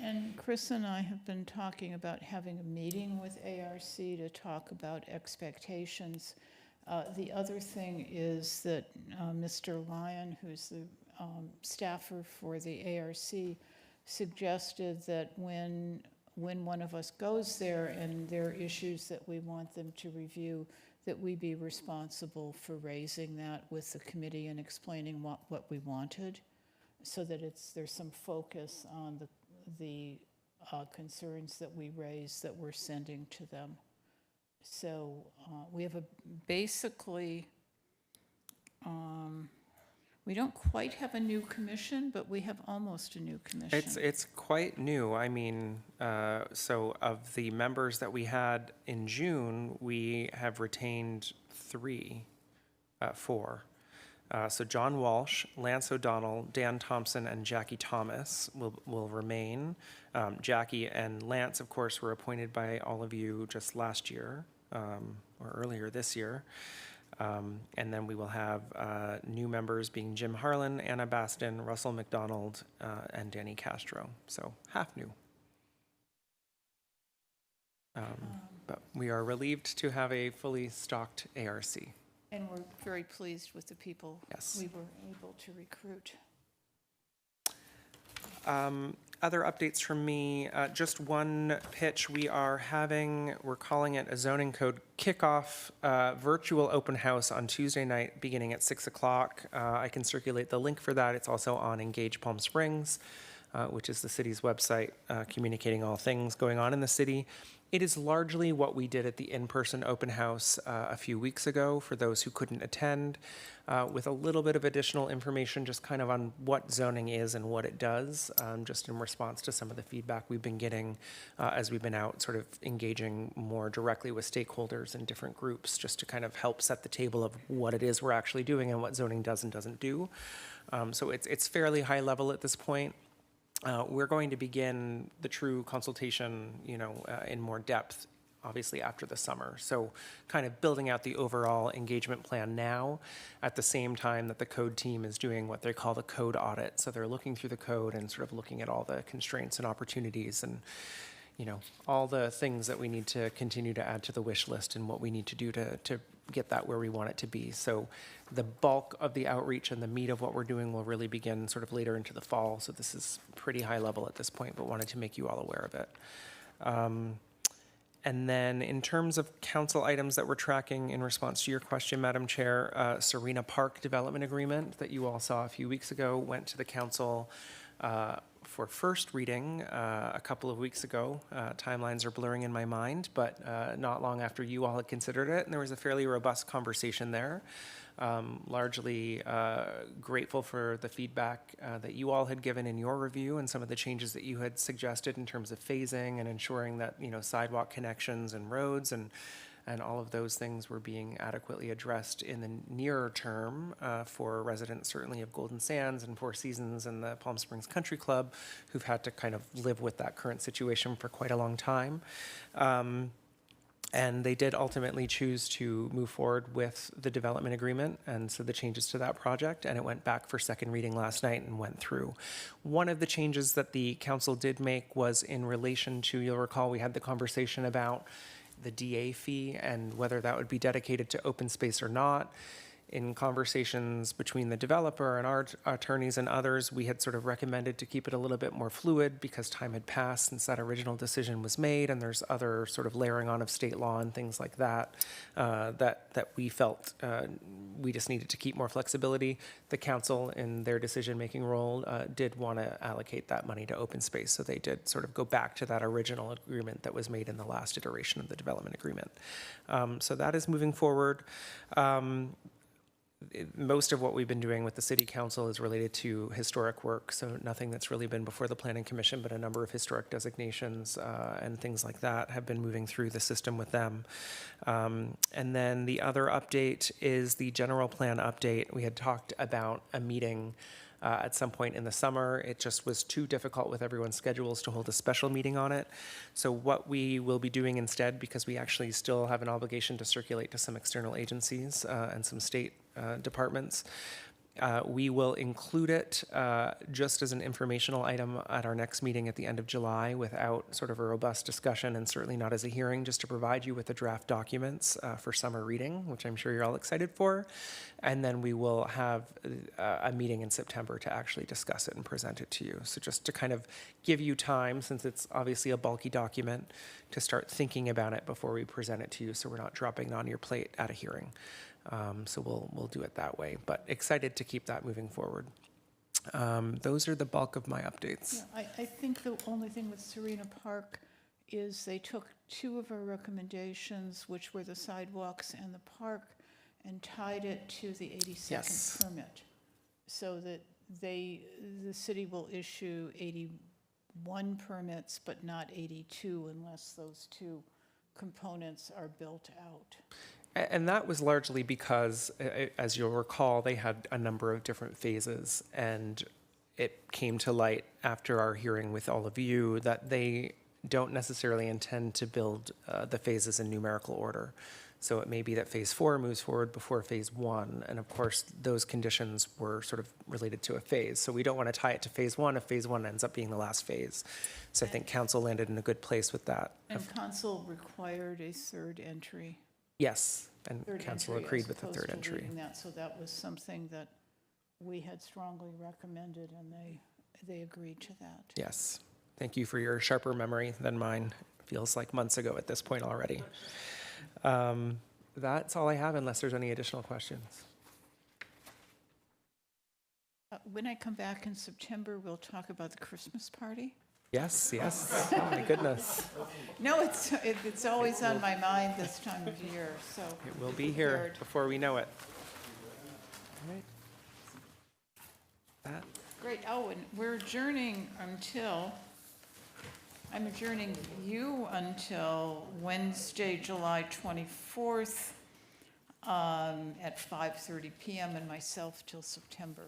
And Chris and I have been talking about having a meeting with ARC to talk about expectations. The other thing is that Mr. Lyon, who's the staffer for the ARC, suggested that when one of us goes there and there are issues that we want them to review, that we be responsible for raising that with the committee and explaining what we wanted, so that there's some focus on the concerns that we raise that we're sending to them. So we have basically, we don't quite have a new commission, but we have almost a new commission. It's quite new. I mean, so of the members that we had in June, we have retained 4. So John Walsh, Lance O'Donnell, Dan Thompson, and Jackie Thomas will remain. Jackie and Lance, of course, were appointed by all of you just last year, or earlier this year. And then we will have new members being Jim Harlan, Anna Baston, Russell McDonald, and Danny Castro. So half new. But we are relieved to have a fully stocked ARC. And we're very pleased with the people Yes. we were able to recruit. Other updates from me, just one pitch. We're calling it a zoning code kickoff virtual open house on Tuesday night beginning at 6 o'clock. I can circulate the link for that. It's also on Engage Palm Springs, which is the city's website communicating all things going on in the city. It is largely what we did at the in-person open house a few weeks ago for those who couldn't attend, with a little bit of additional information just kind of on what zoning is and what it does, just in response to some of the feedback we've been getting as we've been out sort of engaging more directly with stakeholders and different groups, just to kind of help set the table of what it is we're actually doing and what zoning does and doesn't do. So it's fairly high level at this point. We're going to begin the true consultation, in more depth, obviously after the summer. So kind of building out the overall engagement plan now at the same time that the code team is doing what they call the code audit. So they're looking through the code and sort of looking at all the constraints and opportunities and, all the things that we need to continue to add to the wish list and what we need to do to get that where we want it to be. So the bulk of the outreach and the meat of what we're doing will really begin sort of later into the fall. So this is pretty high level at this point, but wanted to make you all aware of it. And then in terms of council items that we're tracking in response to your question, Madam Chair, Serena Park Development Agreement that you all saw a few weeks ago went to the council for first reading a couple of weeks ago. Timelines are blurring in my mind, but not long after you all had considered it, and there was a fairly robust conversation there. Largely grateful for the feedback that you all had given in your review and some of the changes that you had suggested in terms of phasing and ensuring that sidewalk connections and roads and and all of those things were being adequately addressed in the nearer term for residents, certainly of Golden Sands and Four Seasons and the Palm Springs Country Club, who've had to kind of live with that current situation for quite a long time. And they did ultimately choose to move forward with the development agreement, and so the changes to that project, and it went back for second reading last night and went through. One of the changes that the council did make was in relation to, you'll recall, we had the conversation about the DA fee and whether that would be dedicated to open space or not. In conversations between the developer and our attorneys and others, we had sort of recommended to keep it a little bit more fluid because time had passed since that original decision was made, and there's other sort of layering on of state law and things like that that we felt we just needed to keep more flexibility. The council, in their decision-making role, did want to allocate that money to open space, so they did sort of go back to that original agreement that was made in the last iteration of the development agreement. So that is moving forward. Most of what we've been doing with the city council is related to historic work, so nothing that's really been before the planning commission, but a number of historic designations and things like that have been moving through the system with them. And then the other update is the general plan update. We had talked about a meeting at some point in the summer. It just was too difficult with everyone's schedules to hold a special meeting on it. So what we will be doing instead, because we actually still have an obligation to circulate to some external agencies and some state departments, we will include it just as an informational item at our next meeting at the end of July without sort of a robust discussion, and certainly not as a hearing, just to provide you with the draft documents for summer reading, which I'm sure you're all excited for. And then we will have a meeting in September to actually discuss it and present it to you. So just to kind of give you time, since it's obviously a bulky document, to start thinking about it before we present it to you, so we're not dropping it on your plate at a hearing. So we'll do it that way, but excited to keep that moving forward. Those are the bulk of my updates. Yeah, I think the only thing with Serena Park is they took two of our recommendations, which were the sidewalks and the park, and tied it to the 82nd Yes. permit. So that the city will issue 81 permits, but not 82 unless those two components are built out. And that was largely because, as you'll recall, they had a number of different phases, and it came to light after our hearing with all of you that they don't necessarily intend to build the phases in numerical order. So it may be that phase 4 moves forward before phase 1, and of course, those conditions were sort of related to a phase. So we don't want to tie it to phase 1 if phase 1 ends up being the last phase. So I think council landed in a good place with that. And council required a third entry. Yes, and Third council entry agreed as with the opposed third to entry. leaving that, so that was something that we had strongly recommended, and they agreed to that. Yes. Thank you for your sharper memory than mine. Feels like months ago at this point already. That's all I have, unless there's any additional questions. When I come back in September, we'll talk about the Christmas party. Yes, yes. Oh, my goodness. No, it's always on my mind this time of year, so. It will be here prepared. before we know it. All right. That. Great. Oh, and we're adjourning until, I'm adjourning you until Wednesday, July 24th at 5:30 PM, and myself till September